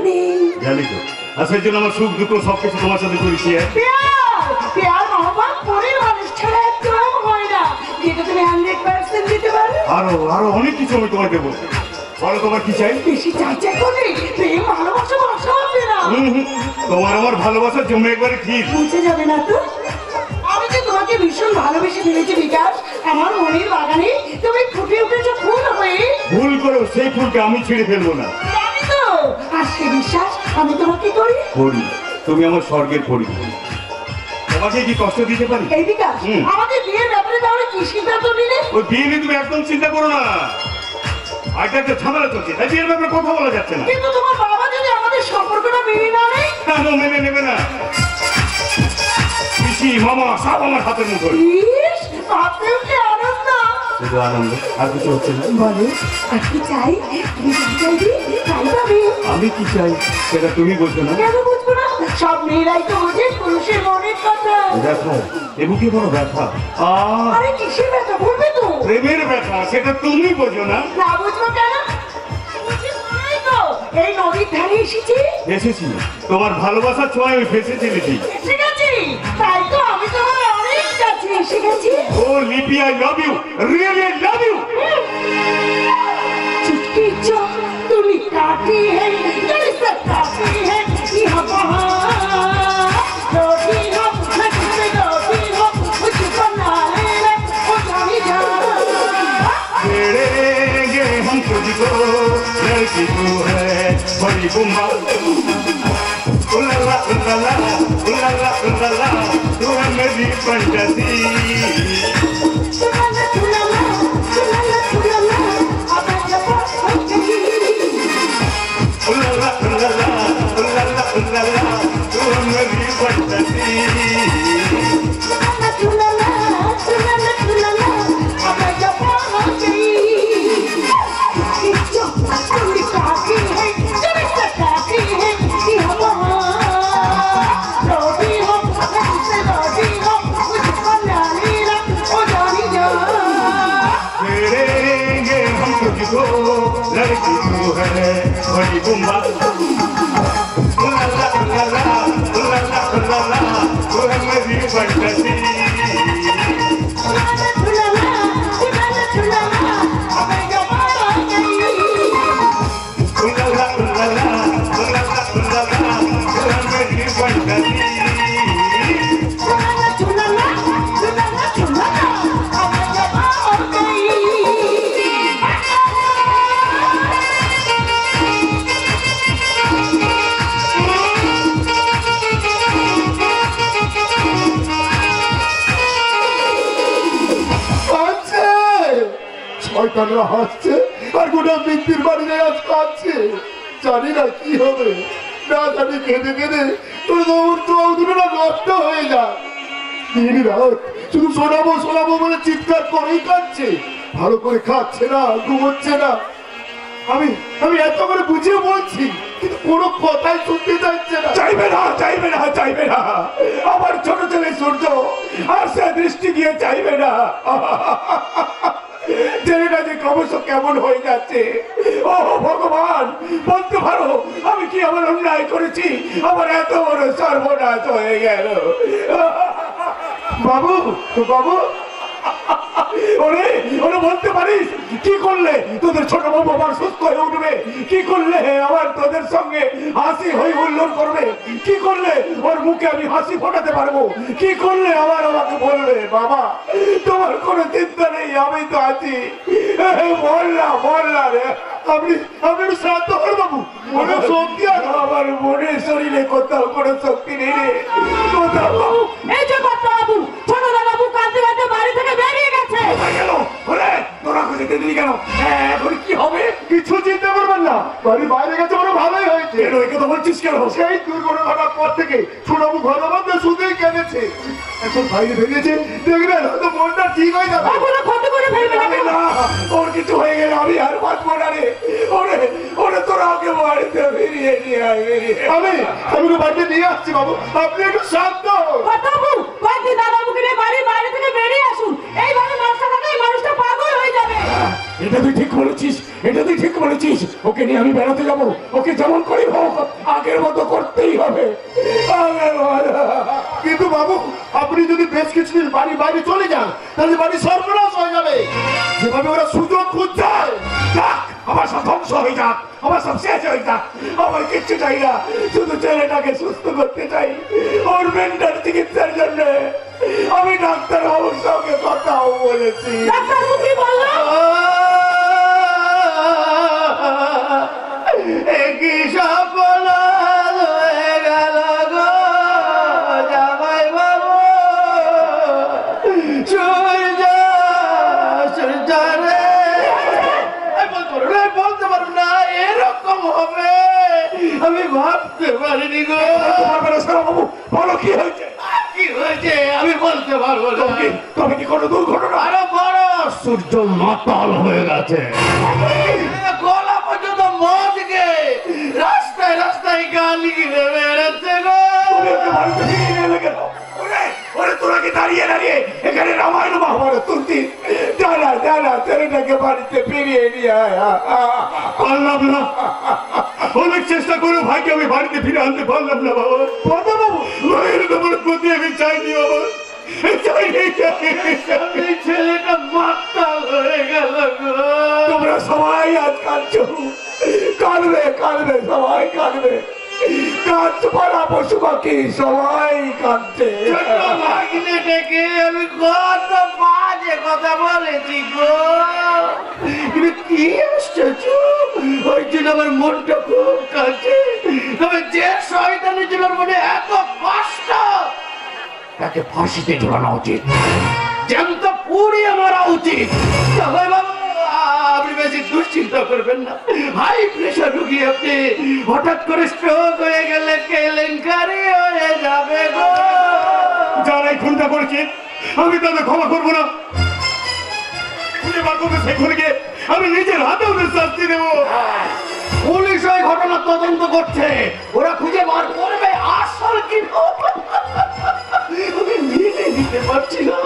নেই। জানি তো, আর সেই জন্য আমার সুখ দুঃখ সবকিছু তোমার সাথে করেছি। প্যার মহব্বত পরের মানুষ ছাড়া একদম হয় না, যেটা তুমি 100% দিতে পারো। আরো অনেক কিছু আমি তোমায় দেবো। বলো তোমার কি চাই? বেশি চাই করে প্রেম ভালোবাসা বসা হবে না। তোমার আমার ভালোবাসা জমে একবারে ঠিক বুঝে যাবে না তো। আমি যে তোমাকে ভীষণ ভালোবেসে ফেলেছি বিকাশ, আমার মনের বাগানে তুমি ফুটে উঠেছো ফুল হয়ে। ভুল করেও সেই ফুলকে আমি ছিঁড়ে ফেলবো না, জানি তো। আর সে বিশ্বাস আমি তোমাকে করি। তুমি আমার স্বর্গের পরিবার। তোমাকে কি কষ্ট দিতে পারি? এই বিকাশ, আমাদের বিয়ের ব্যাপারে তাহলে কি সিদ্ধান্ত নিলে? ওই বিয়ে নিয়ে তুমি একদম চিন্তা করো না, আগে একটা ঝামেলা চলছে, তাই বিয়ের ব্যাপারে কথা বলা যাচ্ছে না। কিন্তু তোমার বাবা যদি আমাদের সম্পর্কটা মেনে না নেয়? কেন মেনে নেবে না? পিসি মামা সব আমার হাতের মুঠো। ইস, ভাবতেও কি আনন্দ। শুধু আনন্দ, আর কিছু হচ্ছে না। বলো, আর কি চাই? তুমি যা চাইবে তাই পাবে। আমি কি চাই সেটা তুমি বলছো না? কেন বুঝবো না? সব মেয়েরাই তো বোঝে পুরুষের মনের কথা। দেখো এ বুকে বড় ব্যথা। আরে কিসের ব্যথা বলবে তো? প্রেমের ব্যথা, সেটা তুমি বোঝো না। না বুঝবো কেন? বুঝি বলেই তো এই নদীর ধারে এসেছি। এসেছি তোমার ভালোবাসার ছোঁয়ায় আমি ফেসে চলেছি। এসে গেছি, তাই তো আমি তোমার অনেক কাছে এসে গেছি। ও Lipi, I love you, really I love you. चुटकी जो तुली काटी है, दिल से काटी है, यहाँ वहाँ रोटी हो, मैं तुझसे रोटी हो, मुझे बना ले, ओ जानी जा। छेड़ेंगे हम तुझको, लड़की तू है बड़ी गुम्बा। उल्ला उल्ला उल्ला उल्ला, तू है मेरी फंटासी। सुनाना सुनाना सुनाना सुनाना, अब जब उल्ला उल्ला उल्ला उल्ला, तू है मेरी फंटासी। सुनाना सुनाना सुनाना सुनाना, अब जब जो तुली काटी है, दिल से काटी है, यहाँ वहाँ रोटी हो, मैं तुझसे रोटी हो, मुझे बना लेना, ओ जानी जा। छेड़ेंगे हम तुझको, लड़की तू है बड़ी गुम्बा। उल्ला उल्ला उल्ला उल्ला, तू है मेरी फंटासी। सुनाना सुनाना सुनाना सुनाना, अब जब उल्ला उल्ला उल्ला उल्ला, तू है मेरी फंटासी। सुनाना सुनाना सुनाना सुनाना, अब जब শয়তানরা হাসছে আর গোটা বৃত্তির বাড়িতে আজ কাঁদছে। জানি না কি হবে, না জানি কেঁদে কেঁদে তোর দুটোটা নষ্ট হয়ে যায়। দিন রাত শুধু শোনাবো শোনাবো বলে চিৎকার করেই কাঁদছে, ভালো করে খাচ্ছে না, ঘুমোচ্ছে না। আমি আমি এত করে বুঝিয়ে বলছি, কিন্তু কোনো কথাই শুনতে চাইছে না। চাইবে না চাইবে না চাইবে না, আমার ছোট ছেলে সূর্য আর সে দৃষ্টি দিয়ে চাইবে না। ছেলেটা যে ক্রমশ কেমন হয়ে যাচ্ছে। ও ভগবান, বলতে পারো আমি কি আমার অন্যায় করেছি, আমার এত বড় সর্বনাশ হয়ে গেল। বাবু তো বাবু, ওরে ওরে বলতে পারিস কি করলে তোদের ছোট বাবু আমার সুস্থ হয়ে উঠবে, কি করলে আমার তোদের সঙ্গে হাসি হয়ে হুল্লোড় করবে, কি করলে ওর মুখে আমি হাসি ফোটাতে পারবো, কি করলে আমাকে বলবে বাবা তোমার কোনো চিন্তা নেই, আমি তো আছি। বললা রে, আপনি আপনি একটু শ্রাদ্ধ কর বাবু, মনে শক্তি আছে। আমার মনের শরীরে কোথাও কোনো শক্তি নেই রে, কোথাও। এই যে বাবু, ছোট বাবু কাঁদতে কাঁদতে বাড়ি থেকে বেরিয়ে গেছে। গেল ওরে, তোরা খুঁজে দিলি কেন? এখন কি হবে? কিছু চিন্তা করবেন না, বাড়ি বাইরে গেছে বড় ভালোই হয়েছে। কেন একে তো বলছিস কেন? সেই দুর্ঘটনার পর থেকে ছোটবাবু ঘরের মধ্যে শুধুই কেঁদেছে। এখন বাইরে বেরিয়েছে, দেখবেন হয়তো মনটা ঠিক হয়ে যাবে। ওগুলো ক্ষতি করে ফেলবে না কেন? না, ওর কিছু হয়ে গেলে আমি আর বাঁচবো না রে। ওরে ওরে, তোরা ওকে বাড়িতে ফিরিয়ে নিয়ে আয়, ফিরিয়ে। আমি ওকে বাড়িতে নিয়ে আসছি বাবু, আপনি একটু শান্ত হন। বাবু, কয়েকদিন দাদাবুকে নিয়ে বাড়ির বাইরে থেকে বেরিয়ে আসুন, এইভাবে মানুষটা থাকলে এই মানুষটা পাগল হয়ে যাবে। এটা তুই ঠিক বলেছিস, এটা তুই ঠিক বলেছিস, ওকে নিয়ে আমি বেড়াতে যাবো, ওকে যেমন করি হোক আগের মতো করতেই হবে। কিন্তু বাবু, আপনি যদি বেশ কিছুদিন বাড়ি বাইরে চলে যান তাহলে বাড়ি সর্বনাশ হয়ে যাবে। যেভাবে ওরা সুযোগ খুঁজছে, যাক, আমার সব ধ্বংস হয়ে যাক, আমার সব শেষ হয়ে যাক, আমার কিচ্ছু চাই না, শুধু ছেলেটাকে সুস্থ করতে চাই। ওর মেন্টাল চিকিৎসার জন্য আমি ডাক্তার বাবুর সঙ্গে কথাও বলেছি। ডাক্তারবাবু কি বললো? একই সফল হয়ে গেল গো জামাই বাবু, সূর্য সূর্য রে। বলতে পারবো না এরকম হবে, আমি ভাবতে পারিনি গো। বাবু বলো কি হয়েছে? কি হয়েছে আমি বলতে পারবো না। তবে কি কোনো দুর্ঘটনা? আরো বড়, সূর্য মাতাল হয়ে গেছে, গলা পর্যন্ত মদ গে রাস্তায় রাস্তায় গালি গিলে বেড়াচ্ছে গো। তোরা কি দাঁড়িয়ে দাঁড়িয়ে এখানে রামায়ণ মহাভারত তুলছিস? জানা জানা ছেলেটাকে বাড়িতে ফিরিয়ে নিয়ে আয়। পারলাম না, অনেক চেষ্টা করে ভাইকে আমি বাড়িতে ফিরে আনতে পারলাম না বাবা। বাবা বাবু, ভাইয়ের তোমার প্রতি আমি চাইনি বাবা, ছেলেটা মাতাল হয়ে গেল গো। তোমরা সবাই আজ কাঁদছ, কাঁদবে কাঁদবে, সবাই কাঁদবে, কাঁদছে পাড়া পশু পাখি সবাই কাঁদছে। ডেকে আমি কত বাজে কথা বলেছি গো, কিন্তু কি আশ্চর্য, ওই জন্য আমার মনটা খুব কাঁদছে। তবে যে শয়তানের জন্য মনে এত কষ্ট, তাকে ফাঁসিতে ঝোলানো উচিত, জ্যান্ত পুড়িয়ে মারা উচিত। তবে বাবা, আপনি বেশি দুশ্চিন্তা করবেন না, হাই প্রেশার রুগী আপনি, হঠাৎ করে স্ট্রোক হয়ে গেলে কেলেঙ্কারি হয়ে যাবে গো। যারাই খুনটা করেছে আমি তাদের ক্ষমা করবো না, খুঁজে বার করবো সেই খুনিকে, আমি নিজের হাতে ওদের শাস্তি দেবো। পুলিশ ওই ঘটনা তদন্ত করছে, ওরা খুঁজে বার করবে আসল কি। আমি মেনে নিতে পারছি না,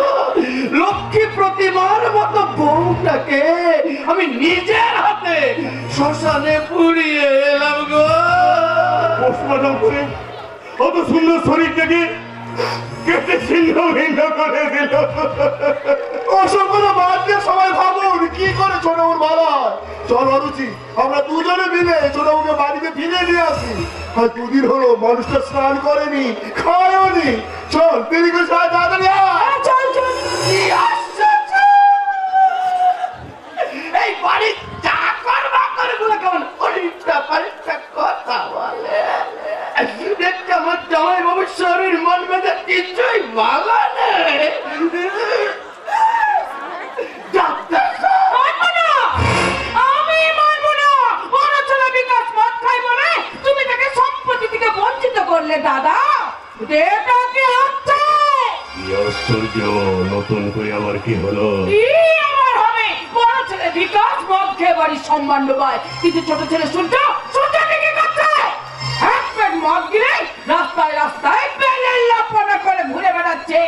লক্ষ্মী প্রতিমার মতো বউটাকে আমি নিজের হাতে শ্মশানে পুড়িয়ে এলাম গো। পোস্টমর্টম করে অত সুন্দর শরীরটাকে কেটে ছিন্ন ভিন্ন করে দিল। অসংখ্য বাদ দিয়ে সবাই ভাবুন কি করে ছোটবাবুর ভালো হয়। চল অরুচি, আমরা দুজনে মিলে ছোটবাবুকে বাড়িতে ফিরে নিয়ে আসি। আর দুদিন হলো মানুষটা স্নান করেনি, খায়নি। চল দেরি করে তাড়াতাড়ি এই বাড়ির চাকর বাকর গুলো কেমন অনেকটা পারিটা কথা বলে। দেখতে আমার জামাই বাবুর শরীর মন মেজে কিছুই ভালো নেই। আমি মানবো না, অনাচলা বিকাশ মদ খাই বলে তুমি তাকে সম্পত্তি থেকে বঞ্চিত করলে দাদা, এটা কি হচ্ছে? আশ্চর্য, নতুন করে আবার কি হলো? কি আবার হবে? বড় ছেলে বিকাশ মদ খেয়ে বাড়ির সম্মান ডোবায়, কিন্তু ছোট ছেলে সূর্য, সূর্যকে কি করছে? এক প্যাক মদ গিলে রাস্তায় রাস্তায় বেলের লাপানা করে ঘুরে বেড়াচ্ছে।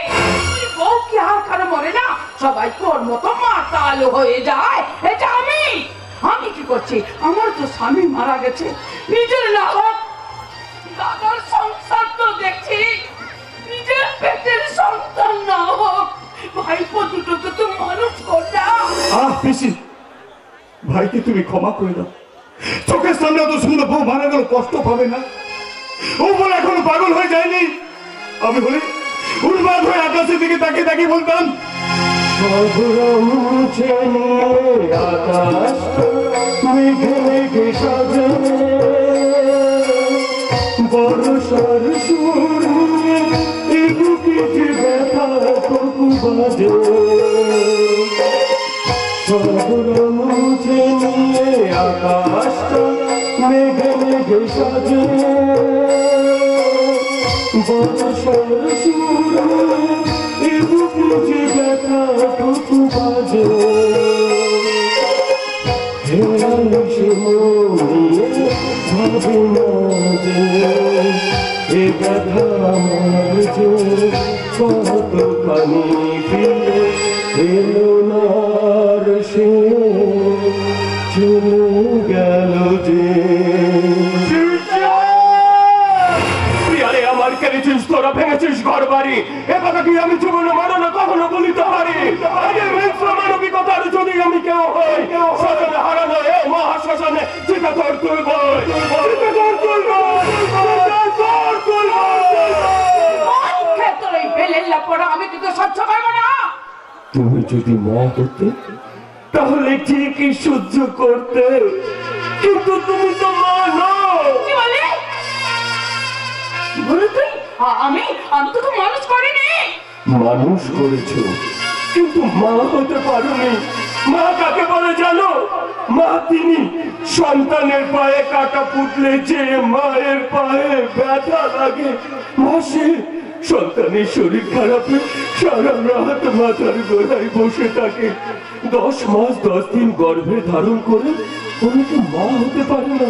বউ কি আর কারো মরে না? সবাই তোর মতো মাতাল হয়ে যায়। এটা আমি কি করছি? আমার তো স্বামী মারা গেছে, নিজের না হোক দাদার সংসার তো দেখছি, নিজের পেটের সন্তান না হোক ভাইপো দুটোকে তো মানুষ করটা। পিসি, ভাইকে তুমি ক্ষমা করে দাও। চোখের সামনে এত সুন্দর বউ মারা গেল, কষ্ট পাবে না? ও বলে এখনো পাগল হয়ে যায়নি। আমি বলি উন্মাদ হয়ে আকাশের দিকে তাকিয়ে তাকিয়ে বলতাম, বর্ষার সুর ব্যথা তবু বাজে, সবুর মুছে নিয়ে আকাশটা মেঘে মেঘে সাজে, বর্ষার সুর বুঝে ব্যথা তবু বাজে, ভাবে না যে এ ব্যথা আমার যে কত পানি ফিরে এলো না সে চলে গেল যে আমার কেড়েছিস, তোরা ভেঙেছিস ঘর বাড়ি, এ কথা কি আমি জীবনে মরণে কখনো বলিতে পারি? মানবিকতার যদি আমি কেউ হই, শ্মশানে হারানো এ মহাশ্মশানে চিতা তোর তুলব, আমি কিন্তু সহ্য করবো না। তুমি যদি মা হতে তাহলে ঠিকই সহ্য করতে, কিন্তু তুমি তো মা নও। কি বলে? কি বলে তুই? আমি তোকে মানুষ করিনি। মানুষ করেছো, কিন্তু মা হতে পারোনি। মা কাকে বলে জানো? মা তিনি সন্তানের পায়ে কাটা পুতলে যে মায়ের পায়ে ব্যথা লাগে, মাসে সন্তানের শরীর খারাপে সারা রাত মাথার গোড়ায় বসে থাকে, 10 মাস 10 দিন গর্ভে ধারণ করে অনেকে মা হতে পারে না।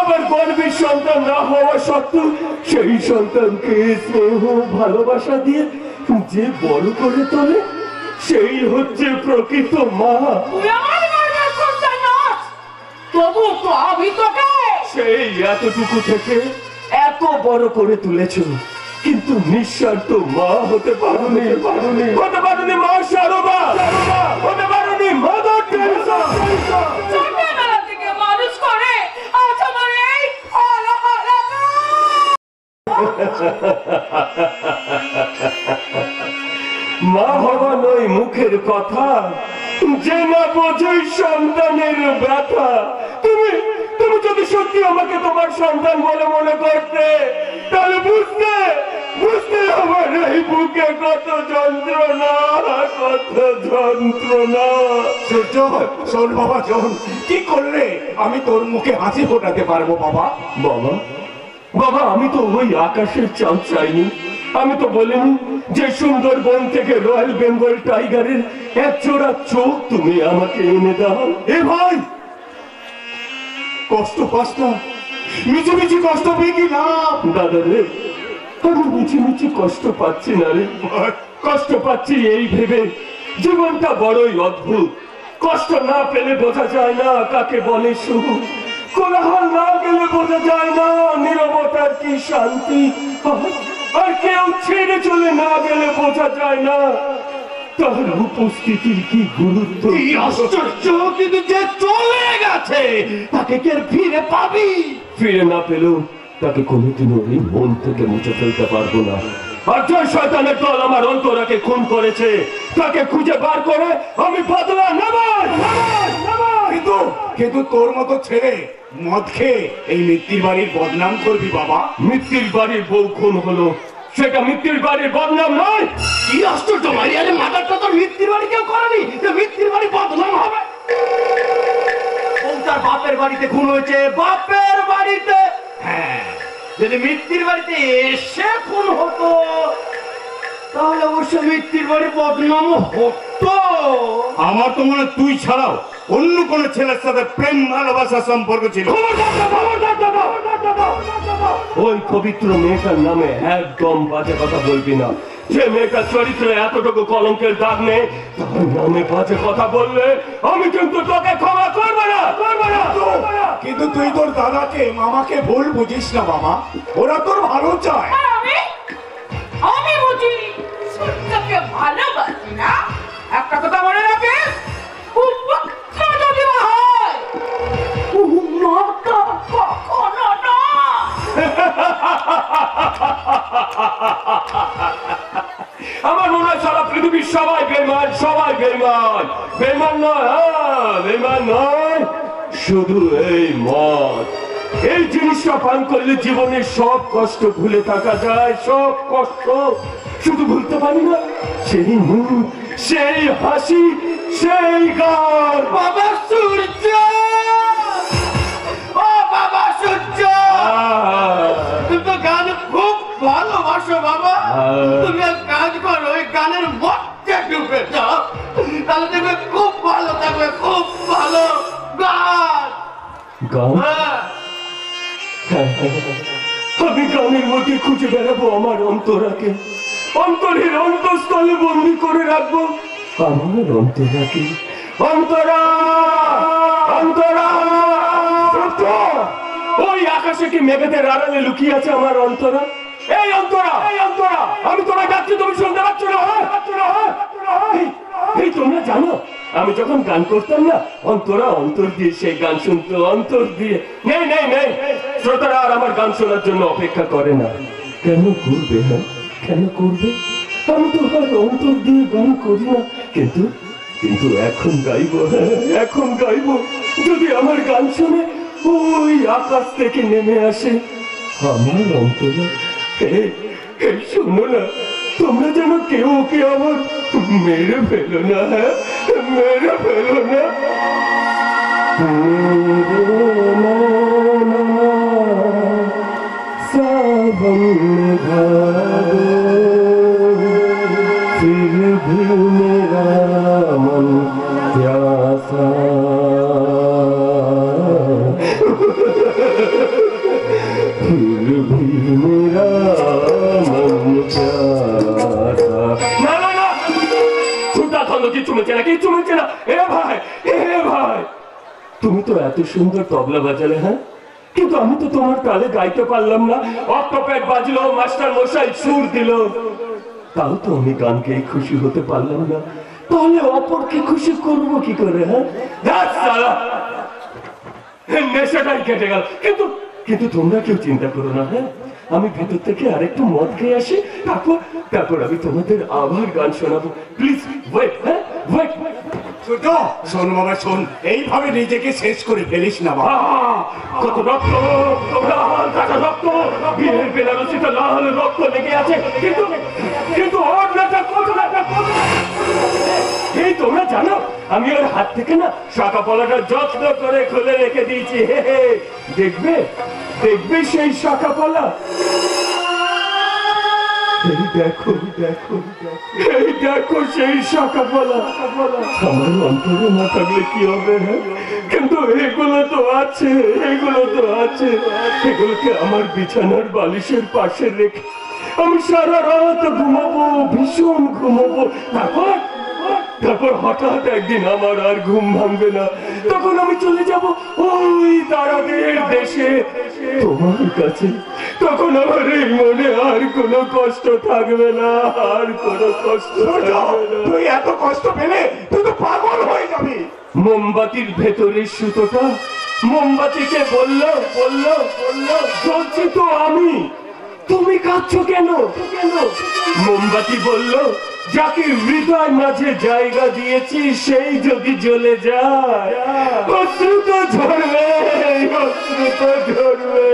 আবার গর্ভের সন্তান না হওয়া সত্ত্বেও সেই সন্তানকে স্নেহ ভালোবাসা দিয়ে যে বড় করে তোলে, সেই হচ্ছে প্রকৃত মা। তবু তো আমি তোকে সেই এতটুকু থেকে এত বড় করে তুলেছো, কিন্তু নিঃস্বার্থ মা হতে পারোনি, হতে পারোনি মা সারদা, হতে পারোনি মাদার টেরেসা। ছোটবেলা থেকে মানুষ করে আজ আমার এই মা হওয়া নয় মুখের কথা, যে না বোঝে সন্তানের ব্যথা। তুমি তুমি যদি সত্যি আমাকে তোমার সন্তান বলে মনে করতে, তাহলে বুঝতে আমার এই বুকে কত যন্ত্রণা, কত যন্ত্রণা। শোন বাবা, শোন, কি করলে আমি তোর মুখে হাসি ফোটাতে পারবো বাবা? বাবা বাবা, আমি তো ওই আকাশের চাঁদ চাইনি। আমি তো বলিনি যে সুন্দরবন থেকে রয়্যাল বেঙ্গল টাইগারের এক জোড়া চোখ তুমি আমাকে এনে দাও। এ ভাই, কষ্ট পাস না, মিছিমিছি কষ্ট পেয়ে কি লাভ? দাদা রে, আমি মিছিমিছি কষ্ট পাচ্ছি না রে, কষ্ট পাচ্ছি এই ভেবে জীবনটা বড়ই অদ্ভুত। কষ্ট না পেলে বোঝা যায় না কাকে বলে সুখ, কোলাহল না গেলে বোঝা যায় না নীরবতার কি শান্তি, আর কেউ ছেড়ে চলে না গেলে বোঝা যায় না তার উপস্থিতির কি গুরুত্ব। আশ্চর্য, কিন্তু যে চলে গেছে তাকে কে ফিরে পাবি? ফিরে না পেলেও তাকে কোনোদিনও এই মন থেকে মুছে ফেলতে পারবো না। আর যে শয়তানের দল আমার অন্তরাকে খুন করেছে, তাকে খুঁজে বার করে আমি বদলা নেবই। কিন্তু তোর মতো ছেলে মদ খেয়ে এই মৃত্যুর বাড়ির বদনাম করবি বাবা? মৃত্যুর বাড়ির বউ খুন হলো, সেটা মৃত্যুর বাড়ির বদনাম নয়। কি আশ্চর্য ভাই, আরে মাথাটা তো মৃত্যুর বাড়ি কেউ করেনি, যে মৃত্যুর বাড়ি বদনাম হবে। তার বাপের বাড়িতে খুন হয়েছে, বাপের বাড়িতে। হ্যাঁ, যদি মৃত্যুর বাড়িতে এসে খুন হতো তাহলে অবশ্য মৃত্যুর বাড়ি বদনাম হতো। আমার তো মনে তুই ছাড়াও অন্য কোন ছেলের সাথে প্রেম ভালোবাসা সম্পর্ক ছিল। ওই পবিত্র মেয়েটার নামে একদম বাজে কথা বলবি না। যে মেয়েটার চরিত্রে এতটুকু কলঙ্কের দাগ নেই, তার নামে বাজে কথা বললে আমি কিন্তু তোকে ক্ষমা করবো না। কিন্তু তুই তোর দাদাকে মামাকে ভুল বুঝিস না বাবা, ওরা তোর ভালো চায়। আমি বুঝি সূর্যকে ভালোবাসি না। একটা কথা মনে রাখিস, উপত্র যদি হয় মাতা কখনো না। আমার মনে হয় সারা পৃথিবীর সবাই বেঈমান, সবাই বেঈমান। বেঈমান নয়, বেঈমান নয়, শুধু এই মদ, এই জিনিসটা পান করলে জীবনের সব কষ্ট ভুলে থাকা যায়। সব কষ্ট শুধু ভুলতে পারি না সেই মুখ, সেই হাসি, সেই গান। বাবা সূর্য, ও বাবা সূর্য, তুমি তো গান খুব ভালোবাসো বাবা। তুমি এক কাজ করো, ওই গানের মধ্যে ডুবে যাও, তাহলে দেখবে খুব ভালো থাকবে, খুব ভালো গান। আমি গানের মধ্যে খুঁজে বেড়াবো আমার অন্তরাকে, অন্তরের অন্তঃস্থলে বন্দি করে রাখবো আমার অন্তরাকে। অন্তরা, অন্তরা, সত্য, ওই আকাশে কি মেঘেদের আড়ালে লুকিয়ে আছে আমার অন্তরা? এই অন্তরা, এই অন্তরা, আমি তোমায় ডাকছি, তুমি শুনতে পাচ্ছ না? এই তোমরা জানো আমি যখন গান করতাম না, অন্তরা অন্তর দিয়ে সেই গান শুনতো, অন্তর দিয়ে। নেই নেই নেই, শ্রোতারা আর আমার গান শোনার জন্য অপেক্ষা করে না। কেন করবে? হ্যাঁ কেন করবে? আমি তো আর অন্তর দিয়ে গান করি না, কিন্তু কিন্তু এখন গাইবো, হ্যাঁ এখন গাইবো। যদি আমার গান শুনে ওই আকাশ থেকে নেমে আসে আমার অন্তরা। এই শোনো না, তোমরা যেন কেউ ওকে আমার মেরে ফেলো না, হ্যাঁ মেরে ফেলো না। सावन भादो फिर भी मेरा मन प्यासा, फिर भी मेरा मन प्यासा। ना ना ना, छूटा खंड किच्ছু মিলছে না, কিচ্ছু মিলছে না। এ ভাই, এ ভাই, তুমি তো এত সুন্দর তবলা বাজালে, হ্যাঁ কিন্তু আমি তো তোমার তালে গাইতে পারলাম না। অক্টোপ্যাড বাজলো, মাস্টার মশাই সুর দিল, তাও তো আমি গান গেয়ে খুশি হতে পারলাম না। তাহলে অপরকে খুশি করবো কি করে? হ্যাঁ নেশাটাই কেটে গেল। কিন্তু কিন্তু তোমরা কেউ চিন্তা করো না, হ্যাঁ আমি ভেতর থেকে আরেকটু মদ খেয়ে আসি, তারপর আমি তোমাদের আবার গান শোনাবো। প্লিজ ওয়েট, হ্যাঁ ওয়েট। শোন বাবা শোন, এইভাবে নিজেকে শেষ করে ফেলিস না বাবা। কত রক্ত, লাল কাটা রক্ত, বিয়ের বেনারসিতে লাল রক্ত লেগে আছে, কিন্তু কিন্তু ওর নাটা কত নাটা কত। এই তোমরা জানো আমি ওর হাত থেকে না শাখা পলাটা যত্ন করে খুলে রেখে দিয়েছি। হে হে, দেখবে দেখবে সেই শাখা পলা। এই দেখো দেখো এই দেখো সেই শাখা পলা। আমার অন্তরে না থাকলে কি হবে? কিন্তু এগুলো তো আছে, এগুলো তো আছে। এগুলোকে আমার বিছানার বালিশের পাশে রেখে আমি সারা রাত ঘুমাবো, ভীষণ ঘুমাবো। তারপর হঠাৎ একদিন আমার আর ঘুম ভাঙবে না, তখন আমি চলে যাব ওই তারাদের দেশে, তোমার কাছে। তখন আমার এই মনে আর কোনো কষ্ট থাকবে না, আর কোনো কষ্ট থাকবে না। তুই এত কষ্ট পেলে তুই তো পাগল হয়ে যাবি। মোমবাতির ভেতরের সুতোটা মোমবাতিকে বললো বললো বললো জ্বলছি তো আমি, তুমি কাঁদছো কেন? মোমবাতি বলল, যাকে হৃদয় মাঝে জায়গা দিয়েছি সেই যদি জ্বলে যায় অশ্রু তো ঝরবে, অশ্রু তো ঝরবে।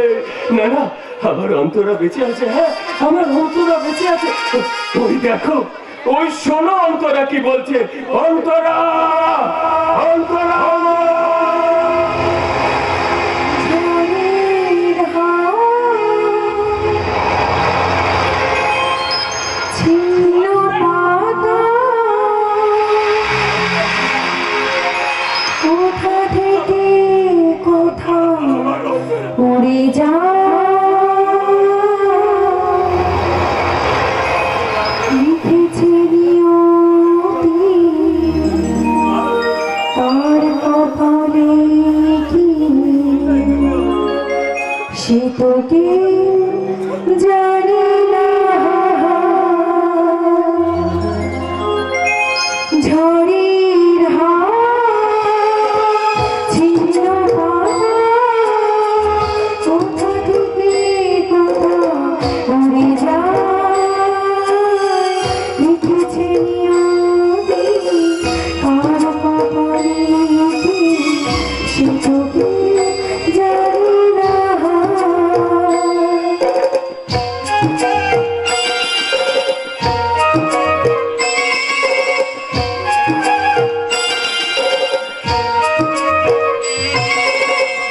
না না, আমার অন্তরা বেঁচে আছে, হ্যাঁ আমার অন্তরা বেঁচে আছে। ওই দেখো, ওই শোনো অন্তরা কি বলছে। অন্তরা, অন্তরা, উড়ে যা লিখেছে নিয়তি তার কপালে কি সে তোকে জানে না। ঝড়ের হাত ছিন্ন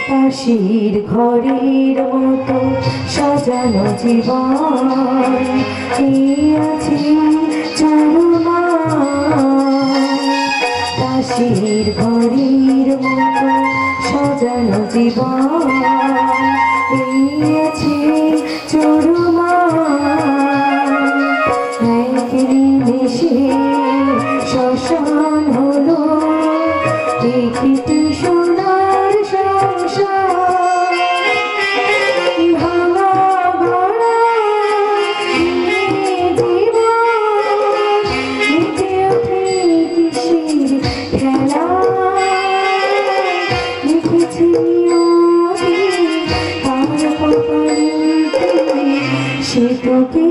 পাশের ঘরের মতো সাজানো জীবন আছে পাশের ঘরের মতো সাজানো জীবন আছে চরমা। শ্মশান হলো সেটুকু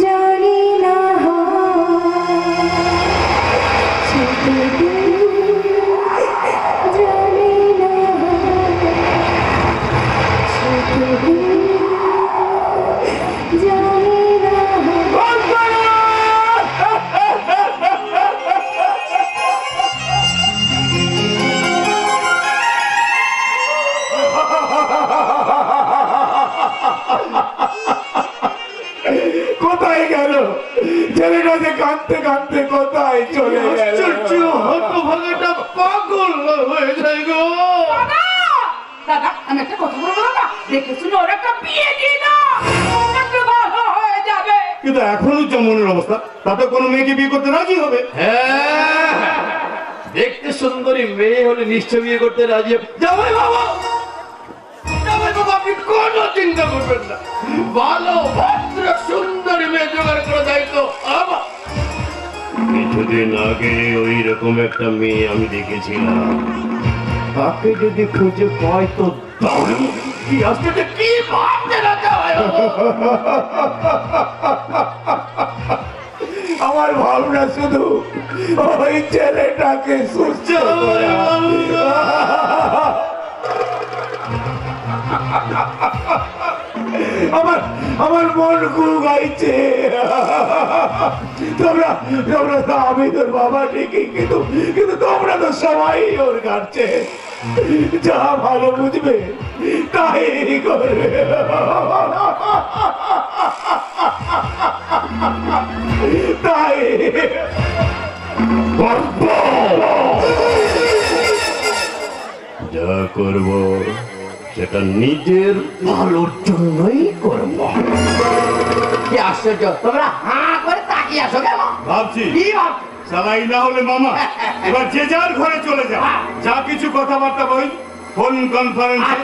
জানি না সেটুকু জানি না সেটুকু জানি না কোথায় গেল ছেলেটা যে কাঁদতে কাঁদতে কোথায় চলে গেল? হতভাগাটা পাগল হয়ে যায় গো। দাদা আমি একটা কথা বলবো না, দেখে শুনে ওর একটা বিয়ে দিয়ে দাও, একটু ভালো হয়ে যাবে। কিন্তু এখনো যেমনের অবস্থা, তাতে কোনো মেয়েকে বিয়ে করতে রাজি হবে? হ্যাঁ, দেখতে সুন্দরী মেয়ে হলে নিশ্চয় বিয়ে করতে রাজি হবে। জামাই বাবা, জামাই বাবা, আপনি কোনো চিন্তা করবেন না, ভালো ভদ্র সুন্দরী মেয়ে জোগাড় করে দায়িত্ব আমার। কিছুদিন আগে ওই রকম একটা মেয়ে আমি দেখেছিলাম, তাকে যদি খুঁজে পাই তো দারুণ। কি আসছে কি ভাবতে না জামাই বাবা? আমার ভাবনা শুধু ওই ছেলেটাকে সুস্থ করা। আমার মন গুরু গাইছে। তোমরা তোমরা তো, আমি তোর বাবা ঠিকই, কিন্তু কিন্তু তোমরা তো সবাই ওর কাটছে। যা ভালো বুঝবে তাই করবে। তাই যা করব সেটা নিজের ভালোর জন্যই করব। কি আশ্চর্য, তোমরা হাঁ করে তাকিয়ে আসো কেন? ভাবছি কি ভাবছো? সালাই না হলে মামা, এবার যে যার ঘরে চলে যা, যা কিছু কথাবার্তা বই ফোন কনফারেন্সে।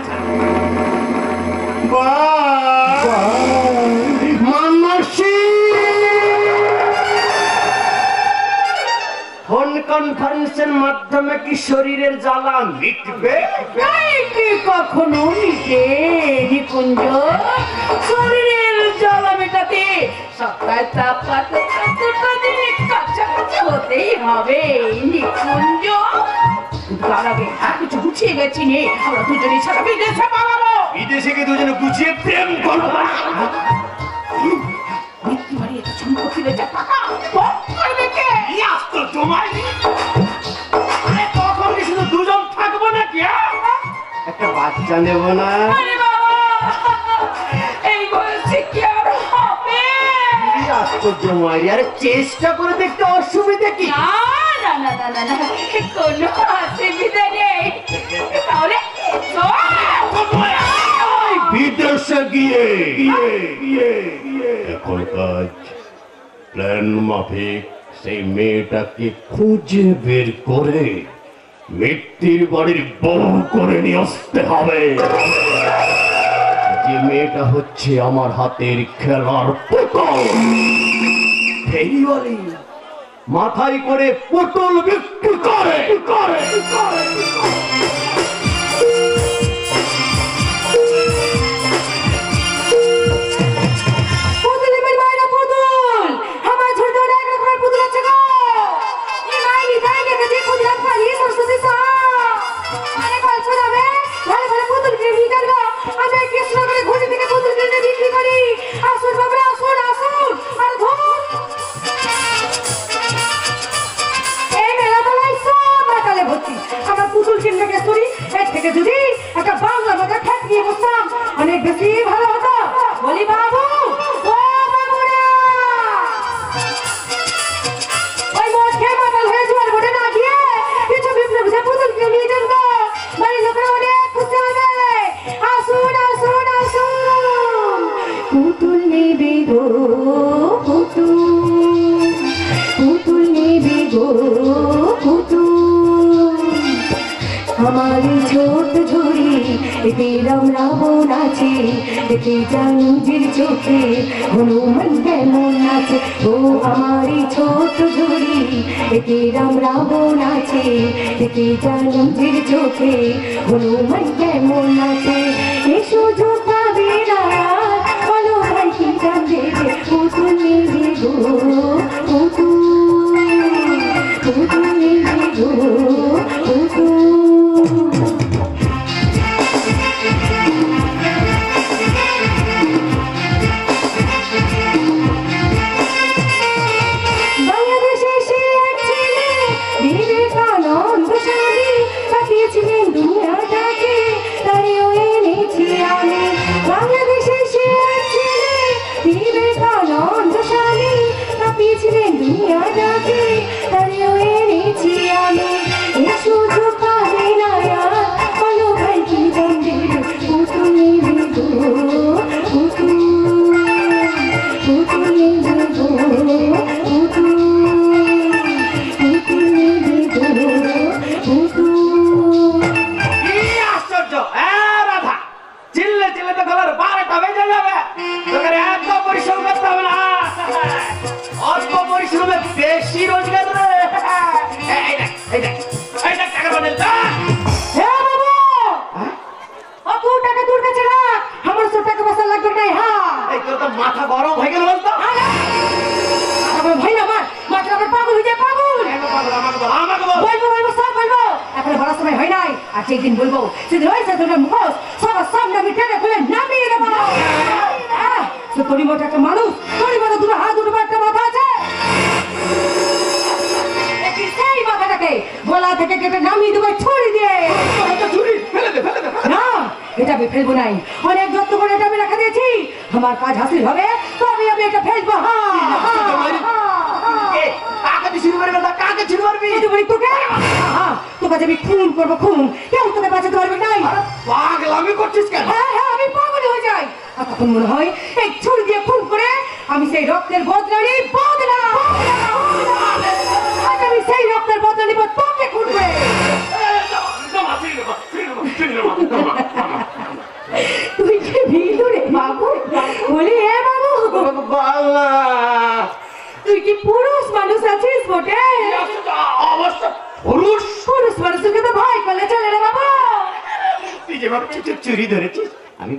ফোন কনফারেন্সের মাধ্যমে কি শরীরের জ্বালা মিটবে? কখনো নিতে নিকুঞ্জ, শরীরের জ্বালা মেটাতে সপ্তাহে তাপমাত্রা কাছাকাছি হতেই হবে নিকুঞ্জ। তার আগে কিছু গুছিয়ে গেছি নে, আমরা দুজনে ছাড়া বিদেশে পালাবো। বিদেশে গিয়ে দুজনে গুছিয়ে প্রেম করবো। সম্পত্তি বেচে টাকা করবে কে? জমাই তখন কি শুধু দুজন থাকবো নাকি? একটা বাচ্চা নেব না? আরে বাবা, এই বয়সে কি আর হবে? আশ্চর্য মারি, আরে চেষ্টা করে দেখতে অসুবিধা কি? না না না না না না, কোনো অসুবিধা নেই। তাহলে বিদেশে গিয়ে এখন কাজ প্ল্যান মাফিক সেই মেয়েটাকে খুঁজে বের করে মৃত্যুর বাড়ির বউ করে নিয়ে আসতে হবে। যে মেয়েটা হচ্ছে আমার হাতের খেলার পুতুল। ফেরিওয়ালি মাথায় করে পুতুল বিক্রি করে। যদি একটা বাংলা বাজার খ্যাত নিয়ে বসতাম অনেক বেশি ভালো হতো। বলি বাবু, ও বাবুরা, ওই মদ খেয়ে মাতাল হয়ে জোয়ার বোটে না গিয়ে কিছু বিপ্লব যে পুতুলকে নিয়ে যান তো, বাড়ির লোকেরা অনেক খুশি হবে। আসুন আসুন আসুন, পুতুল নেবে গো পুতুল নেবে গো हमारी छोट झोरी এতে রাম রাবণ আছে, এতে জানুজির চোখে হনুমান কেমন আছে। ও আমারি ছোট ঝুড়ি, এতে রাম রাবণ আছে, এতে জানুজির চোখে হনুমান কেমন আছে। এসো ঝোঁকাবে না বলো এই তোর তো মাথা গরম হয়ে গেল বলতো ভাই আমার মাত্র আমার পাগল হয়ে যায় পাগল। আমাকে বল বলবো বলবো সব বলবো, এখন বলার সময় হয় নাই। আর যেদিন বলবো সেদিন হয়েছে তোদের মুখোশ সবার সামনে আমি টেনে খুলে নামিয়ে দেবো। তোর মতো একটা মানুষ, তোর মতো দুটো হাত দুটো একটা মাথা আছে, সেই মাথাটাকে গলা থেকে কেটে নামিয়ে দেবো ছুরি দিয়ে। না এটা আমি ফেলবো নাই, অনেক যত্ন করে এটা আমি রেখে দিয়েছি। আমার কাজ হাসিল হবে তবে আমি এটা ফেলবো। তোকে আমি খুন করবো খুন, কেউ তোকে বাঁচাতে পারবে নাই। পাগলামি করছিস কেন? হ্যাঁ হ্যাঁ আমি পাগল হয়ে যাই। আর তখন মনে হয় এই ছুরি দিয়ে খুন করে আমি সেই রক্তের বদলা নিই। বদলা আজ আমি সেই রক্তের বদলা নিব তোকে খুন করে। তুই কি ভিড় রে বাবু? বলি হে বাবু তুই কি পুরুষ মানুষ আছিস বটে? অবশ্য পুরুষ পুরুষ মানুষকে তো ভয় করলে চলে রে বাবু। তুই যে ভাবছিস চুরি ধরেছিস, আমি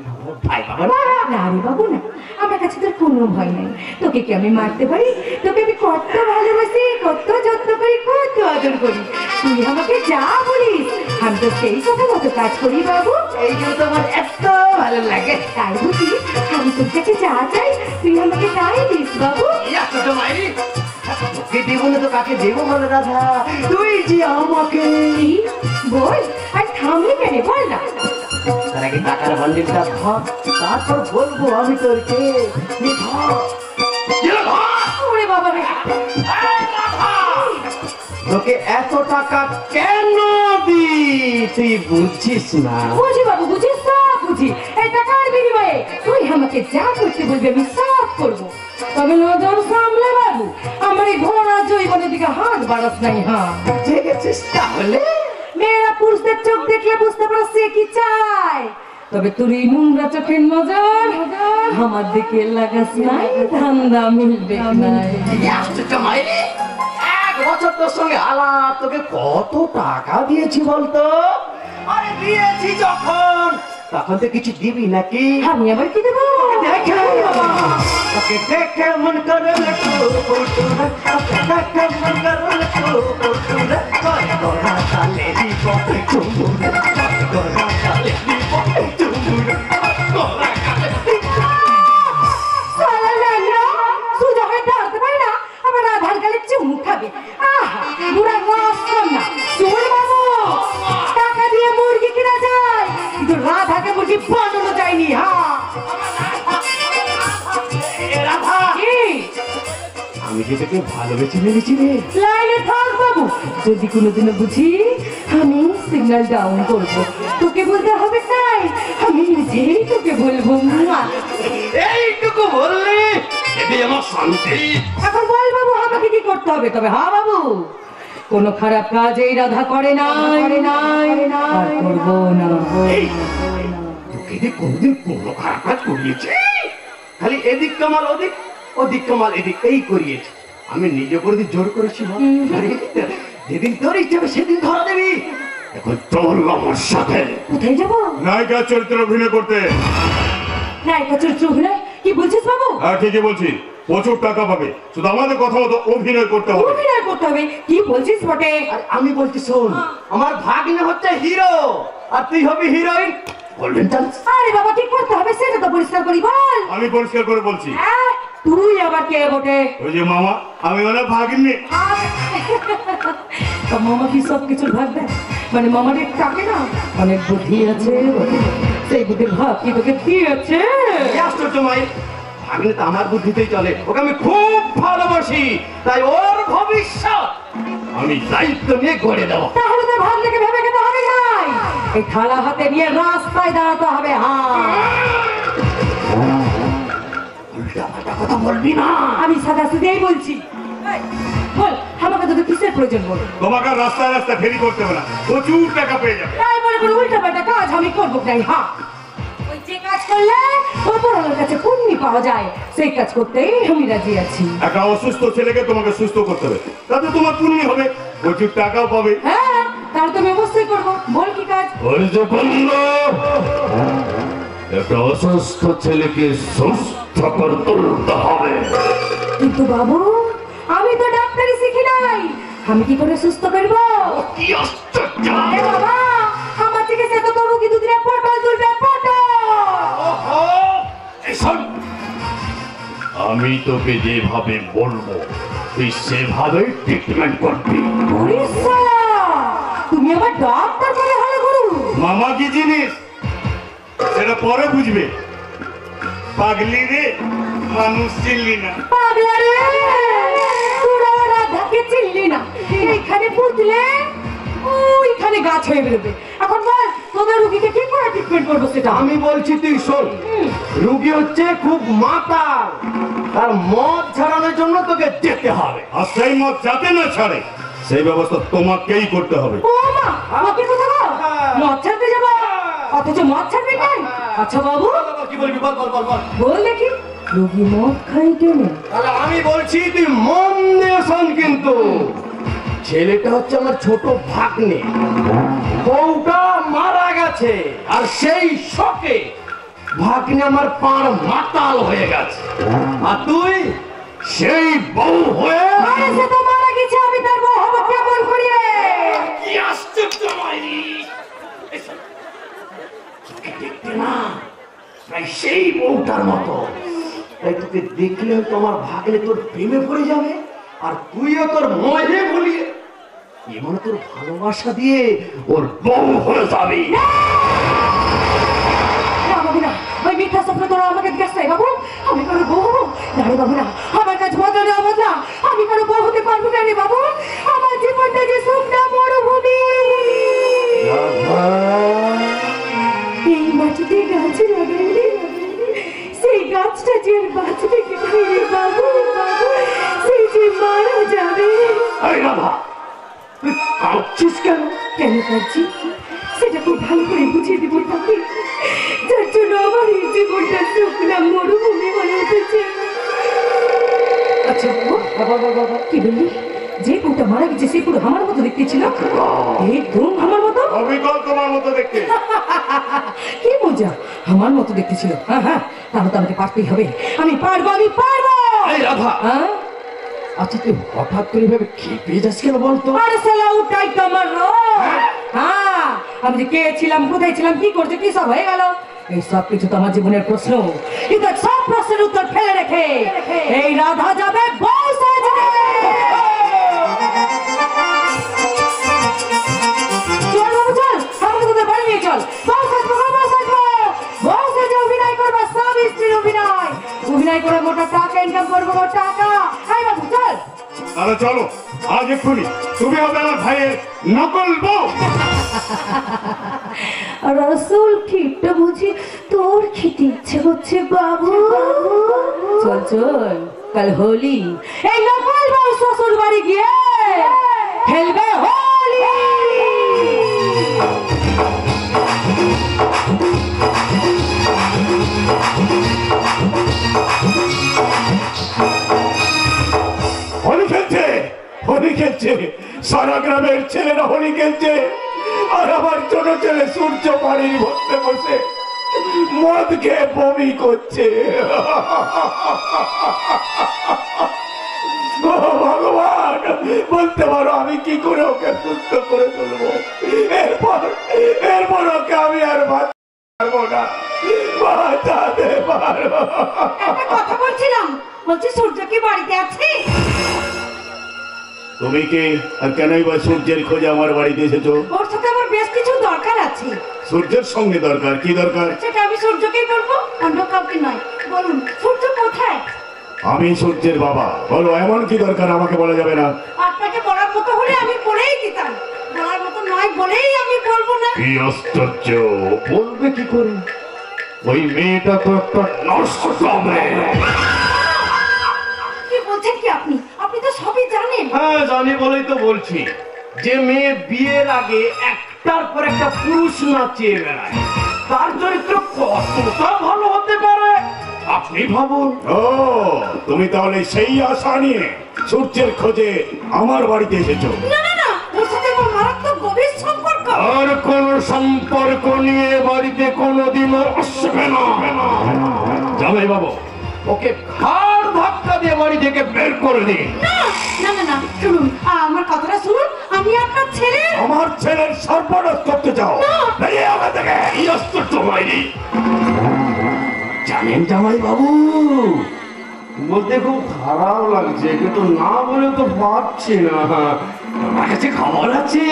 ভাই বাবা না রে বাবু না, আমার কাছে তোর কোনো ভয় নাই। তোকে কি আমি মারতে পারি? তোকে আমি কত ভালোবাসি, কত যত্ন করি, কত আদর করি। তুই আমাকে যা বলিস আমি তো সেই কথা মতো কাজ করি বাবু। এই যে তোমার এত ভালো লাগে। তাই বুঝি আমি তোর কাছে যা চাই তুই আমাকে তাই দিস বাবু। তোকে দেবো না তো কাকে দেবো বলে রাধা? তুই যে আমাকে কি? বল আর থামলি কেন বল না। তার আগে টাকার বান্ডিলটা ধর, তারপর বলবো আমি তোর কে। ওরে বাবা রে, তোকে এত টাকা কেন দি তুই বুঝছিস না? বুঝি বাবু বুঝি, সব বুঝি। এই টাকার বিনিময়ে তুই আমাকে যা করতে বলবি আমি সব করবো। তবে নজর সামলে বাবু, আমার এই ঘোড়া জৈবনের দিকে হাত বাড়াস নাই। হ্যাঁ ঠিক আছে তাহলে মেয়েরা পুরুষদের চোখ দেখলে বুঝতে পারো সে কি চায়। তবে তোর এই নোংরা চোখের নজর আমার দিকে লাগাস নাই, ধান্দা মিলবে নাই। এক বছর তোর সঙ্গে আলাপ, তোকে কত টাকা দিয়েছি বলতো? আরে দিয়েছি যখন, তখন তো কিছু দিবি নাকি? আমি আবার কি দেবো? দেখে তোকে দেখে মন করে দেখে মন করে তোরা তালে দিব চুমুর, তোরা তালে দিব চুমুর, তোরা কালে সালা ল্যাংড়া, সোজা হয়ে দাঁড়াতে পারে না, আবার আধার কালে চুমু খাবে। আহা বুড়া রস কম না। শোন বাবু, টাকা দিয়ে মুরগি কিনা যায় কিন্তু রাধাকে মুরগি বানানো যায়নি। হ্যাঁ রাধা, কি? আমি যে তোকে ভালোবেসে ফেলেছি রে। লাইনে থাক বাবু, যদি কোনোদিনও বুঝি আমি সিগন্যাল ডাউন করবো, তোকে বলতে হবে তাই আমি নিজেই তোকে বলবো। এইটুকু বললি এটাই আমার শান্তি। এখন বল বাবু আমাকে কি করতে হবে? তবে হ্যাঁ বাবু, কোনো খারাপ কাজ এই রাধা করে না, আর করবো না। তোকে যে কোনদিন কোনো খারাপ কাজ করিয়েছে? খালি এদিক কামাল ওদিক, ওদিক কামাল এদিক, এই করিয়েছে। আমি নিজে করে জোর করেছি বল? আরে, যেদিন তোর ইচ্ছে হবে সেদিন ধরা দেবি। এখন চল আমার সাথে। কোথায় যাবো? নায়িকার চরিত্রে অভিনয় করতে। নায়িকা চরিত্র অভিনয়? কি বলছিস বাবু? হ্যাঁ ঠিকই বলছি, প্রচুর টাকা পাবে, শুধু আমাদের কথা মতো অভিনয় করতে হবে। অভিনয় করতে হবে? কি বলছিস বটে? আর আমি বলছি শোন, আমার ভাগ্নে হচ্ছে হিরো আর তুই হবি হিরোইন। Golden chance. আরে বাবা কি করতে হবে সেটা তো পরিষ্কার করি বল। আমি পরিষ্কার করে বলছি, তুই আবার কে বটে? ওই যে মামা, আমি মানে ভাগিনি। তা মামা কি সব কিছুর ভাগ দেয়? মানে মামার টাকে না অনেক বুদ্ধি আছে, সেই বুদ্ধির ভাগ কি তোকে দিয়েছে? ভাগ্নে তো আমার বুদ্ধিতেই চলে, ওকে আমি খুব ভালোবাসি, তাই ওর ভবিষ্যৎ আমি দায়িত্ব নিয়ে গড়ে দেবো। তাহলে তো ভাগ্যকে ভেবে খেতে হবে নাই, এই থালা হাতে নিয়ে রাস্তায় দাঁড়াতে হবে। কথা বলবি না, আমি সাদা সুদেই বলছি। বল আমাকে তো কিসের প্রয়োজন বল? তোমাকে রাস্তায় রাস্তায় ফেরি করতে হবে না, প্রচুর টাকা পেয়ে যাবে। তাই বলে কোনো উল্টা পাল্টা কাজ আমি করবো নাই। ওই যে কাজ করলে ওপরওয়ালার কাছে পুণ্যি পাওয়া যায়, সেই কাজ করতেই আমি রাজি আছি। একটা অসুস্থ ছেলেকে তোমাকে সুস্থ করতে হবে, তাতে তোমার পুণ্য হবে, প্রচুর টাকাও পাবে। হ্যাঁ তাহলে তুমি অবশ্যই করবো। বল কি কাজ? একটা অসুস্থ ছেলেকে সুস্থ করে তুলতে হবে। কিন্তু বাবু, আমি তো ডাক্তারি শিখি নাই, আমি কি করে সুস্থ করবো? কি আশ্চর্য! আরে বাবা, আমার চিকিৎসা তো রোগী দুদিনে পটল তুলবে, পটল। এই শোন, আমি তোকে যেভাবে বলবো তুই সেভাবে ট্রিটমেন্ট করবি। ওরে শালা, তুমি আমার ডাক্তার করে হলে গুরু। মামা কি জিনিস সেটা পরে বুঝবে। পাগলি রে, মানুষ চিনলি না। পাগলা রে, তোরা রাধাকে চিনলি না, এইখানে পুতলে ওইখানে গাছ হয়ে বেরোবে। এখন বল, তোদের রুগীকে কি করে ট্রিটমেন্ট করবো সেটা? আমি বলছি তুই শোন, রুগী হচ্ছে খুব মাতাল, আর মদ ছাড়ানোর জন্য তোকে যেতে হবে। আর সেই মত যাতে না ছাড়ে সেই ব্যবস্থা তোমাকেই করতে হবে। ও মা, আমাকে কোথাও মদ ছাড়তে যাবো, অথচ মদ ছাড়বে নাই? আচ্ছা বাবু, কি বলবি বল বল বল বল। বল দেখি, রোগী মদ খাই কেনে? তাহলে আমি বলছি তুই মন দিয়ে শোন। কিন্তু ছেলেটা হচ্ছে আমার ছোট ভাগ্নে, বউটা মারা গেছে, আর সেই শোকে ভাগ্নে আমার পাড় মাতাল হয়ে গেছে, আর তুই সেই বউ হয়ে আরে সে তো মারা গেছে, আমি তার বউ হবো কেমন করিয়ে? কি আশ্চর্য মাইরি! তোকে দেখতে না প্রায় সেই বউটার মতো। তাই তোকে দেখলে তোমার ভাগ্নে তোর প্রেমে পড়ে যাবে, আর তুইও তোর মহে ভুলিয়ে এমন তোর ভালোবাসা দিয়ে ওর বউ হয়ে যাবি। না বাবু না, ওই মিথ্যা স্বপ্ন তোরা আমাকে দিয়েছে বাবু। আমি কারো বউ হবো না রে বাবু, না আমার কাছে বদলা নেওয়া বদলা, আমি কারো বউ হতে পারবো না রে বাবু। আমার জীবনটা যে শুকনা মরুভূমি, এই মাটিতে গাছ লাগাইলে সেই গাছটা যে আর বাঁচবে কি রে বাবু, বাবু সেই যে মারা যাবে। এই রাধা, তুই কাঁদছিস কেন? কেন কাঁদছি সেটা খুব ভালো করে বুঝিয়ে দিব তাকে, যার জন্য আমার এই জীবনটা শুকনা মরুভূমি হয়ে উঠেছে। আচ্ছা বাবা, কি বললি? যে পুরোটা মারা গেছে সেই পুরো আমার মতো দেখতে ছিল? একদম আমার মতো। অবিকল তোমার মতো দেখতে। কি মজা, আমার মতো দেখতে ছিল। হ্যাঁ হ্যাঁ, তাহলে তো আমাকে পারতেই হবে। আমি পারবো, আমি পারবো। এই রাধা, হ্যাঁ, আচ্ছা তুই হঠাৎ করে ভাবে খেপে যাস কেন বলতো? আরে শালা ওটাই তো আমার রোগ। হ্যাঁ, আমি যে কে ছিলাম, কোথায় ছিলাম, কি করছে, কি সব হয়ে গেল, এই সব কিছু তো আমার জীবনের প্রশ্ন। কিন্তু সব প্রশ্নের উত্তর ফেলে রেখে এই রাধা যাবে বউ সাজতে। চল বাবু চল, আমাকে তোদের বাড়ি নিয়ে চল। বউ সাজবো, বউ সাজবো, বউ সাজে অভিনয় করবো, স্বামী স্ত্রীর অভিনয় করে মোটা টাকা ইনকাম করবো, টাকা। হাই বাবু চল। তাহলে চলো আজ এক্ষুনি তুমি হবে আমার ভাইয়ের নকল বউ। রসুল ক্ষীরটা বুঝি তোর খেতে ইচ্ছে হচ্ছে বাবু? চল চল, কাল হোলি, এই নকল বউ শ্বশুর বাড়ি গিয়ে খেলবে হোলি। হোলি খেলছে, হোলি খেলছে, সারা গ্রামের ছেলেরা হোলি খেলছে, আর আমার ছোট ছেলে সূর্য বাড়ির মধ্যে বসে মদ খেয়ে বমি করছে। ও ভগবান, বলতে পারো আমি কি করে ওকে সুস্থ করে তুলবো? এরপর ওকে আমি আর পারবো না, বাঁচাতে পারবো। একটা কথা বলছিলাম, বলছি সূর্য কি বাড়িতে আছে? তুমি কি আর কেনই বা সূর্যের খোঁজে আমার বাড়িতে এসেছো? ওর সাথে আমার বেশ কিছু দরকার আছে। সূর্যের সঙ্গে দরকার? কি দরকার? সেটা আমি সূর্যকেই বলবো, অন্য কাউকে নয়। বলুন সূর্য কোথায়? আমি সূর্যের বাবা, বলো এমন কি দরকার আমাকে বলা যাবে না? আপনাকে বলার মতো হলে আমি বলেই দিতাম, বলার মতো নয় বলেই আমি বলবো না। কি আশ্চর্য, বলবে কি করে? ওই মেয়েটা তো একটা নষ্ট মেয়ে। কি বলছেন কি আপনি? আপনি তো সবই জানেন। হ্যাঁ জানি বলেই তো বলছি, যে মেয়ে বিয়ের আগে একটার পর একটা পুরুষ নাচিয়ে বেড়ায়, তার চরিত্র কতটা ভালো হতে পারে আপনি ভাবুন। ও, তুমি তাহলে সেই আশা নিয়ে সূর্যের খোঁজে আমার বাড়িতে এসেছো? না না না, ওর সাথে আমার মারাত্মক গভীর সম্পর্ক। আর কোনো সম্পর্ক নিয়ে বাড়িতে কোনোদিনও আসবে না। জামাই বাবু, ওকে ঘাড় ধাক্কা দিয়ে বাড়ি থেকে বের করে দিন। না না না, শুনুন, আমার কথাটা শুনুন। আমি আপনার ছেলে। আমার ছেলের সর্বনাশ করতে চাও? বেরিয়ে আমার থেকে। এই অস্ত্র মাইরি। জানেন জামাই বাবু, বলতে খুব খারাপ লাগছে, কিন্তু না বলে তো পারছি না। আমার কাছে খবর আছে,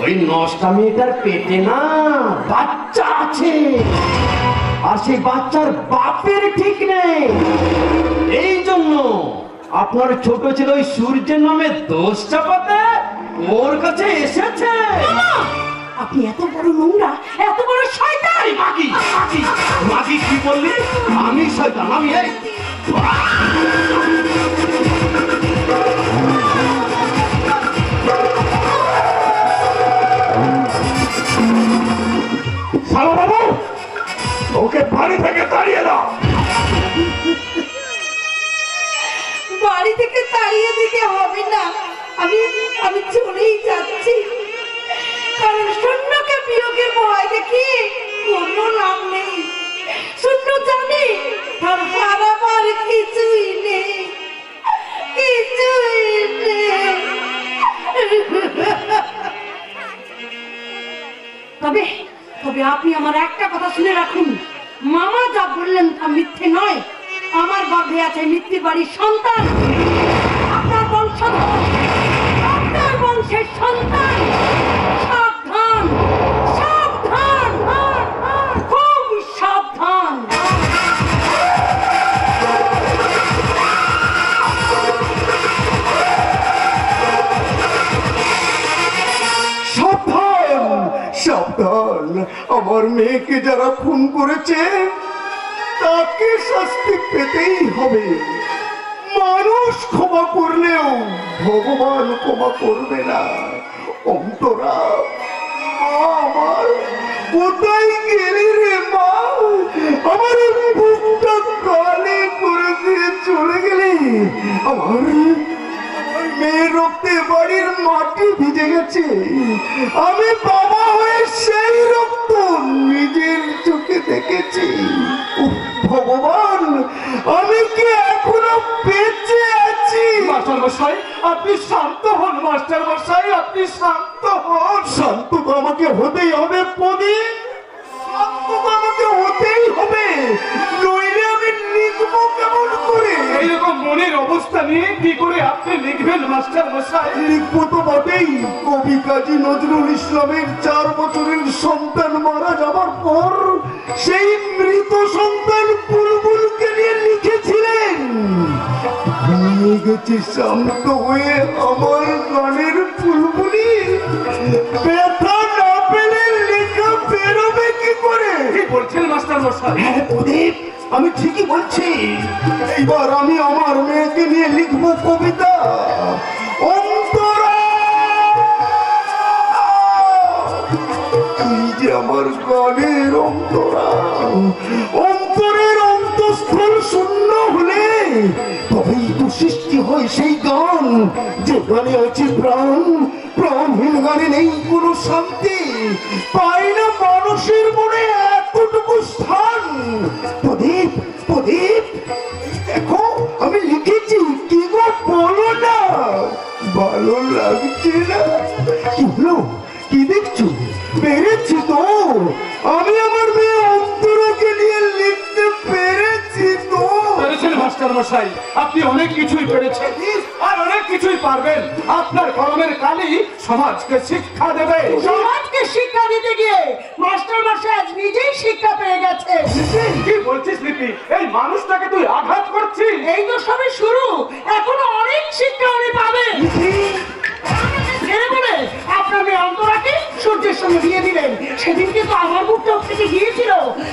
ওই নষ্টা মেয়েটার পেটে না বাচ্চা আছে, আর সেই বাচ্চার বাপের ঠিক নেই। এই জন্য আপনার ছোট ছিল ওই সূর্যের নামে দোষ চাপাতে ওর কাছে এসেছে। আপনি এত বড় নোংরা, এত বড় শয়তান। মাগি মাগি মাগি, কি বললি? আমি শয়তান? আমি এই শালা বাবু, ওকে বাড়ি থেকে তাড়িয়ে দাও। বাড়ি থেকে তাড়িয়ে দিতে হবে না, আমি আমি চলেই যাচ্ছি। কারণ শূন্যকে বিয়োগের ভয় দেখি কোনো লাভ নেই। শূন্য জানি তার হারাবার কিছুই নেই, কিছুই নেই। তবে তবে আপনি আমার একটা কথা শুনে রাখুন, মামা যা বললেন তা মিথ্যে নয়। আমার গর্ভে আছে মিত্তির বাড়ির সন্তান, আপনার বংশধর, আপনার বংশের সন্তান। সাবধান সাবধান, খুব সাবধান। সাবধান সাবধান, আমার মেয়েকে যারা খুন করেছে তাকে শাস্তি পেতেই হবে। মানুষ ক্ষমা করলেও ভগবান ক্ষমা করবে না। অন্তরা, মা আমার, কোথায় গেলি রে মা? আমার বুকটা কালে করে দিয়ে চলে গেলি। আমার মেয়ের রক্তে বাড়ির মাটি ভিজে গেছে। আমি বাবা হয়ে সেই রক্ত নিজের চোখে দেখেছি। ভগবান, আমি কি এখনো বেঁচে আছি? মাস্টার মশাই, আপনি শান্ত হন। মাস্টার মশাই, আপনি শান্ত হন। শান্ত তো আমাকে হতেই হবে প্রদীপ, শান্ত তো আমাকে হতেই হবে, নইলে আমি লিখবো কেমন করে? এইরকম মনের অবস্থা নিয়ে কি করে আপনি লিখবেন মাস্টার মশাই? লিখবো তো বটেই। কবি কাজী নজরুল ইসলামের 4 বছরের সন্তান মারা যাবার পর সেই মৃত সন্তান বুলবুলকে নিয়ে লিখেছিলেন, ভেঙে গেছে শান্ত হয়ে আমার গানের বুলবুলি। ব্যথা না পেলে লেখা বেরোবে কি করে? কি বলছেন মাস্টার মশাই? হ্যাঁ প্রদীপ, আমি ঠিকই বলছি। এইবার আমি আমার মেয়েকে নিয়ে লিখবো কবিতা। অন্তরা, তুই যে আমার গানের অন্তরা। অন্তরের অন্তঃস্থল শূন্য হলে তবেই তো সৃষ্টি হয় সেই গান, যে গানে আছে প্রাণ। প্রাণহীন গানে নেই কোনো শান্তি, পাই না মানুষের মনে এতটুকু স্থান। প্রদীপ প্রদীপ, দেখো আমি লিখেছি, কি গো বলো না? ভালো লাগছে না? কি হলো, কি দেখছো? পেরেছি তো, আমি আমার মেয়ে অন্তরাকে নিয়ে লিখতে পেরেছি তো। পেরেছেন মাস্টার মশাই, আপনি অনেক কিছুই পেরেছেন আর অনেক কিছুই পারবেন। আপনার কলমের কালি সমাজকে শিক্ষা দেবে। সমাজকে শিক্ষা দিতে গিয়ে মাস্টার মশাই আজ নিজেই শিক্ষা পেয়ে গেছে। কি বলছিস লিপি? এই মানুষটাকে তুই আঘাত করছিস? এই তো সবে শুরু, এখনো অনেক শিক্ষা উনি পাবেন। ছেড়ে বলে আপনার মেয়ে অন্তরাকে সূর্যের সঙ্গে বিয়ে দিলেন। সেদিন কিন্তু আমার বুকটা থেকে গিয়েছিল,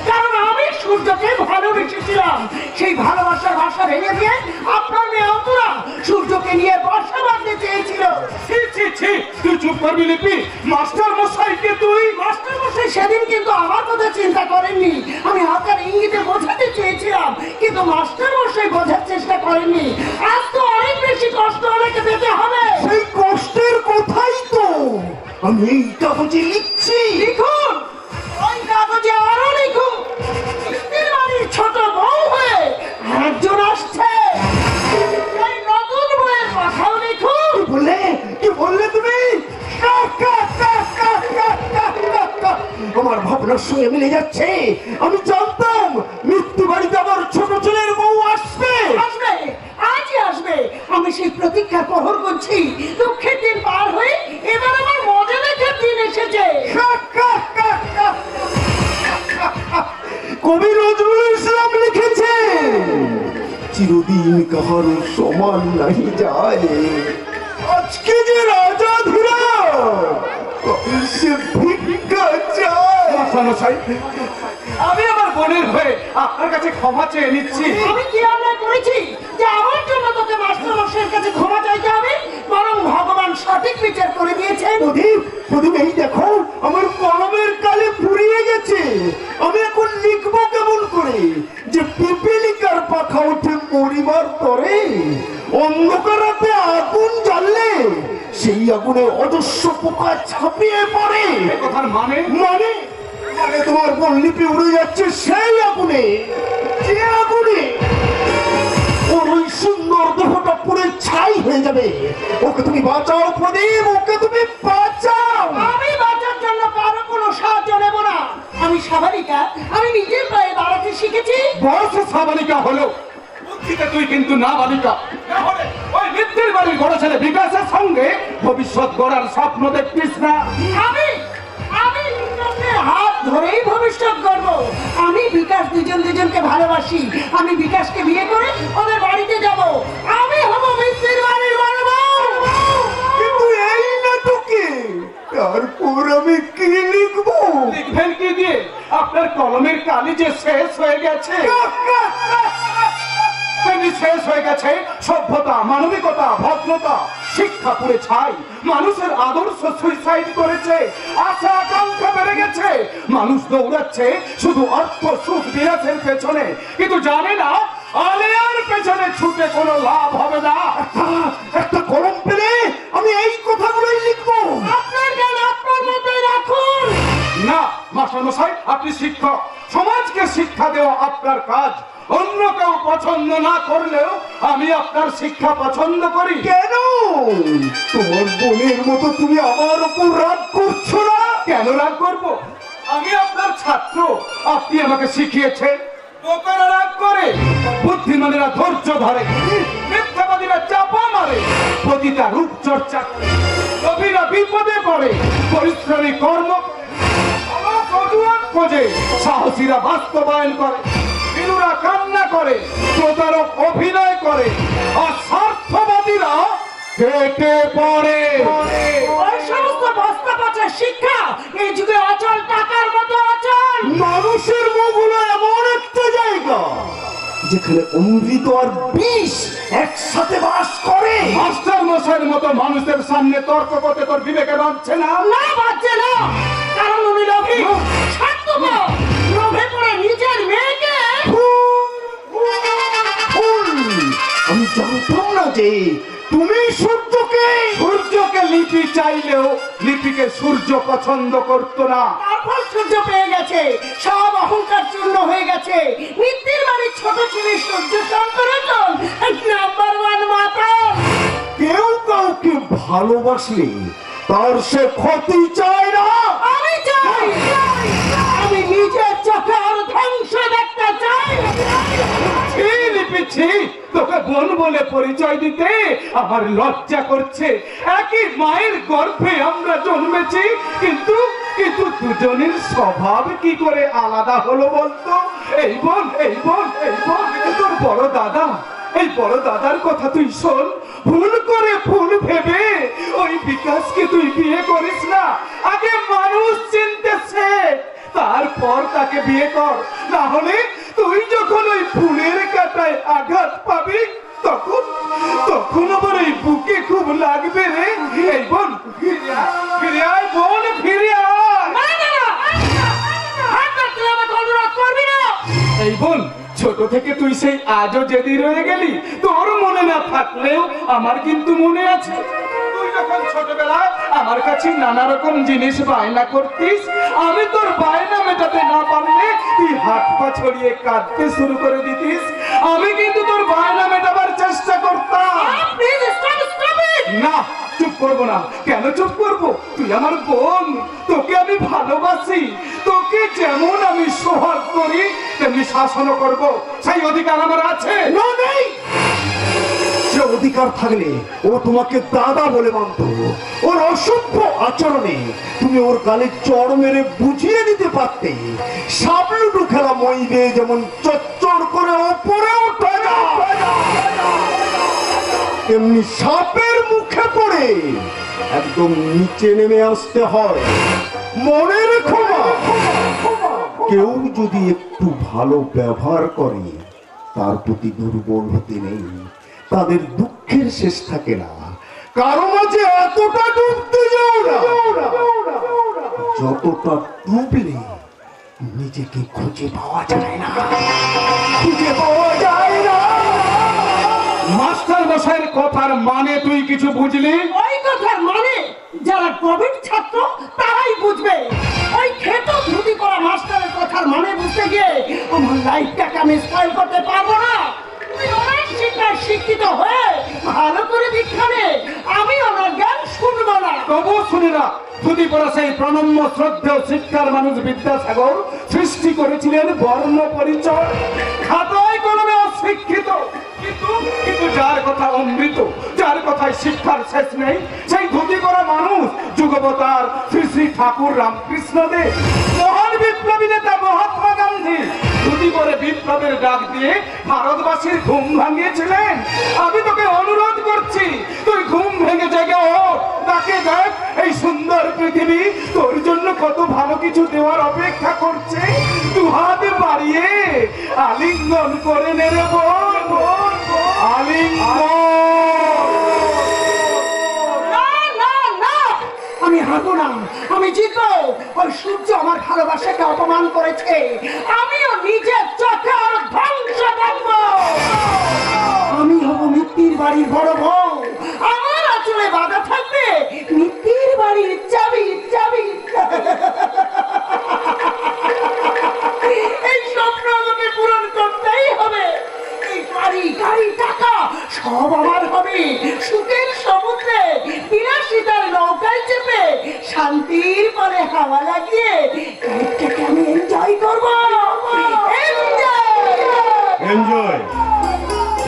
কারণ আমি সূর্যকে ভালোবেসেছিলাম। সেই ভালোবাসার ভাষা ভেঙে দিয়ে আপনার মেয়ে অন্তরা সূর্যকে নিয়ে বর্ষা বাঁধতে চেয়েছিল। ছি ছি ছি, তুই চুপ করবি লিপি? মাস্টার মশাইকে তুই? মাস্টার মশাই সেদিন কিন্তু আমার কথা চিন্তা করেননি। আমি হাতের ইঙ্গিতে বোঝাতে চেয়েছিলাম, কিন্তু মাস্টার মশাই বোঝার চেষ্টা করেননি। আজ তো অনেক বেশি কষ্ট আমাকে পেতে হবে। সেই কষ্টের কথাই তো আমি এই কাগজে লিখছি। লিখছি। লিখুন, ওই কাগজে আরো লিখুন, মিত্তির বাড়ির ছোট বউ হয়ে একজন আসছে। এই নতুন বউয়ের কথাও লিখুন। কি বললে তুমি? আমার ভাবনার সঙ্গে মিলে যাচ্ছে। আমি জানতাম মৃত্যু বাড়িতে আমার ছোট ছেলের বউ আসবে। আসবে, আজই আসবে। আমি সেই প্রতীক্ষার প্রহর করছি। দুঃখের দিন পার হয়ে এবার আমার মজা দেখার দিন এসেছে। কবি নজরুল ইসলাম লিখেছে, চিরদিন কাহারও সমান নাহি যায়, আজকে যে রাজা ধীরা সে ভিক্ষা চায়। মশাই, আমি আমার বোনের হয়ে আপনার কাছে ক্ষমা চেয়ে নিচ্ছি। আমি কি অন্যায় করেছি যে আমার জন্য তোকে মাস্টারমশাইয়ের কাছে ক্ষমা চাইতে হবে? বরং ভগবান সঠিক বিচার করে দিয়েছেন। প্রদীপ, এই দেখো আমার কলমের কালি ফুরিয়ে গেছে। আমি এখন লিখবো কেমন করে যে পিপিলিকার পাখা উঠে মরিবার তরে অন্ধকারাতে আগুন জ্বাললে সেই আগুনে অজস্র পোকা ছাপিয়ে পড়ে। কথার মানে মানে মানে তোমার বোন লিপি উড়ে যাচ্ছে সেই আগুনে, যে আগুনে ওর ওই সুন্দর দেহটা পুরো ছাই হয়ে যাবে। ওকে তুমি বাঁচাও প্রদীপ, ওকে তুমি বাঁচাও। আমি বাঁচার জন্য কারো কোনো সাহায্য নেব না। আমি সাবালিকা, আমি নিজের পায়ে দাঁড়াতে শিখেছি। বয়স সাবালিকা হলো, বুদ্ধিতে তুই কিন্তু না বালিকা। তাহলে ওই মিত্তির বাড়ির বড় ছেলে বিকাশের সঙ্গে ভবিষ্যৎ গড়ার স্বপ্ন দেখতিস না? আমি বিকাশের হাত ধরেই ভবিষ্যৎ গড়ব। আমি বিকাশ দুজনকে ভালোবাসি। আমি বিকাশকে বিয়ে করে ওদের বাড়িতে যাব। আমি হব মিত্তির বাড়ির বড় বউ। কিন্তু এই নাটকে তারপর আমি কি লিখবো? লিখবেন কি দিয়ে? আপনার কলমের কালি যে শেষ হয়ে গেছে, শেষ হয়ে গেছে সভ্যতা, মানবিকতা, ভদ্রতা, শিক্ষা পুড়ে ছাই। মানুষের আদর্শ সুইসাইড করেছে, আশা আকাঙ্ক্ষা বেড়ে গেছে। মানুষ দৌড়াচ্ছে শুধু অর্থ সুখ বিলাসের পেছনে, কিন্তু জানে না আলেয়ার পেছনে ছুটে কোনো লাভ হবে না। একটা কলম পেলে আমি এই কথাগুলোই লিখবো। আপনার জ্ঞান আপনার মতোই রাখুন। না মাস্টারমশাই, আপনি শিক্ষক, সমাজকে শিক্ষা দেওয়া আপনার কাজ। অন্য কেউ পছন্দ না করলেও আমি আপনার শিক্ষা পছন্দ করি। কেন তোমার বোনের মতো তুমি আমার উপর রাগ করছো না? কেন রাগ করবো? আমি আপনার ছাত্র, আপনি আমাকে শিখিয়েছেন বোকারা রাগ করে, বুদ্ধিমানেরা ধৈর্য ধরে, মিথ্যাবাদীরা চাপা মারে, পতিতা রূপ চর্চা করে, কবিরা বিপদে পড়ে, পরিশ্রমী কর্ম খোঁজে, সাহসীরা বাস্তবায়ন করে, বিনুরা কান্না করে, প্রতারক অভিনয় করে, আর স্বার্থবাদীরা কেটে পড়ে। ওই সমস্ত বস্তা পচা শিক্ষা এই যুগে অচল, টাকার মতো অচল। মানুষের মুখ হলো এমন একটা জায়গা যেখানে অমৃত আর বিষ একসাথে বাস করে। মাস্টার মশাইয়ের মতো মানুষের সামনে তর্ক করতে তোর বিবেকে বাঁধছে না? না বাচ্চা না, কারণ উনি লোভী, স্বার্থপর, লোভে পড়ে নিজের মেয়েকে। আমি জানতাম না যে তুমি সূর্যকে লিপি চাইলেও লিপিকে সূর্য পছন্দ করতো না। তারপর সূর্য পেয়ে গেছে, সব অহংকার চূর্ণ হয়ে গেছে। মিত্তির বাড়ির ছোট ছেলে সূর্য শঙ্করের নাম্বার 1 মাতাল। কেউ কাউকে ভালোবাসলে তার সে ক্ষতি চায় না। আমি চাই, আমি নিজের চোখে আর ধ্বংস দেখতে চাই। লিপিছি তোকে বোন বলে পরিচয় দিতে আমার লজ্জা করছে। একই মায়ের গর্ভে আমরা জন্মেছি, কিন্তু দুজনের স্বভাব কি করে আলাদা হলো বলতো? এই বোন তোর বড় দাদা, এই বড় দাদার কথা তুই শোন। ভুল করে ভুল ভেবে ওই বিকাশকে তুই বিয়ে করিস না। আগে মানুষ চিনতে শেখ, তারপর তাকে বিয়ে কর। না হলে তুই যখন ওই ফুলের কাঁটায় আঘাত পাবি তখন আবার এই বুকে খুব লাগবে রে। এই বোন ফিরে আয়, বোন ফিরে আয়। এই বোন, ছোট থেকে তুই সেই আজও জেদি রয়ে গেলি। তোর মনে না থাকলেও আমার কিন্তু মনে আছে। তুই যখন ছোটবেলায় আমার কাছে নানা রকম জিনিস বায়না করতিস, আমি তোর বায়না মেটাতে না পারলে তুই হাত পা ছড়িয়ে কাঁদতে শুরু করে দিতিস। আমি কিন্তু তোর বায়না মেটাবার চেষ্টা করতাম। না, চুপ করবো না। কেন চুপ করবো? তুই আমার বোন, তোকে আমি ভালোবাসি। তোকে যেমন আমি সোহাগ করি তেমনি শাসনও করব, সেই অধিকার আমার আছে। না, নেই। সে অধিকার থাকলে ও তোমাকে দাদা বলে মানত। ওর অসভ্য আচরণে তুমি ওর গালে চড় মেরে বুঝিয়ে দিতে পারতে। সাবলুডু খেলা মই দিয়ে যেমন চচ্চড় করে ওপরে ওঠা যায়, তেমনি সাপের মুখে পড়ে একদম নিচে নেমে আসতে হয়। মনে রেখো না, কেউ যদি একটু ভালো ব্যবহার করে তার প্রতি দুর্বল হতে নেই। তাদের দুঃখের শেষ থাকে না। কারো মাঝে এতটা ডুবতে যাও না যতটা ডুবলে নিজেকে খুঁজে পাওয়া যায় না। মাস্টার মশাইয়ের কথার মানে তুই কিছু বুঝলি? ওই কথার মানে যারা কোভিড ছাত্র তারাই বুঝবে। ওই খেত ধুতি করা মাস্টারের কথার মানে বুঝতে গিয়ে আমার লাইফটাকে আমি স্পয়েল করতে পারবো না। তুই অনেক শিক্ষিত হয়ে ভালো করে দীক্ষা নে, আমি ওনার জ্ঞান শুনবো না। তবু শুনি না। ধুতি পরা সেই প্রণম্য শ্রদ্ধেয় শিক্ষার মানুষ বিদ্যাসাগর সৃষ্টি করেছিলেন বর্ণ পরিচয়। খাতায় কলমে অশিক্ষিত, কিন্তু যার কথা অমৃত, যার কথায় শিক্ষার শেষ নেই, সেই ধুতি পরা মানুষ যুগবতার শ্রী শ্রী ঠাকুর রামকৃষ্ণ দেব, মহান বিপ্লবী নেতা মহাত্মা গান্ধী ধুতি পরে বিপ্লবের ডাক দিয়ে ভারতবাসীর ঘুম ভাঙিয়েছিলেন। আমি তোকে অনুরোধ করছি, তুই ঘুম ভেঙে জেগে ওঠ, তাকে দেখ এই সুন্দর পৃথিবী তোর জন্য কত ভালো কিছু দেওয়ার অপেক্ষা করছে। দু হাত বাড়িয়ে আলিঙ্গন করে নেব, আমি হারবো না, আমি জিতবো। ওই সূর্য আমার ভালোবাসাকে অপমান করেছে, আমিও নিজের চোখে আর ধ্বংস দেখবো। আমি হব মিত্তির বাড়ির বড় বউ, আমার আঁচলে বাধা থাকবে মিত্তির বাড়ির চাবি। এই স্বপ্ন আমাকে পূরণ করতেই হবে। এই বাড়ি, গাড়ি, টাকা সব আমার হবে। সুখের সমুদ্রে বিলাসিতার নৌকায় চেপে শান্তির পরে হাওয়া লাগিয়ে লাইফটাকে আমি এনজয় করবো।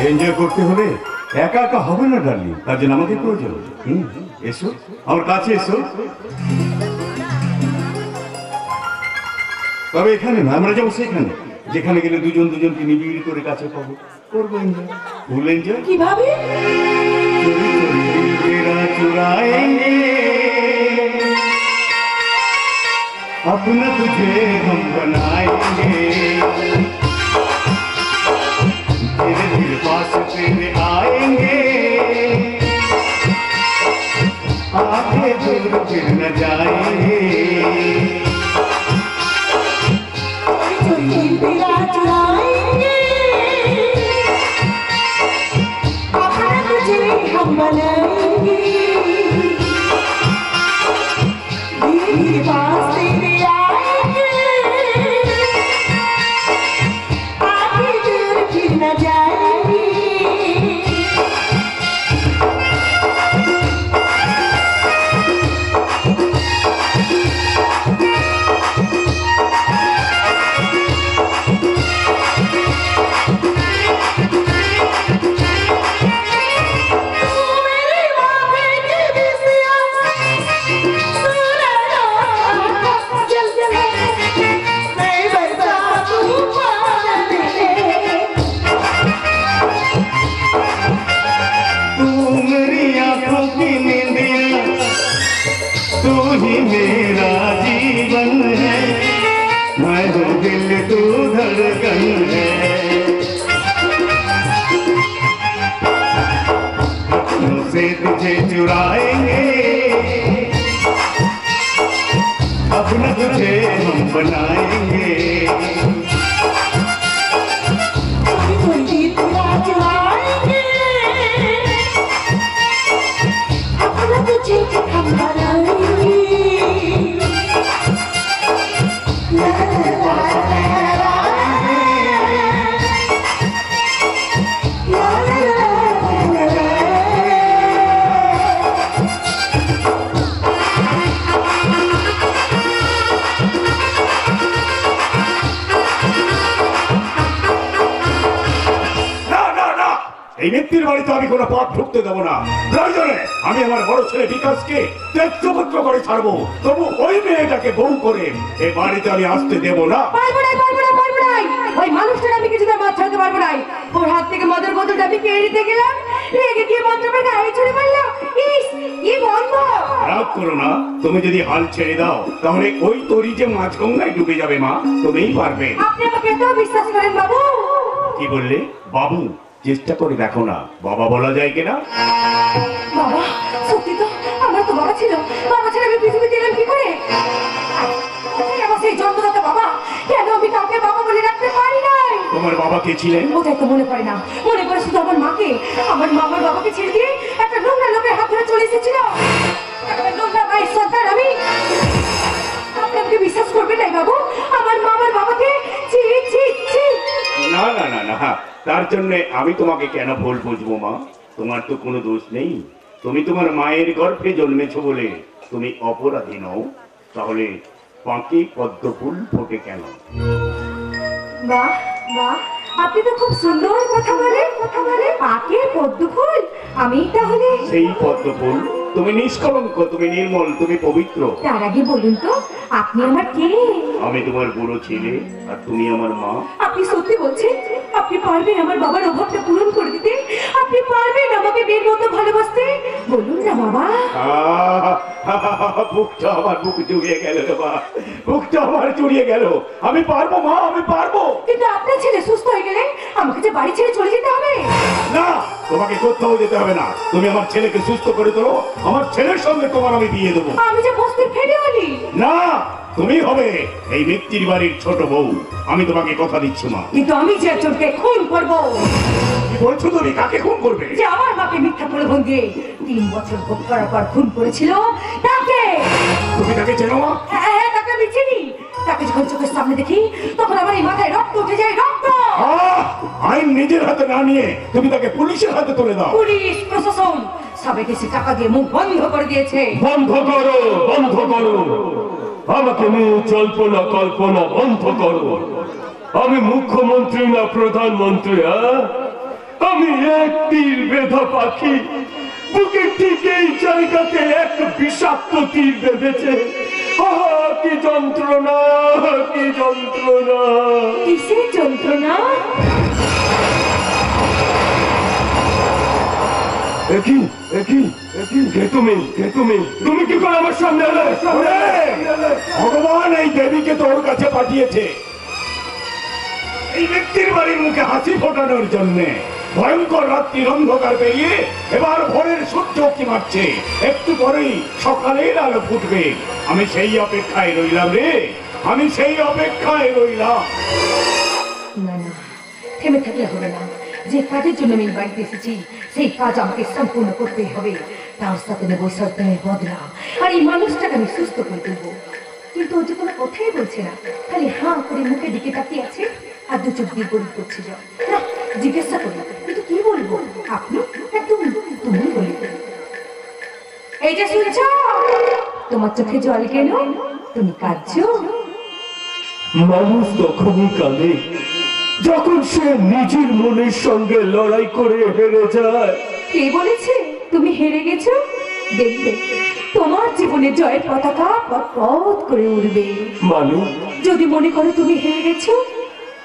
এনজয় করতে হলে একা একা হবে না ডার্লিং, তার জন্য আমাকে প্রয়োজন। এসো আমার কাছে এসো। তবে এখানে না, আমরা যাবো সেখানে, যেখানে গেলে দুজন দুজনকে নিবিড় করে কাছে পাবো, করবো এনজয়, ফুল এনজয়। কিভাবে? चुराएंगे अपना तुझे हम बनाएंगे, तेरे दिल पास तेरे आएंगे, आगे दूर फिर न जाएंगे। हम बनाएंगे धीरे पास तेरे आएंगे, आगे दूर फिर न जाएंगे। मेरा जीवन है, मैं हूँ दिल तू धड़कन है, तुमसे तुझे चुराएंगे अपना तुझे हम बनाएंगे। अपना तुझे এই ব্যক্তির বাড়িতে আমি কোনো পাপ ঢুকতে দেবো না। প্রয়োজনে আমি আমার বড় ছেলে বিকাশকে ত্যাজ্যপুত্র করে ছাড়বো, তবু ওই মেয়েটাকে বউ করে এই বাড়িতে আমি আসতে দেবো না। পারবো না, পারবো না, পারবো না। ওই মানুষটার আমি কিছুতে মাছ ছাড়তে পারবো না। ওর হাত থেকে মদের বোতলটা আমি কেড়ে নিতে গেলাম, রেগে গিয়ে মন্ত্রটা গায়ে ছুড়ে মারলাম। ইস, কি বন্ধ! রাগ করো না, তুমি যদি হাল ছেড়ে দাও তাহলে ওই তরি যে মাছ গঙ্গায় ডুবে যাবে মা, তুমিই পারবে। আপনি আমাকে এত বিশ্বাস করেন বাবু? কি বললে? বাবু? চেষ্টা করে দেখো না, বাবা বলা যায় কিনা। বাবা, সত্যি তো, আমার তো বাবা ছিল। বাবা ছেড়ে আমি পৃথিবীতে এলাম কি করে? আমার সেই জন্মদাতা বাবা, কেন আমি কাউকে বাবা বলে রাখতে পারি নাই? তোমার বাবা কে ছিলেন? ওটাই তো মনে পড়ে না, মনে পড়ে শুধু আমার মাকে। আমার মা আমার বাবাকে ছেড়ে দিয়ে একটা নোংরা লোকের হাত ধরে চলে এসেছিল। একটা নোংরা মায়ের সন্তান আমি। আপনি আমাকে বিশ্বাস করবেন না বাবু? আমার মা আমার বাবাকে ছি ছি ছি। না না না না, তার জন্য আমি তোমাকে কেন ভুল বুঝবো মা? তোমার তো কোনো দোষ নেই। তুমি তোমার মায়ের গর্ভে জন্মেছো বলে তুমি অপরাধী নও। তাহলে পাঁকে পদ্ম ফুল ফোটে কেন? বাহ বাহ, আপনি তো খুব সুন্দর কথা বলেন। পাকে পদ্ম ফুল, আমি তাহলে? সেই পদ্ম ফুল। তুমি নিষ্কলঙ্ক, তুমি নির্মল, তুমি পবিত্র। তার আগে বলুন তো, আপনি আমার কে? আমি তোমার বুড়ো ছেলে আর তুমি আমার মা। আপনি সত্যি বলছেন? আপনি পারবেন আমার বাবার অভাবটা পূরণ করে দিতে? আপনি পারবেন আমাকে বের মতো ভালোবাসতে? বলুন না বাবা। বুকটা আমার বুক জুড়িয়ে গেল রে মা, বুকটা আমার জুড়িয়ে গেল। আমি পারবো মা, আমি পারবো। কিন্তু আপনার ছেলে সুস্থ হয়ে গেলে আমাকে যে বাড়ি ছেড়ে চলে যেতে হবে। না, তোমাকে কোথাও যেতে হবে না। তুমি আমার ছেলেকে সুস্থ করে তোলো, আমার ছেলের সঙ্গে তোমার আমি বিয়ে দেবো। আমি যে বস্তির ফেটে হলি। না, তুমি হবে এই ব্যক্তির বাড়ির ছোট বউ। আমি তোমাকে কথা দিচ্ছি মা। কিন্তু আমি যে একজনকে খুন করবো। কি বলছো তুমি? কাকে খুন করবে? যে আমার মাকে মিথ্যা প্রলোভন দিয়ে 3 বছর ভোগ করার পর খুন করেছিল তাকে। তুমি তাকে চেনো মা? হ্যাঁ, তাকে আমি চিনি। তাকে যখন চোখের সামনে দেখি তখন আমার এই মাথায় রক্ত উঠে যায়, রক্ত। আইন নিজের হাতে না নিয়ে তুমি তাকে পুলিশের হাতে তুলে দাও। পুলিশ প্রশাসন সবাইকে সে টাকা দিয়ে মুখ বন্ধ করে দিয়েছে। বন্ধ করো, বন্ধ করো। আমাকে নিয়ে জল্পনা কল্পনা বন্ধ করো। আমি মুখ্যমন্ত্রী না প্রধানমন্ত্রী? আমি এক তীর বেধা পাখি, বুকে ঠিক এই জায়গাতে এক বিষাক্ত তীর বেঁধেছে। কি যন্ত্রণা, কি যন্ত্রণা! কিসের যন্ত্রণা? একই একই একই, কে তুমি? কে তুমি? তুমি কি করে আমার সামনে এলে? ভগবান এই দেবীকে তোর কাছে পাঠিয়েছে এই ব্যক্তির বাড়ির মুখে হাসি ফোটানোর জন্য। ভয়ঙ্কর রাত্রির অন্ধকার পেরিয়ে এবার ভোরের সূর্য কি মারছে, একটু পরেই সকালের আলো ফুটবে। আমি সেই অপেক্ষায় রইলাম রে, আমি সেই অপেক্ষায় রইলাম। না না, থেমে থাকলে হবে না। যে কাজের জন্য আমি বাড়িতে এসেছি সেই কাজ আমাকে সম্পূর্ণ করতেই হবে। তার সাথে নেব সরকারের বদলা, আর এই মানুষটাকে আমি সুস্থ করে দেবো। কিন্তু ও যে কোনো কথাই বলছে না, খালি হাঁ করে মুখের দিকে তাকিয়ে আছে আর দু চোখ দিয়ে গরিব করছে। না, জিজ্ঞাসা করি কিন্তু কি বলবো? আপনি তুমি বলি। এই যে শুনছ, তোমার চোখে জল কেন? তুমি কাঁদছো? মানুষ তখনই কাঁদে যখন সে নিজের মনের সঙ্গে লড়াই করে হেরে যায়। কে বলেছে তুমি হেরে গেছো? দেখবে তোমার জীবনে জয়ের পতাকা পথ করে উঠবে। মানুষ যদি মনে করো তুমি হেরে গেছো,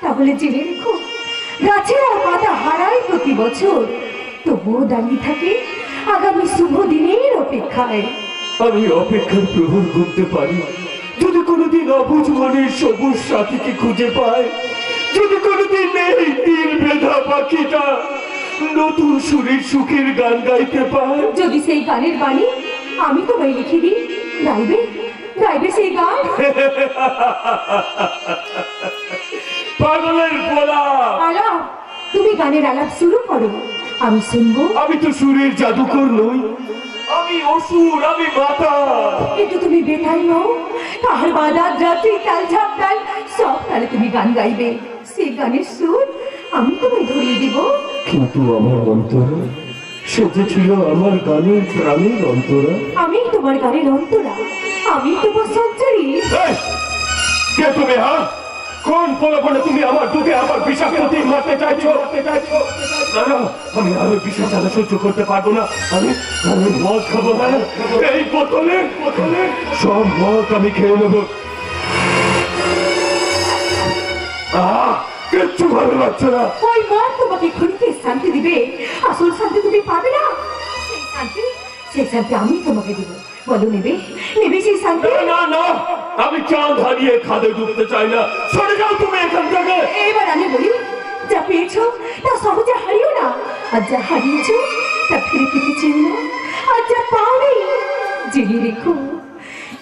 তাহলে জেনে রেখো গাছের আর পাতা হারায় প্রতি বছর, তবুও দাঁড়িয়ে থাকে আগামী শুভ দিনের অপেক্ষায়। আমি অপেক্ষার প্রহর গুনতে পারি যদি কোনোদিন অবুঝ মনের সবুজ সাথীকে খুঁজে পায়, যদি কোনোদিন এই তীর বেধা পাখিটা নতুন সুরের সুখের গান গাইতে পায়, যদি সেই গানের বাণী আমি তোমায় লিখে দিই, গাইবে গাইবে সেই গান। পাগলের বলা আলাপ, তুমি গানের আলাপ শুরু করো, আমি শুনবো। আমি তো সুরের জাদুকর নই, আমি অসুর, আমি মাতা। কিন্তু তুমি বেতাল নও, তাহার বাদাত রাত্রি তাল ঝাপ তাল সব তালে তুমি গান গাইবে। সেই গানের সুর আমি তোমায় ধরিয়ে দিব। কিন্তু আমার অন্তরা, সে যে ছিল আমার গানের প্রাণের অন্তরা। আমি তোমার গানের অন্তরা, আমি তোমার সঞ্চারী। কে তুমি? কোন ফলবলে তুমি আমার দুধে আমার বিষাক্ত তীর মারতে চাইছো? না না, আমি বিষয় জ্বালা সহ্য করতে পারবো না। আমি মদ খাবো না। এই বোতলে সব মদ আমি খেয়ে নেবো। কিচ্ছু ভালো লাগছে না। ওই মন তোমাকে ক্ষণিকে শান্তি দিবে, আসল শান্তি তুমি পাবে না। সেই শান্তি আমি তোমাকে দেবো। বলো, নেবে সেই শান্তি? না না, আমি চাঁদ হারিয়ে খাদে ডুবতে চাই না। সরে যাও তুমি এখান থেকে। এবার আমি বলি, যা পেয়েছো তা সহজে হারিও না, আর যা হারিয়েছো তা ফিরে পেতে চেও না, আর যা পাওনি জেনে রেখো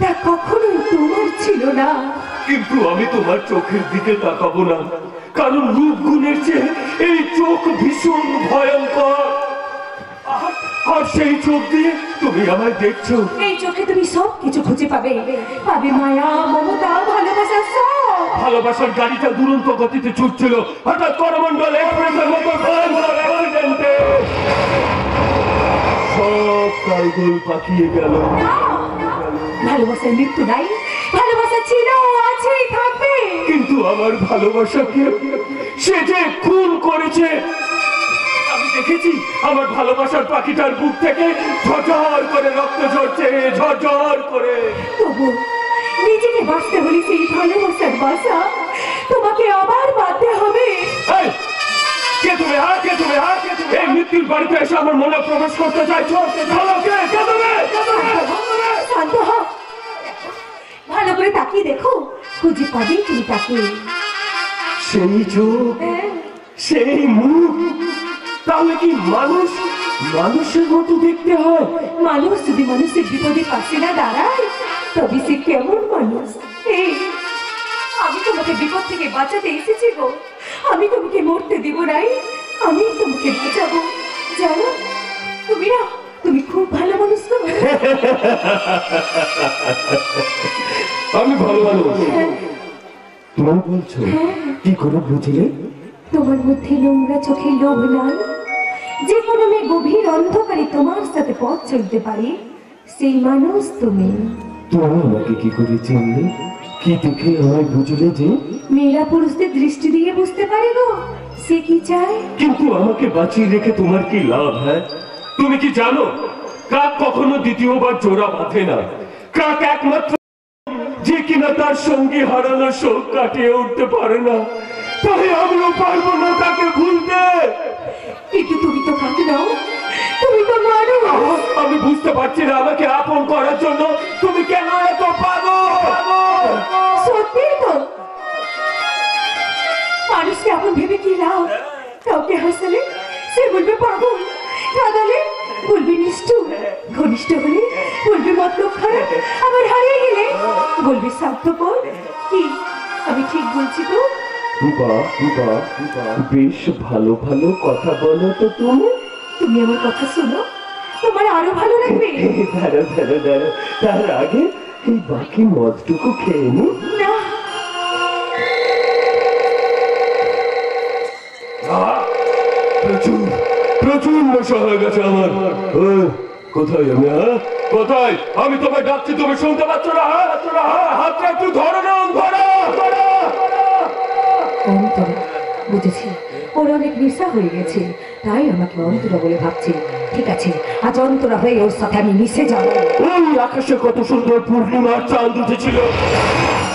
তা কখনোই তোমার ছিল না। কিন্তু আমি তোমার চোখের দিকে তাকাবো না, কারণ রূপ গুণের চেয়ে এই চোখ ভীষণ ভয়ঙ্কর। আর সেই চোখ দিয়ে তুমি আমায় দেখছো। এই চোখে তুমি সব কিছু খুঁজে পাবে, পাবে মায়া, মমতা, ভালোবাসা সব। ভালোবাসার গাড়িটা দুরন্ত গতিতে ছুটছিল, হঠাৎ করমণ্ডল এক্সপ্রেসের মতো ভয়ঙ্কর অ্যাক্সিডেন্টে সব কালগোল পাকিয়ে গেল। ভালোবাসার মৃত্যু নাই, ভালোবাসা ছিল, আছেই, থাকবে। কিন্তু আমার ভালোবাসাকে সে যে খুন করেছে। আমি দেখেছি আমার ভালোবাসার পাখিটার বুক থেকে ঝরঝর করে রক্ত ঝরছে, ঝরঝর করে। তবু নিজেকে বাঁচতে হলে সেই ভালোবাসার বাসা তোমাকে আবার বাঁধতে হবে। কে তুমি? এই মৃত্যুর বাড়িতে এসে আমার মনে প্রবেশ করতে চাইছো? শান্ত হও, ভালো করে তাকিয়ে দেখো, খুঁজে পাবে তুমি তাকে। সেই চোখ, সেই মুখ, তাহলে কি মানুষের মতো দেখতে হয়? মানুষ যদি মানুষের বিপদে পাশে না দাঁড়ায় তবে সে কেমন মানুষ? এই আমি তোমাকে বিপদ থেকে বাঁচাতে এসেছি গো, আমি তোমাকে মরতে দিব নাই, আমি তোমাকে বাঁচাবো। জানো তুমি খুব ভালো মানুষ তো। আমি ভালো মানুষ তুমি বলছো? কি করে বুঝলে? তোমার মধ্যে নোংরা চোখে লোভ নাই, যে কোনো মেয়ে গভীর অন্ধকারে তোমার সাথে পথ চলতে পারে, সেই মানুষ তুমি। তুমি আমাকে কি করে চিনলে? কি দেখে আমায় বুঝলে যে? মেয়েরা পুরুষদের দৃষ্টি দিয়ে বুঝতে পারে গো সে কি চায়। কিন্তু আমাকে বাঁচিয়ে রেখে তোমার কি লাভ? হ্যাঁ, তুমি কি জানো কাক কখনো দ্বিতীয়বার জোড়া বাঁধে না। কাক একমাত্র যে কিনা তার সঙ্গী হারানোর শোক কাটিয়ে উঠতে পারে না। তাই আমিও পারবো না তাকে ভুলতে। কিন্তু তুমি তো কাকে নাও, তুমি তো মানুষ। আমি বুঝতে পারছি না আমাকে আপন করার জন্য তুমি কেন এত পাগল। সত্যি তো, মানুষকে আপন ভেবে কি লাভ? কাউকে হাসালে সে বলবে পাগল, কাঁদালে বলবে নিষ্ঠুর, ঘনিষ্ঠ হলে বলবে মতলব খারাপ, আবার হারিয়ে গেলে বলবে স্বার্থপর। কি আমি ঠিক বলছি তো? বেশ ভালো ভালো কথা বলো তো তুমি আমার কথা শোনো, তোমার আরো ভালো লাগবে। দাঁড়ো, তার আগে এই বাকি মদটুকু খেয়ে নি। না, প্রচুর নেশা হয়ে গেছে আমার। কোথায় আমি? কোথায় আমি? তোমায় ডাকছি, তুমি শুনতে পাচ্ছ না? হাতটা একটু ধরো না, ধরো। অন্তরা, বুঝেছি ওর অনেক নেশা হয়ে গেছে, তাই আমাকে অন্তরা বলে ভাবছে। ঠিক আছে, আজ অন্তরা হয়ে ওর সাথে আমি মিশে যাবো। ওই আকাশে কত সুন্দর পূর্ণিমার চাঁদ উঠেছিল,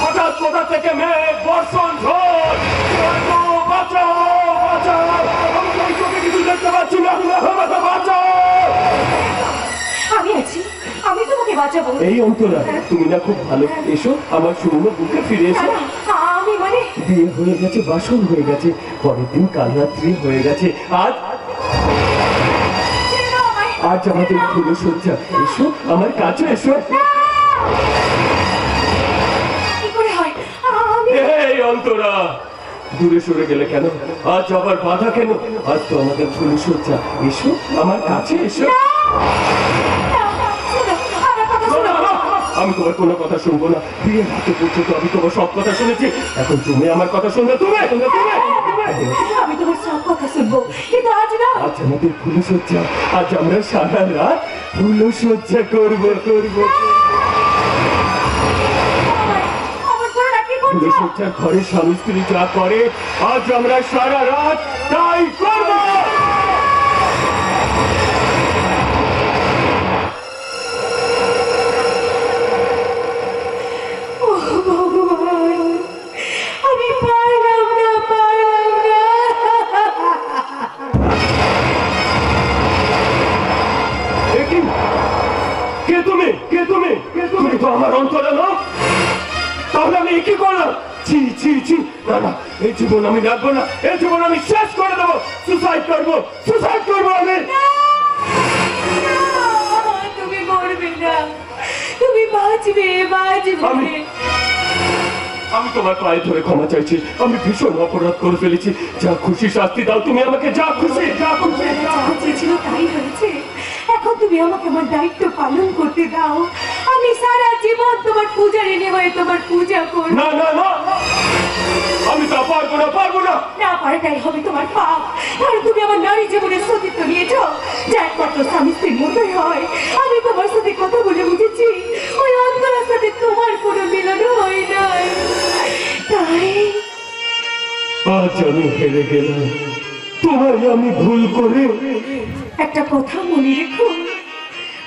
হঠাৎ কোথা থেকে মেঘ, বর্ষণ, ঝড়। বাঁচাও, আমি ওই চোখে কিছু দেখতে পাচ্ছি না, আমাকে বাঁচাও। আমি আছি, আমি তোমাকে বাঁচাবো। এই অন্তরা, তুমি না খুব ভালো। এসো আমার শুকনো বুকে ফিরে এসো। আমি মানে বিয়ে হয়ে গেছে, বাসন হয়ে গেছে, পরের দিন কাল রাত্রি হয়ে গেছে, আজ আমাদের ফুলসজ্জা। এসো আমার কাছে, এসো। কি করে হয়? এই অন্তরা, দূরে সরে গেলে কেন? আজ আবার বাধা কেন? আজ তো আমাদের ফুলসজ্জা। এসো আমার কাছে, এসো। আমি তোমার কোনো কথা শুনবো না। বিয়ের হাতে পর্যন্ত আমি তোমার সব কথা শুনেছি, এখন তুমি আমার কথা শুনবে। আমি তোমার সব কথা শুনবো, কিন্তু আজ না। আজ আমাদের ফুলসজ্জা, আজ আমরা সারা রাত ফুলসজ্জা করবো। ফুলসজ্জার ঘরে স্বামী স্ত্রী যা করে, আজ আমরা সারা রাত তাই করবো। কে তুমি? কে তুমি? তুমি তো আমার অন্তরে না। তাহলে আমি কি করলাম? ছি ছি ছি, না না, এই জীবন আমি রাখবো না, এই জীবন আমি শেষ করে দেবো, সুসাইড করবো, সুসাইড করবো আমি। তুমি মরবে না, তুমি বাঁচবে, বাঁচবে। আমি তোমার পায়ে ধরে ক্ষমা চাইছি, আমি ভীষণ অপরাধ করে ফেলেছি। যা খুশি শাস্তি দাও তুমি আমাকে, যা খুশি, যা খুশি। চেয়েছিল তাই হয়েছে। এখন তুমি আমাকে আমার দায়িত্ব পালন করতে দাও। আমি সারা জীবন তোমার পূজারিনী হয়ে তোমার পূজা করব। না না না, আমি তা পারবো না, পারবো না। না পারাটাই হবে তোমার পাপ। কারণ তুমি আমার নারী জীবনের সতীত্ব নিয়েছ, যা একমাত্র স্বামী স্ত্রীর মতোই হয়। আমি তোমার সাথে কথা বলে বুঝেছি ওই অন্তরার সাথে তোমার কোনো মিলন হয় নাই। তাই আজ আমি হেরে গেলাম, তোমায় আমি ভুল করে। একটা কথা মনে রেখো,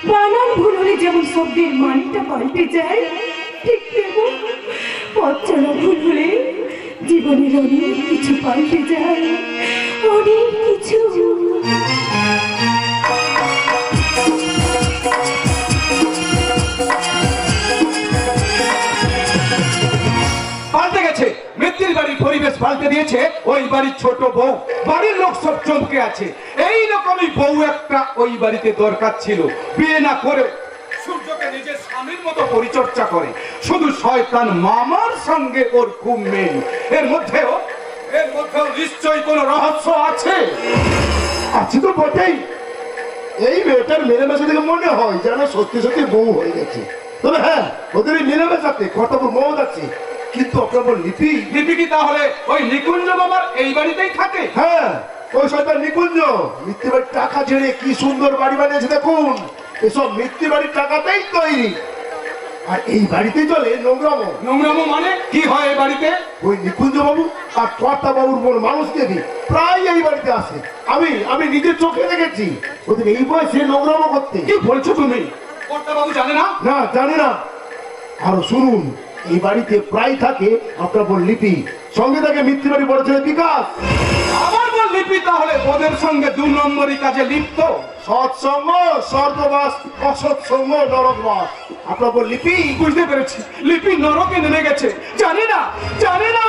বানান ভুল হলে যেমন শব্দের মানেটা পাল্টে যায়, ঠিক তেমন পথ চলা ভুল হলে জীবনের অনেক কিছু পাল্টে যায়, অনেক কিছু। পাল্টে গেছে, মৃত্যুর বাড়ির পরিবেশ পাল্টে দিয়েছে ওই বাড়ির ছোট বউ। বাড়ির লোক সব চমকে আছে। এই রকমই বউ একটা ওই বাড়িতে দরকার ছিল। বিয়ে না করে সূর্যকে নিজের স্বামীর মতো পরিচর্যা করে, শুধু শয়তান মামার সঙ্গে ওর খুব মিল। এর মধ্যেও নিশ্চয়ই কোনো রহস্য আছে। আছে তো বটেই। এই মেয়েটার মেলামেশা থেকে মনে হয় যেন সত্যি সত্যি বউ হয়ে গেছে। তবে হ্যাঁ, ওদের এই মেলামেশাতে কর্তাপুর মত আছে। কিন্তু আপনার লিপি, লিপি কি তাহলে ওই নিকুঞ্জ মামার এই বাড়িতেই থাকে? হ্যাঁ, ওই শয়তান নিকুঞ্জ মিথ্যে বাড়ির টাকা ঝেড়ে কি সুন্দর বাড়ি বানিয়েছে দেখুন। এসব মিথ্যে বাড়ির টাকাতেই তৈরি। আর এই বাড়িতেই চলে নোংরামো। নোংরামো মানে কি হয় এই বাড়িতে? ওই নিকুঞ্জ বাবু আর কর্তা বাবুর মন মানুষ দেবী প্রায় এই বাড়িতে আসে। আমি নিজের চোখে দেখেছি ওদের এই বয়সে নোংরামো করতে। কি বলছো তুমি? কর্তা বাবু জানে না? না, জানি না। আরো শুনুন, এই বাড়িতে প্রায় থাকে আপনার বোন লিপি, সঙ্গে থাকে মিথ্যে বাড়ি বড় ছেলে বিকাশ। আমার বোন লিপি তাহলে ওদের সঙ্গে 2 নম্বরই কাজে লিপ্ত। সৎসঙ্গ স্বর্গবাস, অসৎসঙ্গ নরকবাস। আপনার বোন লিপি। বুঝতে পেরেছি, লিপি নরকে নেমে গেছে। জানি না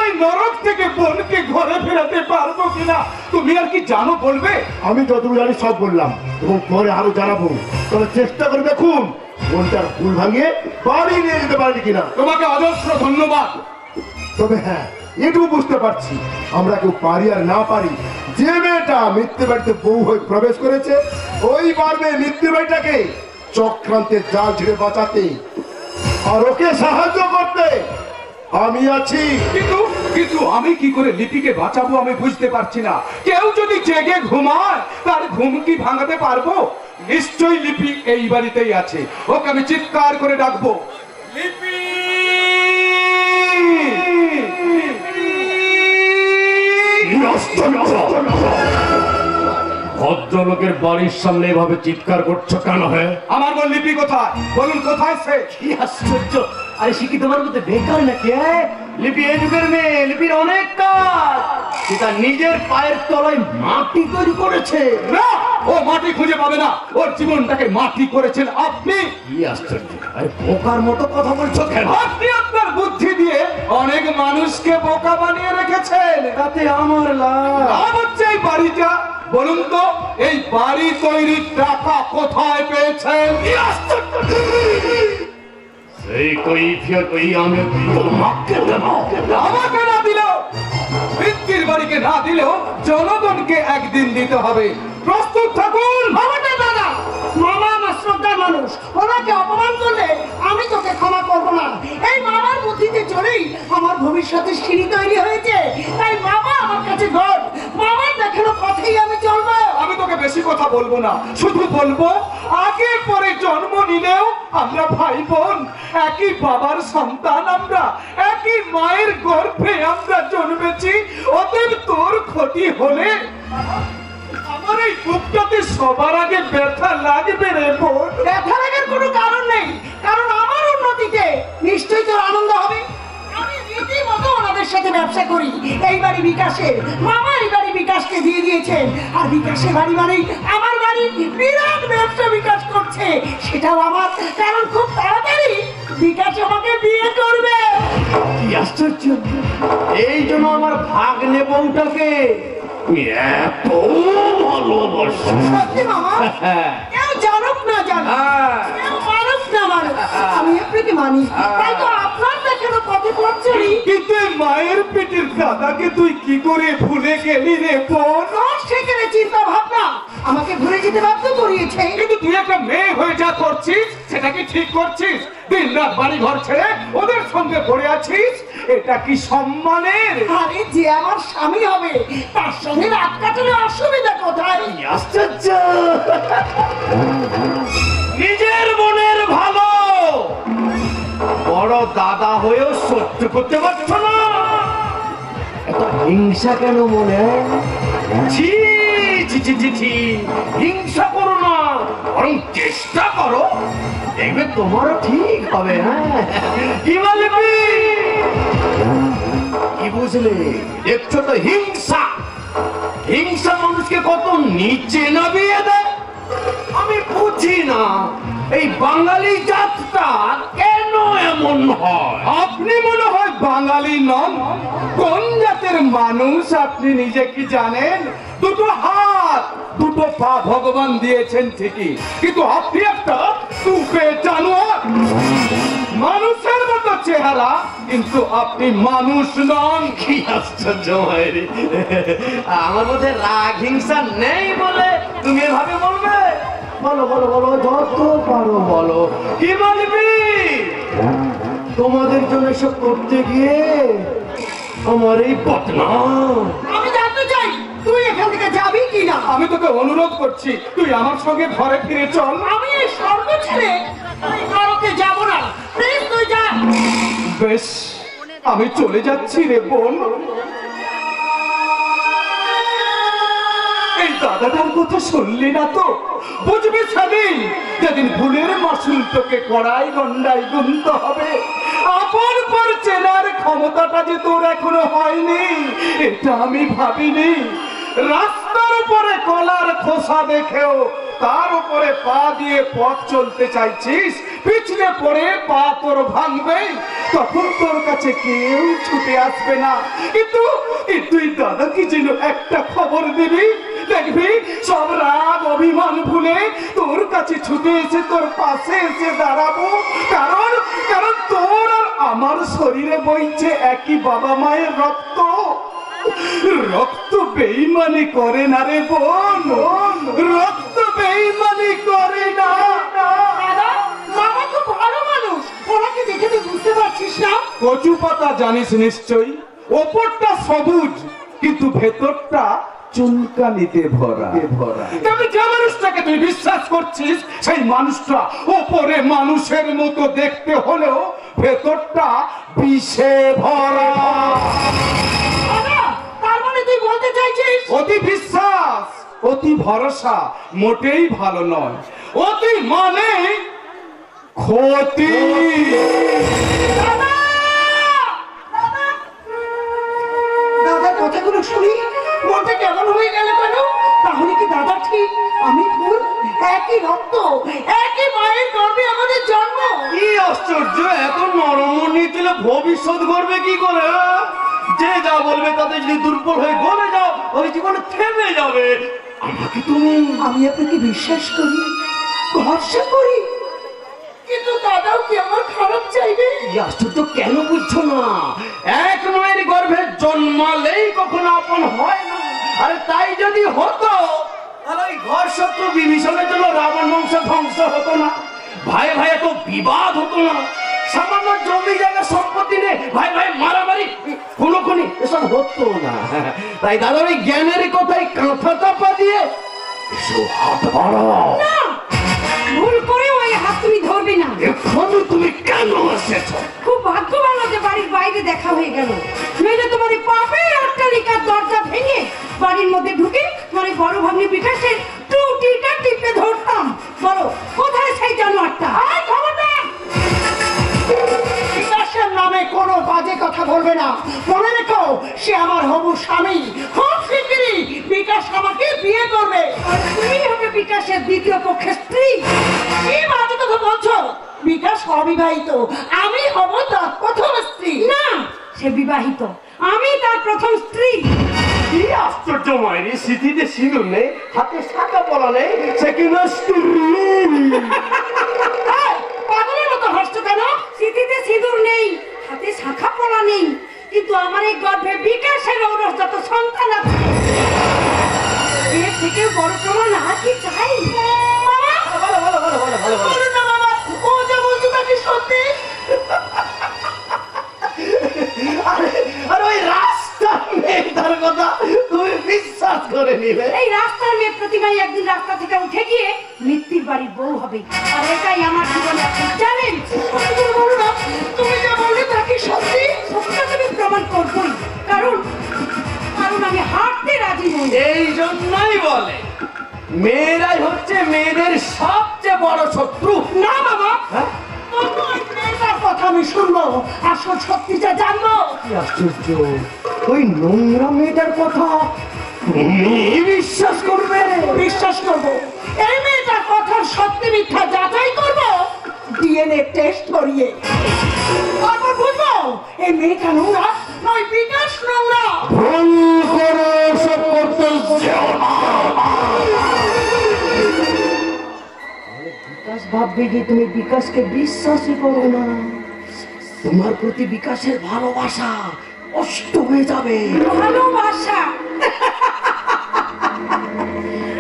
ওই নরক থেকে বোনকে ঘরে ফেরাতে পারবো কিনা। তুমি আর কি জানো বলবে? আমি যতটুকু জানি সব বললাম, এবং পরে আরো জানাবো। তবে চেষ্টা করে দেখুন বোনটার ভুল ভাঙিয়ে বাড়ি নিয়ে যেতে পারি কিনা। তোমাকে অজস্র ধন্যবাদ। তবে হ্যাঁ, এটুকু বুঝতে পারছি, আমরা কেউ পারি আর না পারি, যে মেয়েটা মিথ্যে বাড়িতে বউ হয়ে প্রবেশ করেছে ওই পারবে মিথ্যে বাড়িটাকে চক্রান্তের জাল ছেড়ে বাঁচাতে, আর ওকে সাহায্য করতে আমি আছি। কিন্তু আমি কি করে লিপিকে বাঁচাবো আমি বুঝতে পারছি না। কেউ যদি জেগে ঘুমায় তার ঘুম কি ভাঙাতে পারবো? নিশ্চয়ই লিপি এই বাড়িতেই আছে। ওকে আমি চিৎকার করে ডাকবো, লিপি। ভদ্রলোকের বাড়ির সামনে এভাবে চিৎকার করছো কেন? হ্যাঁ, আমার বোন লিপি কোথায়? বলুন কোথায় সে? কি আশ্চর্য! আরে সে কি তোমার মধ্যে বেকার নাকি? লিপি এই যুগের মেয়ে, লিপির অনেক কাজ। সে তার নিজের পায়ের তলায় মাটি তৈরি করেছে। না, ও মাটি খুঁজে পাবে না। ওর জীবনটাকে মাটি করেছেন আপনি। কি আশ্চর্য! আরে বোকার মতো কথা বলছো কেন? আপনি আপনার বুদ্ধি দিয়ে অনেক মানুষকে বোকা বানিয়ে রেখেছেন। তাতে আমার লাভ। লাভ হচ্ছে এই বাড়িটা। বলুন তো, এই বাড়ি তৈরির টাকা কোথায় পেয়েছেন? সেই কৈফিয়ত আমি তোমাকে দেব। আমাকে না দিলেও, বৃত্তির বাড়িকে না দিলেও জনগণকে একদিন দিতে হবে। প্রস্তুত থাকুন। বাবাটা দাদা, মামা আমার শ্রদ্ধার মানুষ, ওনাকে অপমান করলে আমি তোকে ক্ষমা করবো না। এই মামার বুদ্ধিতে চলেই আমার ভবিষ্যতের সিঁড়ি তৈরি হয়েছে। তাই মামা আমার কাছে গড, মামার দেখানো পথেই আমি চলবো। আমি তোকে বেশি কথা বলবো না, শুধু বলবো আগে পরে জন্ম নিলেও আমরা ভাই বোন, একই বাবার সন্তান আমরা, একই মায়ের গর্ভে আমরা জন্মেছি। অতএব তোর ক্ষতি হলে আমার এই বুকটাতে সবার আগে ব্যথা লাগবে রে বোন। ব্যথা লাগার কোনো কারণ নেই, কারণ আমার উন্নতিতে নিশ্চয়ই তোর আনন্দ হবে। আমি রীতিমতো ওনাদের সাথে ব্যবসা করি। এই বাড়ি বিকাশের, মামা এই বাড়ি বিকাশকে দিয়ে দিয়েছেন। আর বিকাশের বাড়ি মানেই আমার বাড়ি। আমি বিরাট ব্যবসা বিকাশ করছে, সেটাও আমার, কারণ খুব তাড়াতাড়ি বিকাশ আমাকে বিয়ে করবে। কি আশ্চর্য! এই জন্য আমার ভাগ্নে বউটাকে তুমি এত ভালোবাসো। সত্যি মামা, কেউ জানুক না জানুক, কেউ মানুষ না মানুষ, আমি আপনাকে মানি। তাই তো আপনার দেখানো পথে পথ চলি। কিন্তু এই মায়ের পেটের দাদাকে তুই কি করে ভুলে গেলি রে বোন? সেখানে চিন্তা ভাবনা আমাকে ভুলে যেতে বাধ্য করিয়েছে। কিন্তু তুই একটা মেয়ে হয়ে যা করছিস সেটা কি ঠিক করছিস? দিন রাত বাড়ি ঘর ছেড়ে ওদের সঙ্গে পড়ে আছিস, এটা কি সম্মানের? আরে যে আমার স্বামী হবে তার সঙ্গে রাত কাটালে অসুবিধা কোথায়? আশ্চর্য! নিজের বোনের ভালো বড় দাদা হয়েও সহ্য করতে পারছো না, এত হিংসা কেন মনে? ছি ছি ছি ছি ছি, হিংসা করো না, বরং চেষ্টা করো, দেখবে তোমারও ঠিক হবে। হ্যাঁ, কি বলবি? কি বুঝলে? দেখছো তো হিংসা, হিংসা মানুষকে কত নিচে নামিয়ে দেয়। আমি বুঝি না এই বাঙালি জাতটা কেন এমন হয়। আপনি মনে হয় বাঙালি নন, কোন জাতের মানুষ আপনি নিজে কি জানেন? দুটো হাত দুটো পা ভগবান দিয়েছেন ঠিকই, কিন্তু আপনি একটা তুপে জানোয়ার। মানুষের মতো চেহারা, কিন্তু আপনি মানুষ নন। কি আশ্চর্য মায়ের! আমার মধ্যে রাগ হিংসা নেই বলে তুমি এভাবে বলবে? বলো বলো বলো, যত পারো বলো, কি বলবি? তোমাদের জন্য এসব করতে গিয়ে আমার এই বদনাম। আমি জানতে চাই তুই এখান থেকে যাবি কিনা? আমি তোকে অনুরোধ করছি, তুই আমার সঙ্গে ঘরে ফিরে চল। আমি এই স্বর্গ ছেড়ে ওই নরকে যাব না, প্লিজ তুই যা। বেশ, আমি চলে যাচ্ছি রে বোন। এই দাদাটার কথা শুনলি না তো? বুঝবি সেদিন যেদিন ভুলের মাসুল তোকে কড়াই গন্ডাই গুনতে হবে। আপন পর চেনার ক্ষমতাটা যে তোর এখনো হয়নি, এটা আমি ভাবিনি। রাস্তার উপরে কলার খোসা দেখেও তার উপরে পা দিয়ে পথ চলতে চাইছিস, পিছলে পড়ে পা তোর ভাঙবে, তখন তোর কাছে কেউ ছুটে আসবে না। কিন্তু তুই দাদাকে যেন একটা খবর দিবি, দেখবি সব রাগ অভিমান ভুলে তোর কাছে ছুটে এসে তোর পাশে এসে দাঁড়াবো। কারণ কারণ তোর আর আমার শরীরে বইছে একই বাবা মায়ের রক্ত। রক্ত বেইমানি করে না রে বোন, রক্ত বেইমানি করে না। দাদা, মামা খুব ভালো মানুষ, ওনাকে দেখে তুই বুঝতে পারছিস না? কচু পাতা জানিস নিশ্চয়ই, ওপরটা সবুজ কিন্তু ভেতরটা চুলকানিতে ভরা। তবে যে মানুষটাকে তুই বিশ্বাস করছিস সেই মানুষটা ওপরে মানুষের মতো দেখতে হলেও ভেতরটা বিষে ভরা। দাদা, তার মানে তুই বলতে চাইছিস অতি বিশ্বাস অতি ভরসা মোটেই ভালো নয়, অতি মানে ক্ষতি। দাদা কথাগুলো শুনি মনটা কেমন হয়ে গেল কেন? তাহলে কি দাদা ঠিক, আমি ভুল? একই রক্ত, একই মায়ের গর্ভে আমাদের জন্ম। কি আশ্চর্য! এত নরম নিয়ে চলে ভবিষ্যৎ গড়বে কি করে? যে যা বলবে তাতে যদি দুর্বল হয়ে গলে যাও, ওই জীবনে থেমে যাবে। আমাকে তুমি, আমি আপনাকে বিশ্বাস করি, ভরসা করি, কিন্তু দাদাও কি আমার খারাপ চাইবে? এই আশ্চর্য কেন বুঝছো না? এক মায়ের গর্ভে জন্মালেই কখনো আপন হয় না। আরে তাই যদি হতো তাহলে ওই ঘর শত্রু বিভীষণের জন্য রাবণ বংশ ধ্বংস হতো না, ভাই ভাই এত বিবাদ হতো না, সামান্য জমি জায়গা সম্পত্তি নিয়ে ভাই ভাই মারামারি খুনোখুনি এসব হতো না। তাই দাদা ওই জ্ঞানের কথাই কাঁথা চাপা দিয়ে এসো হাত বাড়াও। ভুল করে ওই হাত তুমি ধরবে না। এখনো তুমি কেন এসেছো? খুব ভাগ্য ভালো যে বাড়ির বাইরে দেখা হয়ে গেল, নইলে তোমার এই পাপের অট্টালিকার দরজা ভেঙে বাড়ির মধ্যে ঢুকে মানে বড় ভাগ্নে বিকাশের টুটিটা টিপে ধরতাম। বলো কোথায় সেই জানোয়ারটা? আয় খবরদার! বিকাশের নামে কোনো বাজে কথা বলবে না, মনে রেখো সে আমার হবু স্বামী। খুব শিগগিরই বিকাশ আমাকে বিয়ে করবে। আর তুমি হবে বিকাশের দ্বিতীয় পক্ষের স্ত্রী। কি বাজে কথা বলছো? বিকাশ অবিবাহিত, আমি হব তার প্রথম স্ত্রী। না, সে বিবাহিত, আমি তার প্রথম স্ত্রী। কি আশ্চর্য মায়েরি, স্মৃতিতে সিঁদুর নেই, হাতে শাখা পলা নেই, সে কিনা স্ত্রী। এই, পাগলের মতো হাসছো কেন? স্মৃতিতে সিঁদুর নেই, হাতে শাখা পলা নেই, কিন্তু আমার এই গর্ভে বিকাশের ঔরসজাত সন্তান আছে। এর থেকে বড় প্রমাণ আর কি চাই? বলো না বাবা, ও যা বলছো তা কি সত্যি? আর ওই রাস্তার মেয়েটার কথা তুমি বিশ্বাস করে নিলে? এই রাস্তার মেয়ে প্রতিমাই একদিন রাস্তা থেকে উঠে গিয়ে মৃত্যুর বাড়ির বউ হবে, আর এটাই আমার জীবনে একটা চ্যালেঞ্জ। বলো না, তুমি যা বললে তা কি সত্যি? সবটা তুমি প্রমাণ করবই, কারণ আমি হারতে রাজি নই। এই জন্যই বলে মেয়েরাই হচ্ছে মেয়েদের সবচেয়ে বড় শত্রু। না বাবা, তবু ওই মেয়েটার কথা আমি শুনবো, আসল সত্যিটা জানবো। কি আশ্চর্য, ওই নোংরা মেয়েটার কথা তুমি বিশ্বাস করবে? বিশ্বাস করবো। এই মেয়েটার কথার সত্যি মিথ্যা যাচাই করবো ডিএনএ টেস্ট করিয়ে। তারপর বুঝবো এই মেয়েটা নোংরা নয়, বিকাশ নোংরা। ভুল করে সব করতে যেও না। বিকাশ ভাববে যে তুমি বিকাশকে বিশ্বাসই করো না, তোমার প্রতি বিকাশের ভালোবাসা নষ্ট হয়ে যাবে। ভালোবাসা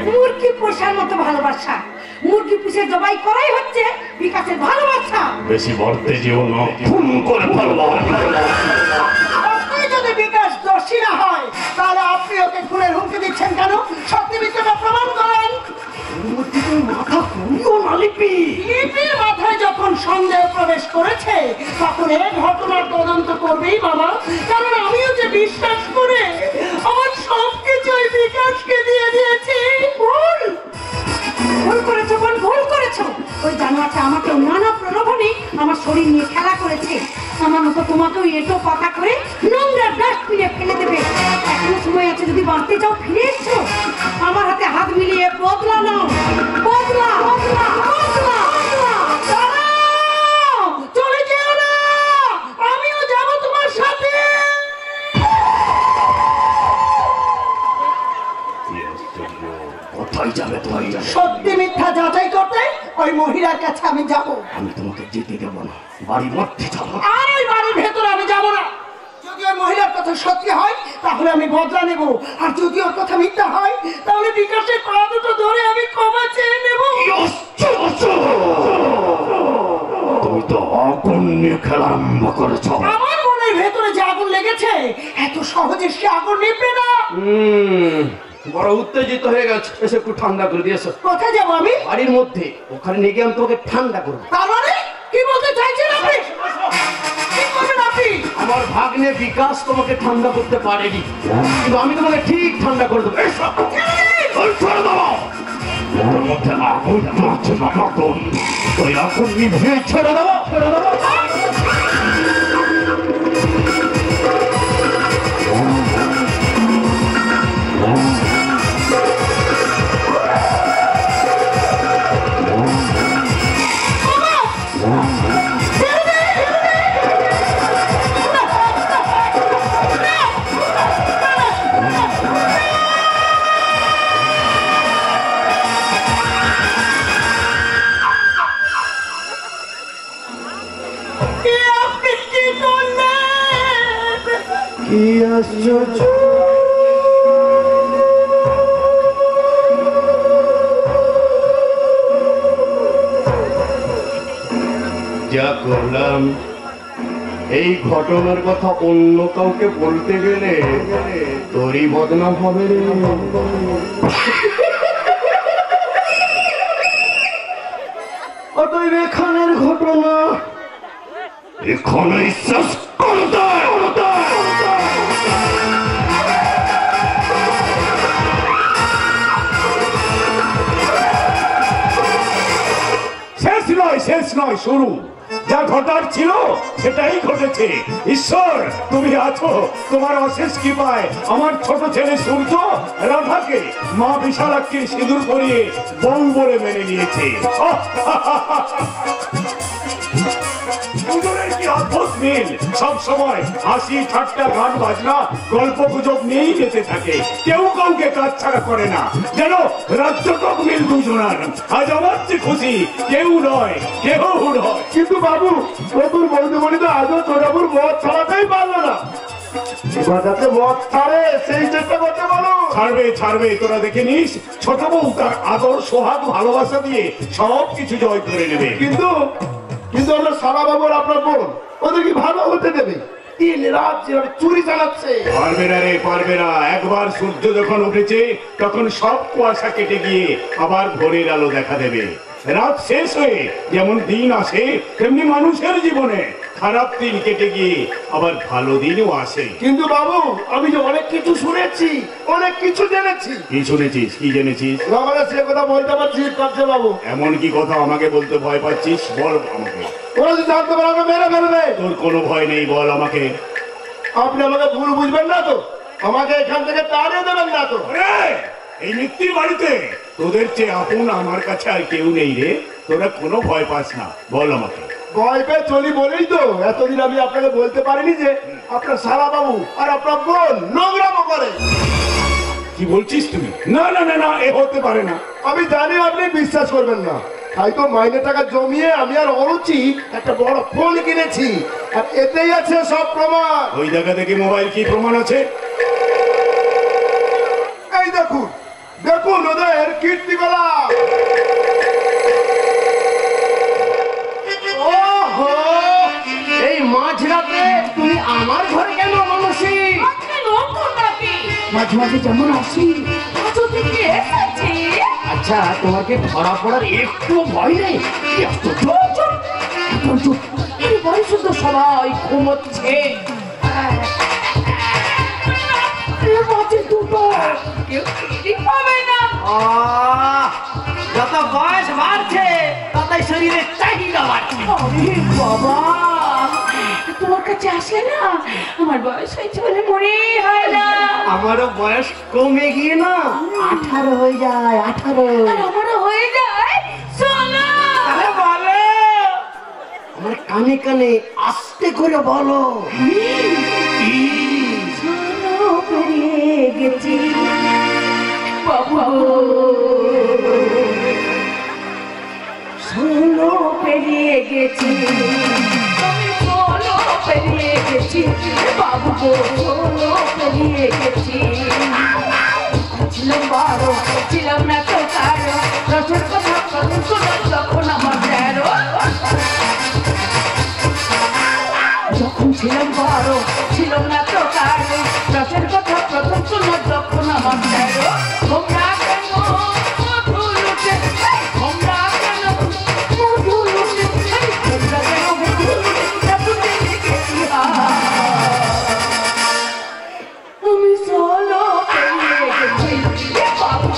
মুরগি পোষার মতো ভালোবাসা, মুরগি পুষে জবাই করাই হচ্ছে বিকাশের ভালোবাসা। বেশি মরতে যেও না, খুন করে ফেলবো। আপনি যদি বিকাশ দোষী না হয় তাহলে আপনি ওকে খুনের হুমকি দিচ্ছেন কেন? সত্যি মিথ্যাটা প্রমাণ করেন। মাথা কমিও না লিপি। লিপির মাথায় যখন সন্দেহ প্রবেশ করেছে তখন এই ঘটনার তদন্ত করবেই বাবা, কারণ আমিও যে বিশ্বাস করে আমার সবকিছু ওই বিকাশকে দিয়ে দিয়েছি। ভুল করেছো বোন, ভুল করেছো। ওই জানোয়ারটা আমাকে নানা প্রলোভনে আমার শরীর নিয়ে খেলা করেছে। আমার মতো তোমাকেও এটো পাতা করে নোংরা ডাস্টবিনে ফেলে দেবে। এখনো সময় আছে, যদি বাঁচতে চাও ফিরে এসো। আমার হাতে হাত মিলিয়ে বদলা নাও, বদলা বদলা বদলা। দাঁড়াও, চলে যেও না, আমিও যাবো তোমার সাথে। কোথায় যাবে? কোথায় যাবে? সত্যি মিথ্যা যাচাই করতে ওই মহিলার কাছে আমি যাব। আমি তোমাকে যেতে দেব না, বাড়ির মধ্যে যাবো। আর ওই বাড়ির ভেতরে আমি যাব না। যদি ওই মহিলার কথা সত্যি হয় তাহলে আমি বদলা নেব, আর যদি ওর কথা মিথ্যা হয় তাহলে বিকাশের পা দুটো ধরে আমি ক্ষমা চেয়ে নেব। তুমি তো আগুন নিয়ে খেলা আরম্ভ করেছ। আমার মনের ভেতরে যে আগুন লেগেছে এত সহজে সে আগুন নিভবে না। বড় উত্তেজিত হয়ে গেছে, এসে একটু ঠান্ডা করে দিয়েছো। কোথায় যাবো আমি? বাড়ির মধ্যে, ওখানে নিয়ে গিয়ে আমি তোমাকে ঠান্ডা করবো। তার মানে কি বলতে চাইছেন আপনি? কি করবেন আপনি? আমার ভাগ্নে বিকাশ তোমাকে ঠান্ডা করতে পারেনি, কিন্তু আমি তোমাকে ঠিক ঠান্ডা করে দেবো। ছেড়ে দেবো। ওর মধ্যে আগুন আছে না, আগুন। ওই আগুন নিভে ছেড়ে দেবো, ছেড়ে দেবো। কি আশ্চর্য, যা করলাম এই ঘটনার কথা অন্য কাউকে বলতে গেলে তোরই বদনাম হবে রে। অতএব এখানের ঘটনা এখানে শেষ করতে। শেষ নয়, শেষ নয়, শুরু। যা ঘটার ছিল সেটাই ঘটেছে। ঈশ্বর তুমি আছো, তোমার অশেষ কৃপায় আমার ছোট ছেলে সূর্য রাধাকে মা বিশালাক্ষীর সিঁদুর পরিয়ে বউ বলে মেনে নিয়েছে। দুজনের কি অদ্ভুত মিল, সব সময় হাসি ঠাট্টা গান বাজনা গল্প গুজব নিয়েই বেঁচে থাকে, কেউ কাউকে কাজ ছাড়া করে না, যেন রাজ্যটক মিল দুজনার। আজ আমার চেয়ে খুশি কেউ নয়, কেউ নয়। কিন্তু বাবু, নতুন বৌদিমণি তো আজও ছোটাপুর মদ ছাড়াতেই পারলো না। এবার যাতে মদ ছাড়ে সেই চেষ্টা করতে বলো। ছাড়বে ছাড়বে, তোরা দেখে নিস ছোট বউ তার আদর সোহাগ ভালোবাসা দিয়ে সব কিছু জয় করে নেবে। কিন্তু কিন্তু আমরা সারা বাবুর আপনার বোন, ওদের কি ভালো হতে দেবে? দিন রাত যেভাবে চুরি চালাচ্ছে। পারবে না রে, পারবে না। একবার সূর্য যখন উঠেছে তখন সব কুয়াশা কেটে গিয়ে আবার ভোরের আলো দেখা দেবে। রাত শেষ হয়ে যেমন দিন আসে, তেমনি মানুষের জীবনে খারাপ দিন কেটে গিয়ে আবার ভালো দিনও আসে। কিন্তু বাবু, আমি যে অনেক কিছু শুনেছি, অনেক কিছু জেনেছি। কি শুনেছিস, কি জেনেছিস? আমাকে সে কথা বলতে পারছি কাছে বাবু। এমন কি কথা আমাকে বলতে ভয় পাচ্ছিস? বল আমাকে। ওরা যদি জানতে পারে আমাকে মেরে ফেলবে। তোর কোনো ভয় নেই, বল আমাকে। আপনি আমাকে ভুল বুঝবেন না তো? আমাকে এখান থেকে তাড়িয়ে দেবেন না তো? এই মিত্তির বাড়িতে তোদের চেয়ে আপন আমার কাছে আর কেউ নেই রে, তোরা কোনো ভয় পাস না, বল আমাকে। ভয় পেয়ে চলি বলেই তো এতদিন আমি আপনাকে বলতে পারিনি যে আপনার সারা বাবু আর আপনার বোন নোংরামো করে। কি বলছিস তুমি? না না না না, এ হতে পারে না। আমি জানি আপনি বিশ্বাস করবেন না, তাই তো মাইনে টাকা জমিয়ে আমি আর অরুচি একটা বড় ফোন কিনেছি, আর এতেই আছে সব প্রমাণ। ওই জায়গা থেকে মোবাইল কি প্রমাণ আছে? এই দেখুন, দেখুন ওদের কীর্তিকলা। ওহো, এই মাঝরাতে তুমি আমার ঘরে কেন মানুষই? আজকে নতুন নাকি? মাঝে মাঝে যেমন আসি, আজও থেকে এসেছি। আচ্ছা, তোমার কি ধরা পড়ার একটু ভয় নেই? কি আশ্চর্য! এই বাড়ি শুধু সবাই ঘুমোচ্ছে। দুটো কেউ ঠিক পাবে না। যত বয়স বাড়ছে ততই শরীরের চাহিদা বাড়ছে। আরে বাবা, তোমার কাছে আসলে না আমার বয়স হয়েছে বলে মনে হয় না। আমারও বয়স কমে গিয়ে না 18 হয়ে যায়, 18। আর আমারও হয়ে যায় 16। আরে বলো, আমার কানে কানে আস্তে করে বলো। পেরিয়ে গেছি বাবু, ষোলো পেরিয়ে গেছি আমি, ষোলো পেরিয়ে গেছি বাবু, ষোলো পেরিয়ে গেছি। ছিলাম 12, ছিলাম না তো কারো, রসের কথা প্রথম শোনার তখন আমার 13। যখন ছিলাম 12, ছিলাম না তো কারো, রসের কথা প্রথম শোনার তখন আমার 13। তোমরা কেন মধু লুটে, তোমরা কেন মধু লুটে, তোমরা কেন মধু লুটে লুটে গেছি। আমি ষোলো পেরিয়ে গেছি বাবু,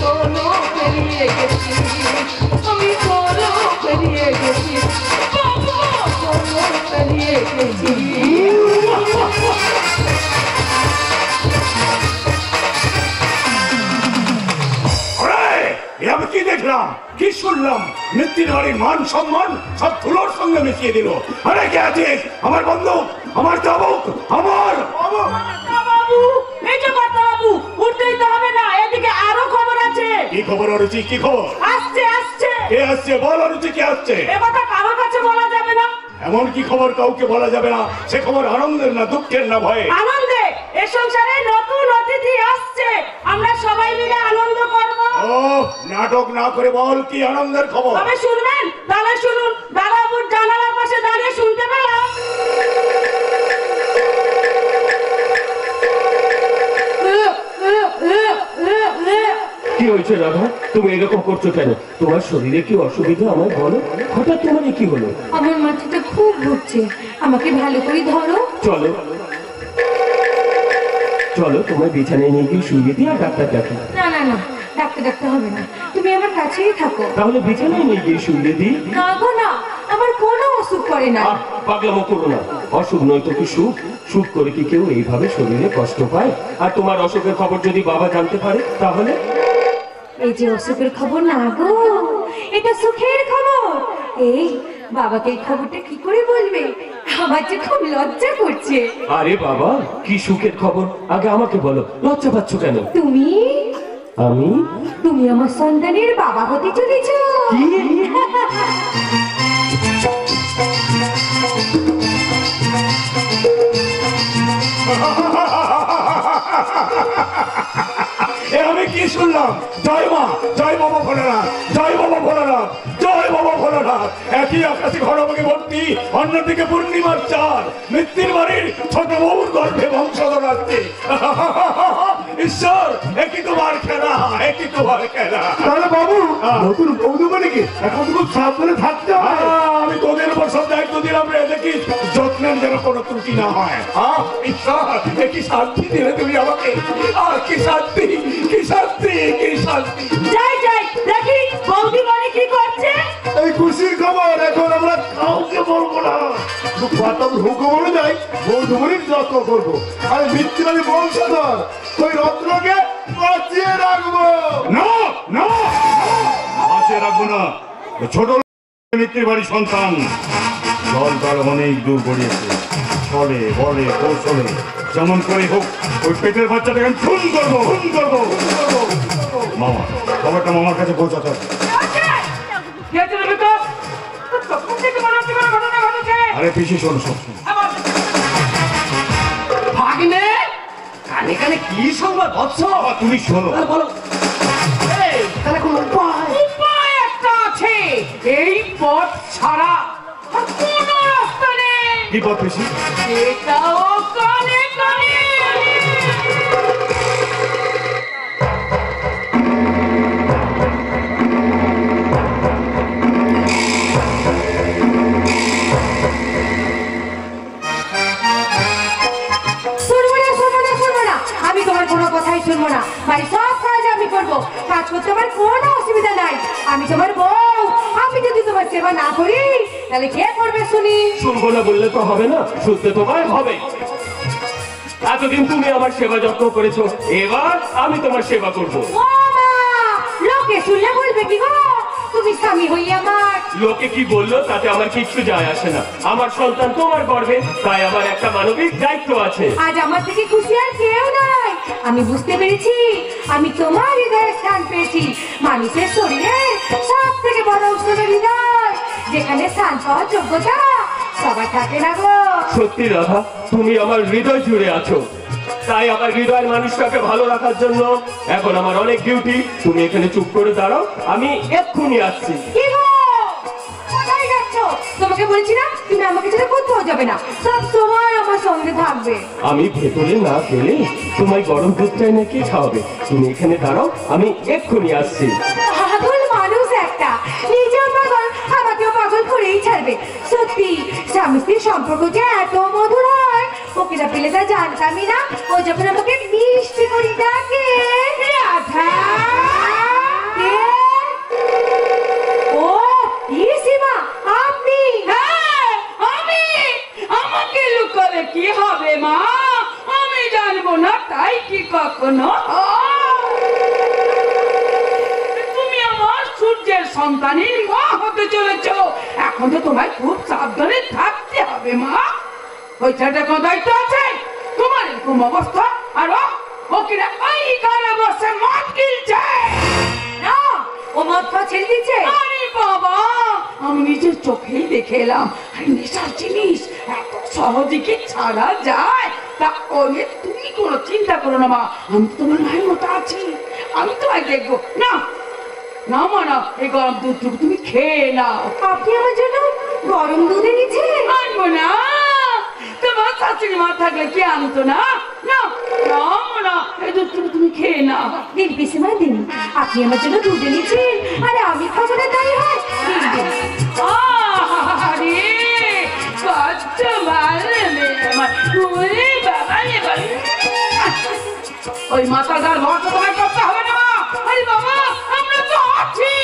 ষোলো পেরিয়ে গেছি আমি, ষোলো পেরিয়ে গেছি বাবু, ষোলো পেরিয়ে গেছি। আমি কি দেখলাম, কি শুনলাম? মৃত্যুর বাড়ির মান সম্মান সব ধুলোর সঙ্গে মিশিয়ে দিল। আরে কে আছিস? আমার বন্ধু, আমার চাবুক, আমার বাবু, এই যে বাবু, উঠতেই তো হবে না, এদিকে আরো খবর আছে। কি খবর অরুচি, কি খবর? আসছে আসছে। কে আসছে? বল অরুচি, কে আসছে? এ কথা কারোর কাছে বলা যাবে না। এমন কি খবর কাউকে বলা যাবে না? সে খবর আনন্দের না দুঃখের না ভয়ে? আনন্দে। এ সংসারে নতুন অতিথি আসছে, আমরা সবাই মিলে আনন্দ করব। ও নাটক না করে বল, কি আনন্দের খবর? তবে শুনবেন? তাহলে শুনুন। দাদাবুর জানালার পাশে দাঁড়িয়ে শুনতে পেলাম কি হয়েছে রাধা? তুমি এরকম করছো কেন? তোমার শরীরে কি অসুবিধা আমায় বলো। হঠাৎ তোমার কি হলো? আমার মাথাটা খুব ঘুরছে, আমাকে ভালো করে ধরো। চলো চলো, তোমার বিছানায় নিয়ে গিয়ে শুয়ে দিয়ে ডাক্তার ডাকি। না না না, ডাক্তার ডাক্তার হবে না, তুমি আমার কাছেই থাকো। তাহলে বিছানায় নিয়ে গিয়ে শুয়ে দিই। না গো না, আমার কোনো অসুখ করে না। পাগলামো করো না, অসুখ নয় তো কি সুখ? সুখ করে কি কেউ এইভাবে শরীরে কষ্ট পায়? আর তোমার অসুখের খবর যদি বাবা জানতে পারে তাহলে? এই যে অসুখের খবর না গো, এটা সুখের খবর। এই বাবাকে এই খবরটা কি করে বলবে? আমার যে খুব লজ্জা করছে। আরে বাবা, কি সুখের খবর আগে আমাকে বলো, লজ্জা পাচ্ছ কেন? তুমি আমার সন্তানের বাবা হতে চলেছো। আমি কি শুনলাম? জয় মা, জয় বাবা ভোলানাথ, জয় বাবা ভোলানাথ, জয় বাবা ভোলানাথ। একই আকাশে ঘরবাকে ভর্তি, অন্যদিকে পূর্ণিমার চাঁদ। মৃত্যুর বাড়ির ছোট বউর গর্ভে বংশধর আসছে। ঈশ্বর, একই তোমার খেলা, একই তোমার খেলা। তাহলে বাবু নতুন বউ দেবো নাকি? এখন তো খুব সাবধানে থাকতে হয়। আমি তোদের উপর সব দায়িত্ব দিলাম রে, দেখি যত্নের যেন কোনো ত্রুটি না হয়। ঈশ্বর, কি শান্তি দিলে তুমি আমাকে। আর কি শান্তি, কি শান্তি, কি শান্তি। যাই যাই দেখি বৌদি মানে কি করছে। এই খুশির খবর এখন আমরা কাউকে বলবো না। পাতাম হুকুম যাই বউ ধুমরির যত্ন করবো। আর মৃত্যুরানী বংশধর ওই রত্নকে বাঁচিয়ে রাখবো। না না, বাঁচিয়ে রাখবো না। ছোট মৃত্যুর বাড়ির সন্তান জল তার অনেক দূর গড়িয়েছে। ছলে বলে কৌশলে যেমন করে হোক ওই পেটের বাচ্চাটাকে আমি খুন করবো, খুন করবো। মামা, খবরটা মামার কাছে পৌঁছাতে হবে। আরে পিসি শোন শোন। ভাগ্নে, কানে কানে কি সংবাদ বৎস? তুমি শোনো। বলো। তাহলে কোন উপায় একটা আছে। এই পথ ছাড়া আর কোনো রাস্তা নেই। কি পথ পিসি? এটাও কানে কানে। আমি তোমার কোনো কথাই শুনবো না। ভাই সব কাজ আমি করবো, কাজ করতে আমার কোনো অসুবিধা নাই। আমি তোমার বউ, আমি যদি তোমার সেবা না করি তাহলে কে করবে শুনি? শুনবো না বললে তো হবে না, শুনতে তোমায় হবে। এতদিন তুমি আমার সেবা যত্ন করেছো, এবার আমি তোমার সেবা করবো। ও মা, লোকে শুনলে বলবে কি গো তুমি স্বামী হই আমার? লোকে কি বললো তাতে আমার কিচ্ছু যায় আসে না। আমার সন্তান তোমার গর্ভে, তাই আমার একটা মানবিক দায়িত্ব আছে। আজ আমার থেকে খুশি আর কেউ নাই। আমি বুঝতে পেরেছি আমি তোমার হৃদয়ে স্থান পেয়েছি। মানুষের শরীরে সব থেকে বড় ঔষধ হৃদয়, যেখানে স্থান পাওয়ার যোগ্যতা সবাই থাকে না গো। সত্যি রাধা, তুমি আমার হৃদয় জুড়ে আছো। তাই আমার হৃদয়ের মানুষটাকে ভালো রাখার জন্য এখন আমার অনেক ডিউটি। তুমি এখানে চুপ করে দাঁড়াও, আমি এক্ষুনি আসছি। কি গো, কোথায় যাচ্ছ? তোমাকে বলছি না তুমি আমাকে ছেড়ে কোথাও যাবে না, সব সময় আমার সঙ্গে থাকবে। আমি ভেতরে না গেলে তোমায় গরম দুধ চাই নাকি খাওয়াবে। তুমি এখানে দাঁড়াও, আমি এক্ষুনি আসছি। পাগল মানুষ একটা, নিজেও পাগল আমাকেও পাগল করেই ছাড়বে। সত্যি স্বামী স্ত্রীর সম্পর্ক যে এত মধুর হয়, ওকে না পেলে তা জানতামই না। ও যখন আমাকে মিষ্টি করে ডাকে রাধা, ও পিসিমা আপনি? হ্যাঁ আমি। আমাকে লুকালে কি হবে মা? আমি জানবো না তাই কি কখনো? তুমি আমার সূর্যের সন্তানের মা হতে চলেছ। এখন তো তোমায় খুব সাবধানে থাকতে হবে মা। ওই ছেলেটার কোনো দায়িত্ব আছে? তোমার এরকম অবস্থা আর ও কিনা ওই ঘরে বসে মদ গিলছে। না, ও মদ খাওয়া ছেড়ে দিচ্ছে? আরে বাবা, আমি নিজের চোখেই দেখে এলাম। আর নেশার জিনিস এত সহজে কি ছাড়া যায়? তা ওকে তুমি কোনো চিন্তা করো না মা, আমি তো তোমার মায়ের মতো আছি। আমি তোমায় দেখবো না। না মা না, এই গরম দুধটুকু তুমি খেয়ে নাও। আপনি আমার জন্য গরম দুধ এনেছেন? আনবো না, তোমার শাশুড়ি মা থাকলে কি আনতো না? না না না, এই দুধটুকু তুমি খেয়ে নাও। দিন পিসিমা দিন, আপনি আমার জন্য দুধ এনেছেন আর আমি খাবো না তাই হয়? আরে কত ভালো মেয়ে আমার। ওরে বাবা রে বাবা, ওই মাথাটার ভরসা তোমায় করতে হবে না। আরে বাবা, আমরা তো আছি।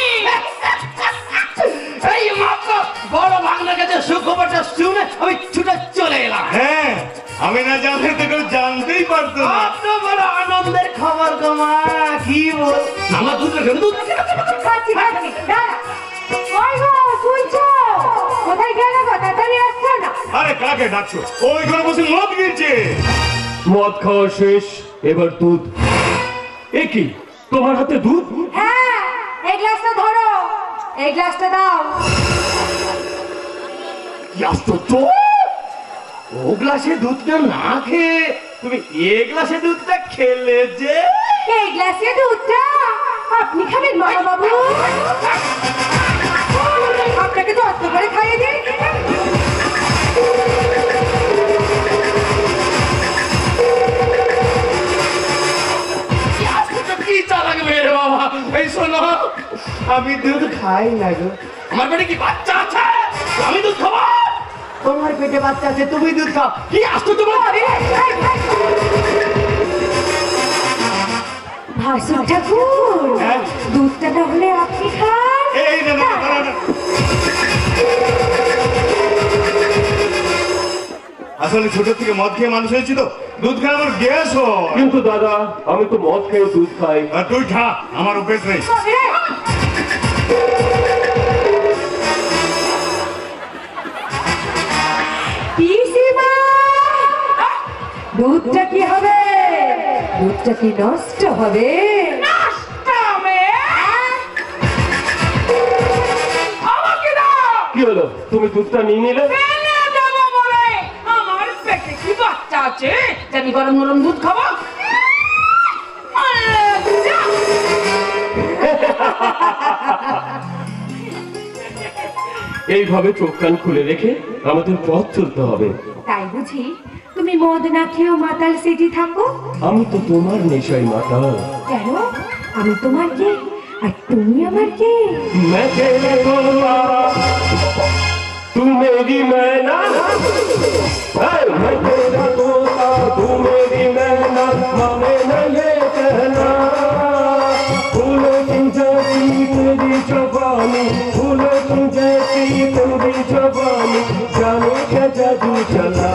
এই মাত্র বড় ভাগ সুখবরটা শুনে আমি ছুটে চলে এলাম। হ্যাঁ, আমি না জানলে তো কেউ জানতেই পারতো না। এত বড় আনন্দের খবর গো মা, কি বল। আমার দুধ রেখে দুধ খাচ্ছি খাচ্ছি দাঁড়া। ওই গো শুনছো? কোথায় গেলে গো? তাড়াতাড়ি আসছো না। আরে কাকে ডাকছো? ওইখানে বসে মদ গিলছে। মদ খাওয়া শেষ, এবার দুধ। এ কি, তোমার হাতে দুধ? হ্যাঁ, এই গ্লাসটা ধরো, এই গ্লাসটা দাও। কি আশ্চর্য! ও গ্লাসে দুধটা না খেয়ে তুমি এ গ্লাসে দুধটা খেলে যে। এই গ্লাসে দুধটা আপনি খাবেন মামা বাবু? আপনাকে যত্ন করে খাইয়ে দিন। কি চালাক মেয়ে রে বাবা। এই শোনো, আমি দুধ খাই না গো। আমার পেটে কি বাচ্চা আছে? আমি দুধ খাবো? তোমার পেটে বাচ্চা আছে, তুমি দুধ খাও। কি আশ্চর্য! ভাসুর ঠাকুর, দুধটা তাহলে আপনি খান। এই না না না না। আসলে ছোট থেকে মদ খেয়ে মানুষ হয়েছি তো, দুধ খেয়ে আমার গ্যাস হয়। কিন্তু দাদা, আমি তো মদ খেয়ে দুধ খাই। আর তুই খা, আমার অভ্যেস নেই। পিসিমা, দুধটা কি হবে? দুধটা কি নষ্ট হবে? কি হলো, তুমি দুধটা নিয়ে নিলে? আমার পেটে কি বাচ্চা আছে জানি গরম গরম দুধ খাবো? এইভাবে চোখ কান খুলে রেখে আমাদের পথ চলতে হবে। তাই বুঝি তুমি মদ না খেয়েও মাতাল সেজে থাকো? আমি তো তোমার নেশাই মাতাল। কেন? আমি তোমার কে আর তুমি আমার কে? मैं तेरे तोता, तू मेरी मैना। मैं तेरा तोता, तू मेरी मैना। माने न ये कहना, फूलों की जैसी तेरी जवानी, फूलों की जैसी तेरी जवानी, जाने क्या जादू चला।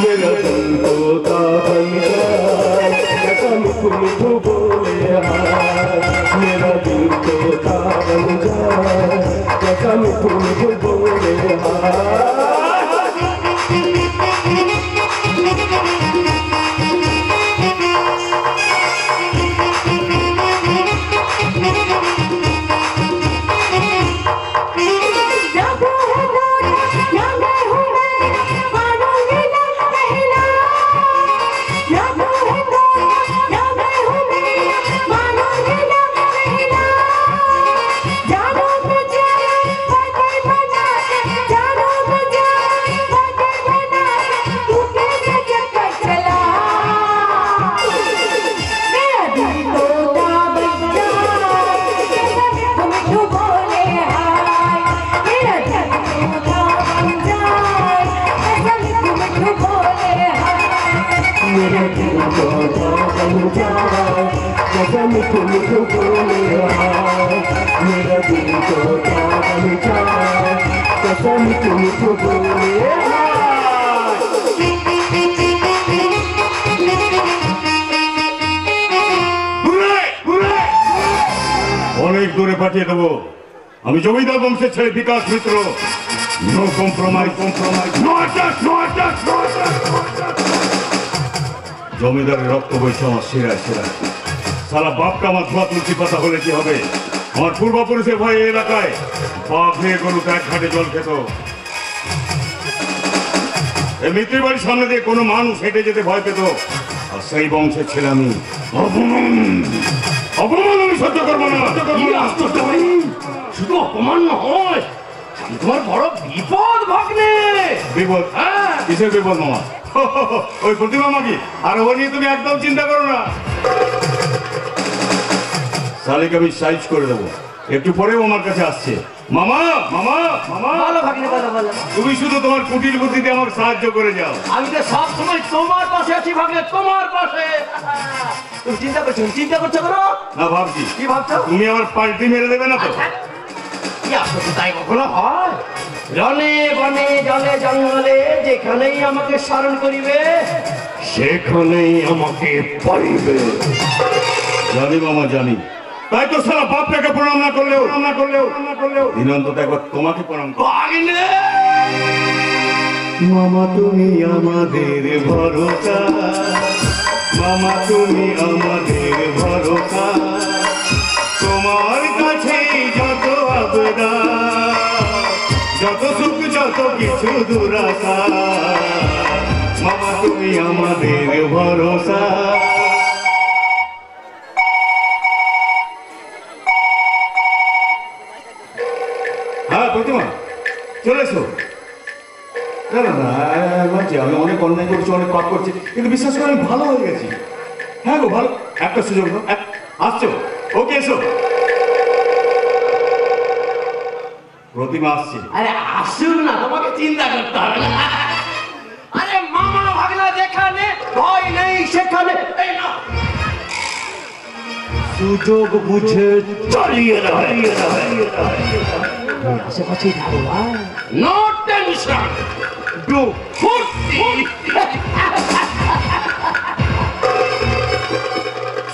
मेरा दिल तोता बन जाए, मिठू मिठू बोले हाय। मेरा दिल तोता बन जाए, जैसा मिठू मिठू बोले हाय। मिठू मिठू बोले हाय। मेरा दिल तोता बन जाए, जैसा मिठू मिठू बोले हाय। অনেক দূরে পাঠিয়ে দেবো। আমি জমিদার বংশের ছেলে Bikash Mitra. No compromise, compromise, no attack, no attack, no attack. জমিদারের রক্ত বইছে আমার শিরায় শিরায়। সারা বাপটা আমার ধোয়া তুলসী পাতা হলে কি হবে? আমার পূর্বপুরুষের ভয়ে এই এলাকায় বাপ হয়ে গরু এক ঘাটে জল খেত। এই মিত্রের বাড়ির সামনে দিয়ে কোনো মানুষ হেঁটে যেতে ভয় পেত। আর সেই বংশের ছেলে আমি। অপমান, অপমান আমি সহ্য করবো না। শুধু অপমান নয়, তোমার বড় বিপদ ভাগ্নে। বিপদ? হ্যাঁ। কিসের বিপদ মামা? ওই প্রতিমা মাগি। আর ও নিয়ে তুমি একদম চিন্তা করো না। শালিকে আমি সাইজ করে দেবো। একটু পরেও আমার কাছে আসছে। মামা, মামা, মামা। ভালো ভাগ্নে, ভালো ভালো। তুমি শুধু তোমার কুটির বুদ্ধিতে আমাকে সাহায্য করে যাও। আমি তো সব সময় তোমার পাশে আছি ভাগ্নে, তোমার পাশে। তুমি চিন্তা করছো কেন? না ভাবছি। কি ভাবছো? তুমি আমার পাল্টি মেরে দেবে না তো? কি আসলে তাই কখনো হয়? রনে বনে জলে জঙ্গলে যেখানেই আমাকে স্মরণ করিবে সেখানেই আমাকে পাইবে। জানি মামা জানি, তাই তো সারা বাপটাকে প্রণাম না করলেও দিন অন্তত একবার তোমাকে প্রণাম করো। মামা তুমি আমাদের ভরসা, মামা তুমি আমাদের ভরসা, তোমার কাছে যত আবেদন, যত সুখ যত কিছু দুরাশা, মামা তুমি আমাদের ভরসা। হ্যাঁ প্রতিমা চলে এসো। না না না বলছি আমি অনেক অন্যায় করছি, অনেক পাপ করছি, কিন্তু বিশ্বাস করে আমি ভালো হয়ে গেছি। হ্যাঁ গো ভালো, একটা সুযোগ দাও। আসছো? ওকে এসো। প্রতিমা আসছে। আরে আসুন না, তোমাকে চিন্তা করতে হবে না। আরে মামা ভাগনা যেখানে ভয় নেই সেখানে এই না, সুযোগ বুঝে চালিয়ে আশেপাশেই থাকো ভাই, নো টেনশন, ডু ফুর্তি।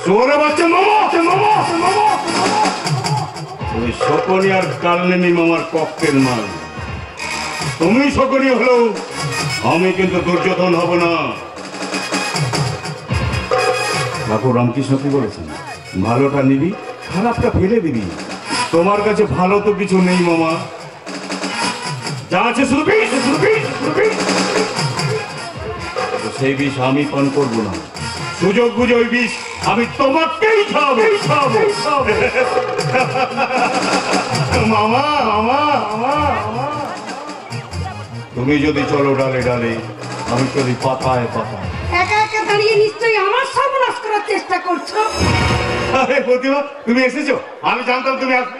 সোরে বাচ্চা মামা ওই শকুনি আর কালনেমি মামার ককটেল মাল। তুমি শকুনি হলেও আমি কিন্তু দুর্যোধন হব না। ঠাকুর রামকৃষ্ণ কি বলেছেন? ভালোটা নিবি, খারাপটা ফেলে দিবি। তোমার কাছে ভালো তো কিছু নেই মামা, যা আছে শুধু বিষ। সেই বিষ আমি পান করবো না। সুযোগ বুঝে ওই বিষ আমি তোমাকেই খাবো। মামা তুমি যদি চলো ডালে ডালে, আমি চলি পাতায় পাতায়। একা একা দাঁড়িয়ে নিশ্চয়ই আমার সর্বনাশ করার চেষ্টা করছো। আরে প্রতিমা তুমি এসেছো, আমি জানতাম তুমি আসবে,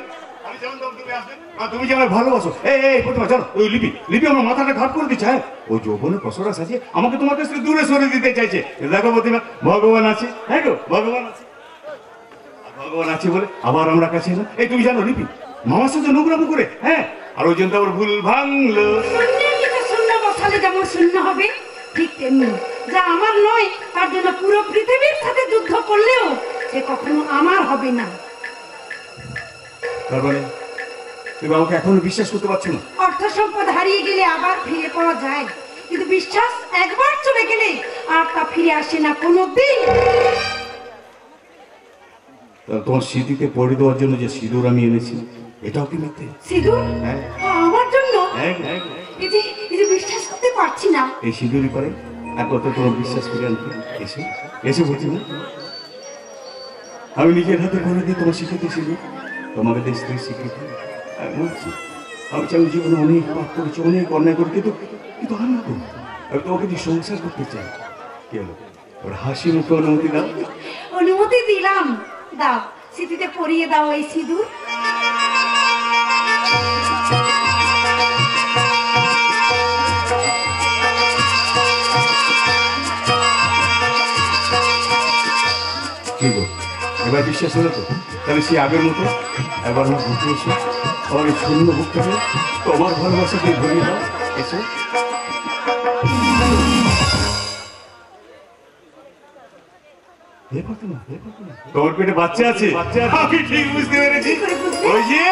আর তুমি যে আমায় ভালোবাসো। এই প্রতিমা চলো, ওই লিপি আমার মাথাটা ঘাট করে দিচ্ছে। ওই যৌবনের কসরা সাজিয়ে আমাকে তোমার কাছ থেকে দূরে সরে দিতে চাইছে। দেখো প্রতিমা, ভগবান আছে। হ্যাঁ গো ভগবান আছে, ভগবান আছে বলে আবার আমরা কাছে এলাম। এই তুমি জানো লিপি মামার সাথে নোংরামো করে, হ্যাঁ, আর ওই জন্য আবার ভুল ভাঙলো। শূন্য বসালে যেমন শূন্য হবে, ঠিক তেমনি যা আমার নয় তার জন্য পুরো পৃথিবীর সাথে যুদ্ধ করলেও সে কখনো আমার হবে না। তার মানে তুমি আমাকে এখনো বিশ্বাস করতে পারছো না? অর্থ সম্পদ হারিয়ে গেলে আবার ফিরে পাওয়া যায়, কিন্তু বিশ্বাস একবার চলে গেলে আর তা ফিরে আসে না কোনোদিন। তোমার স্মৃতিতে পড়ে দেওয়ার জন্য যে সিঁদুর আমি এনেছি, এটাও কি মিথ্যে? সিঁদুর হ্যাঁ। আমার জন্য? হ্যাঁ। এই যে বিশ্বাস করতে পারছি না। এই সিঁদুরই করে একমাত্র তোমার বিশ্বাস করে আনতে। এসে বলছি না, আমি নিজের হাতে করে দিয়ে তোমার শিখেছি সিঁদুর, তোমাকে দিয়ে স্ত্রী শিখেছি। আমি বলছি আমি চাই জীবনে অনেক পাপ করেছি, অনেক অন্যায় করি, কিন্তু আমি করবো, আমি তোমাকে দিয়ে সংসার করতে চাই। কি হলো, ওর হাসি মুখে অনুমতি দাও? অনুমতি দিলাম, দাও স্মৃতিতে পরিয়ে দাও এই সিঁদুর। কি গো, এবার বিশ্বাস হলো তো? তাহলে সে আগের মতো এবার আমার বুকে এসে আমার এই শূন্য বুকটাকে তোমার ভালোবাসাকে ভরিয়ে দাও। এসো। তোমার পেটে বাচ্চা আছে? আমি ঠিক বুঝতে পেরেছি। ওই যে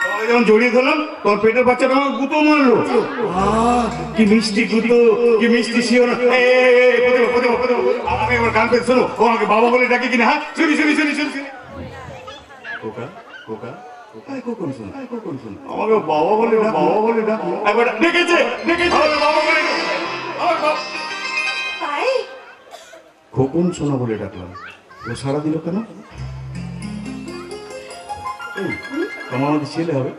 তোমাকে যখন জড়িয়ে ধরলাম, তোমার পেটের বাচ্চাটা আমার গুঁতো মারলো। কি মিষ্টি গুঁতো, কি মিষ্টি শিওর। আমাকে এবার গান পেয়ে শোনো, ও আমাকে বাবা বলে ডাকে কিনা। হ্যাঁ শুনি। কোকা আমাকে বাবা বলে ডাক। একবার ডেকেছে বাবা বলে তাই খোকন সোনা বলে ডাকলাম, ও সারা দিল কেন? তোমার আমাদের ছেলে হবে,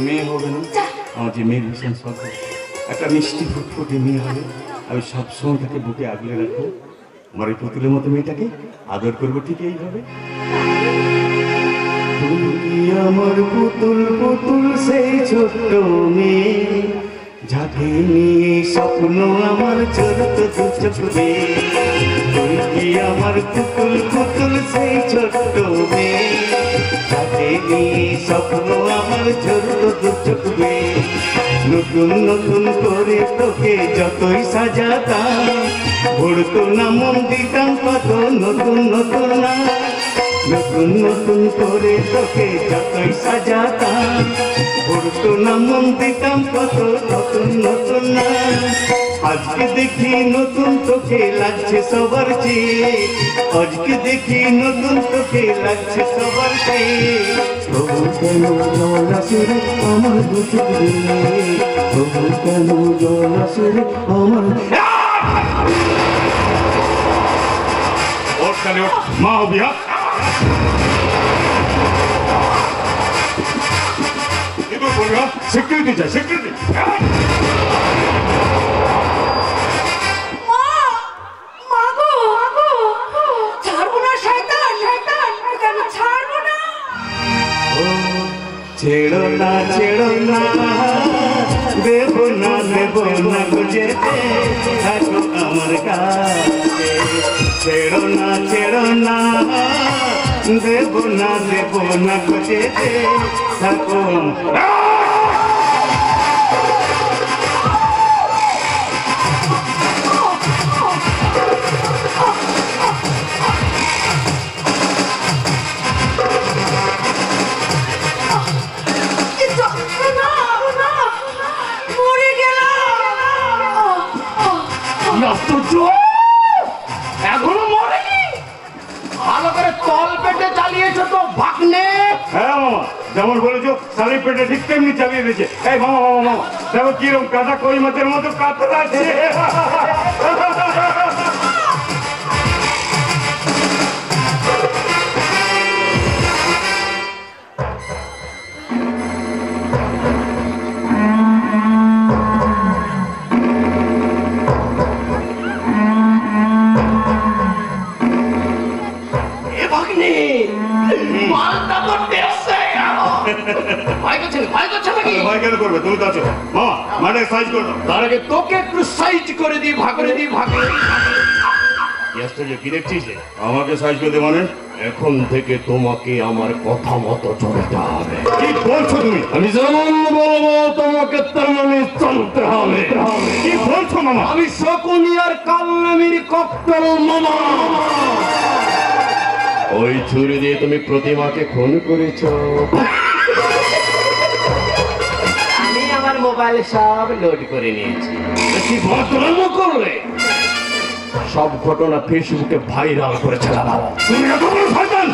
মেয়ে হবে না? আমার যে মেয়ের ভীষণ শখ, একটা মিষ্টি ফুটফুটে মেয়ে হবে। আমি সবসময় তাকে বুকে আগলে রাখবো, আমার এই পুতুলের মতো মেয়েটাকে আদর করবো ঠিক এইভাবে। তুমি আমার পুতুল সেই ছোট্ট মেয়ে, যাকে নিয়ে স্বপ্ন আমার চলত দু চোখে। তুই কি আমার পুতুল সেই ছোট্ট মেয়ে, যাকে নিয়ে স্বপ্ন আমার ছোট্ট দু চোখ বেয়ে। নতুন নতুন করে তোকে যতই সাজাতাম, ভরতো না মন দিতাম কত নতুন নতুন না। নতুন নতুন করে তোকে যতই সাজাতাম, ভরতো না মন দিতাম কত নতুন নতুন না। আজকে দেখি নতুন তোকে লাগছে সবার চেয়ে, আজকে দেখি নতুন তোকে লাগছে সবার চেয়ে। তবু কেন জল আসে রে আমার দু চোখ বেয়ে, তবু কেন জল আসে রে আমার। ওঠ তাহলে ওঠ, মা হবি। হ্যাঁ কিন্তু বলবি, স্বীকৃতি চাই, স্বীকৃতি। ছেড়ো না দেব না যেতে থাকো আমার কাছে। ছেড়ো না দেব না যেতে থাকো। এখনো মরেনি? ভালো করে তল পেটে চালিয়েছো তো ভাগ্নে। হ্যাঁ মামা, যেমন বলেছো শালি পেটে ঠিক তেমনি চালিয়ে দিয়েছে। এই মামা মামা মামা দেখো কিরকম কাটা কই মাছের মতো কাতর আছে। ভয় কেন করবে? তুমি তো আছো মামা, মাঠে সাইজ করে দাও। তার আগে তোকে একটু সাইজ করে দিই, ভাগ করে দিই, ভাগ করে দিই। কি দেখছিস? আমাকে সাইজ করতে মানে? এখন থেকে তোমাকে আমার কথা মতো চলতে হবে। কি বলছো তুমি? আমি যেমন বলবো তোমাকে তেমনি চলতে হবে। কি বলছো মামা? আমি শকুনি আর কালনামির কপ্টাল মামা। ওই ছুরি দিয়ে তুমি প্রতিমাকে খুন করেছ। আমি আমার মোবাইলে সব লোড করে নিয়েছি। কি বদনাম করলে? সব ঘটনা ফেসবুকে ভাইরাল করে চালাবো। তুমি এত বড় শয়তান!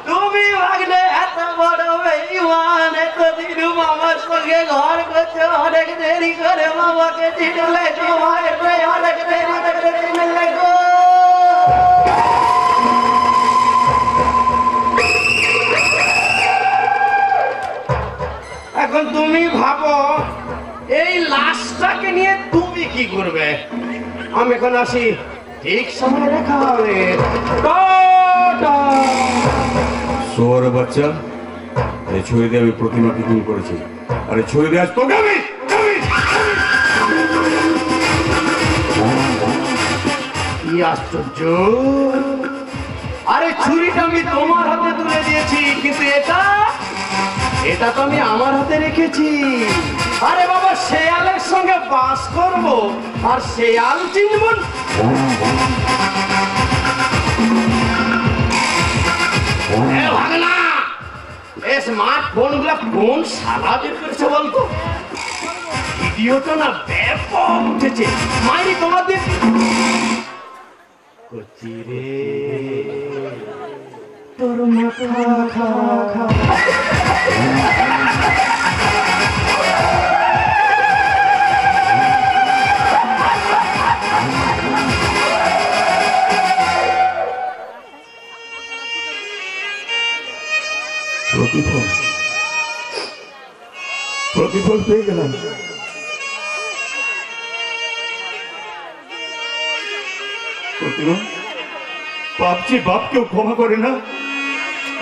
তুমি ভাগলে এত বড় বেঈমান, এতদিন মামার সঙ্গে ঘর করছো, অনেক দেরি করে মামাকে চিনলে, তোমার অনেক দেরি করে চিনলে গো। এখন তুমি ভাবো এই লাশটাকে নিয়ে তুমি কি করবে? আমি এখন আসি, ঠিক সময় দেখা হবে। সোর বাচ্চা, এই ছুরি দিয়ে আমি প্রতিমাকে খুন করেছি, আরে ছুরি দিয়ে আজ তোকে আমি। কি আশ্চর্য! আরে ছুরিটা আমি তোমার হাতে তুলে দিয়েছি, কিন্তু এটা তো আমি আমার হাতে রেখেছি। আরে বাবা, শেয়ালের সঙ্গে বাস করব আর শেয়াল চিনব না? ভাগনা, এই স্মার্টফোন গুলা কোন সালা বের করেছে বলতো? ভিডিওটা না ব্যাপক উঠেছে। মাইরি তোমাদের কচি রে তোর মাথা খা খা। প্রতিফল পেয়ে গেলাম। প্রতিমা, বাপজি বাপকেও ক্ষমা করে না,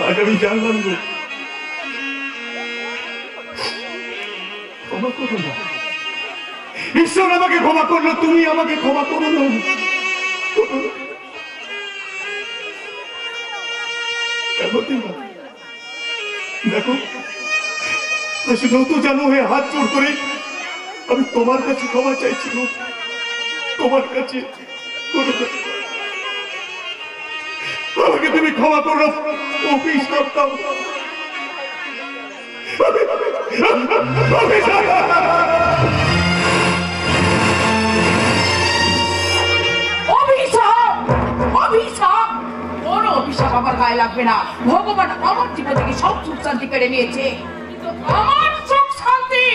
আজ আমি জানলাম যে ক্ষমা করো না। ঈশ্বর আমাকে ক্ষমা করলো, তুমি আমাকে ক্ষমা করো না। প্রতিমা, দেখো আজ নত জানো হয়ে হাত জোড় করে আমি তোমার কাছে ক্ষমা চাইছি গো। তোমার কাছে আমাকে তুমি ক্ষমা করো, অভিশাপ দাও। অভিশাপ কোনো অভিশাপ আমার গায়ে লাগবে না। ভগবান আমার জীবন থেকে সব সুখ শান্তি কেড়ে নিয়েছে, কিন্তু আমার সুখ শান্তি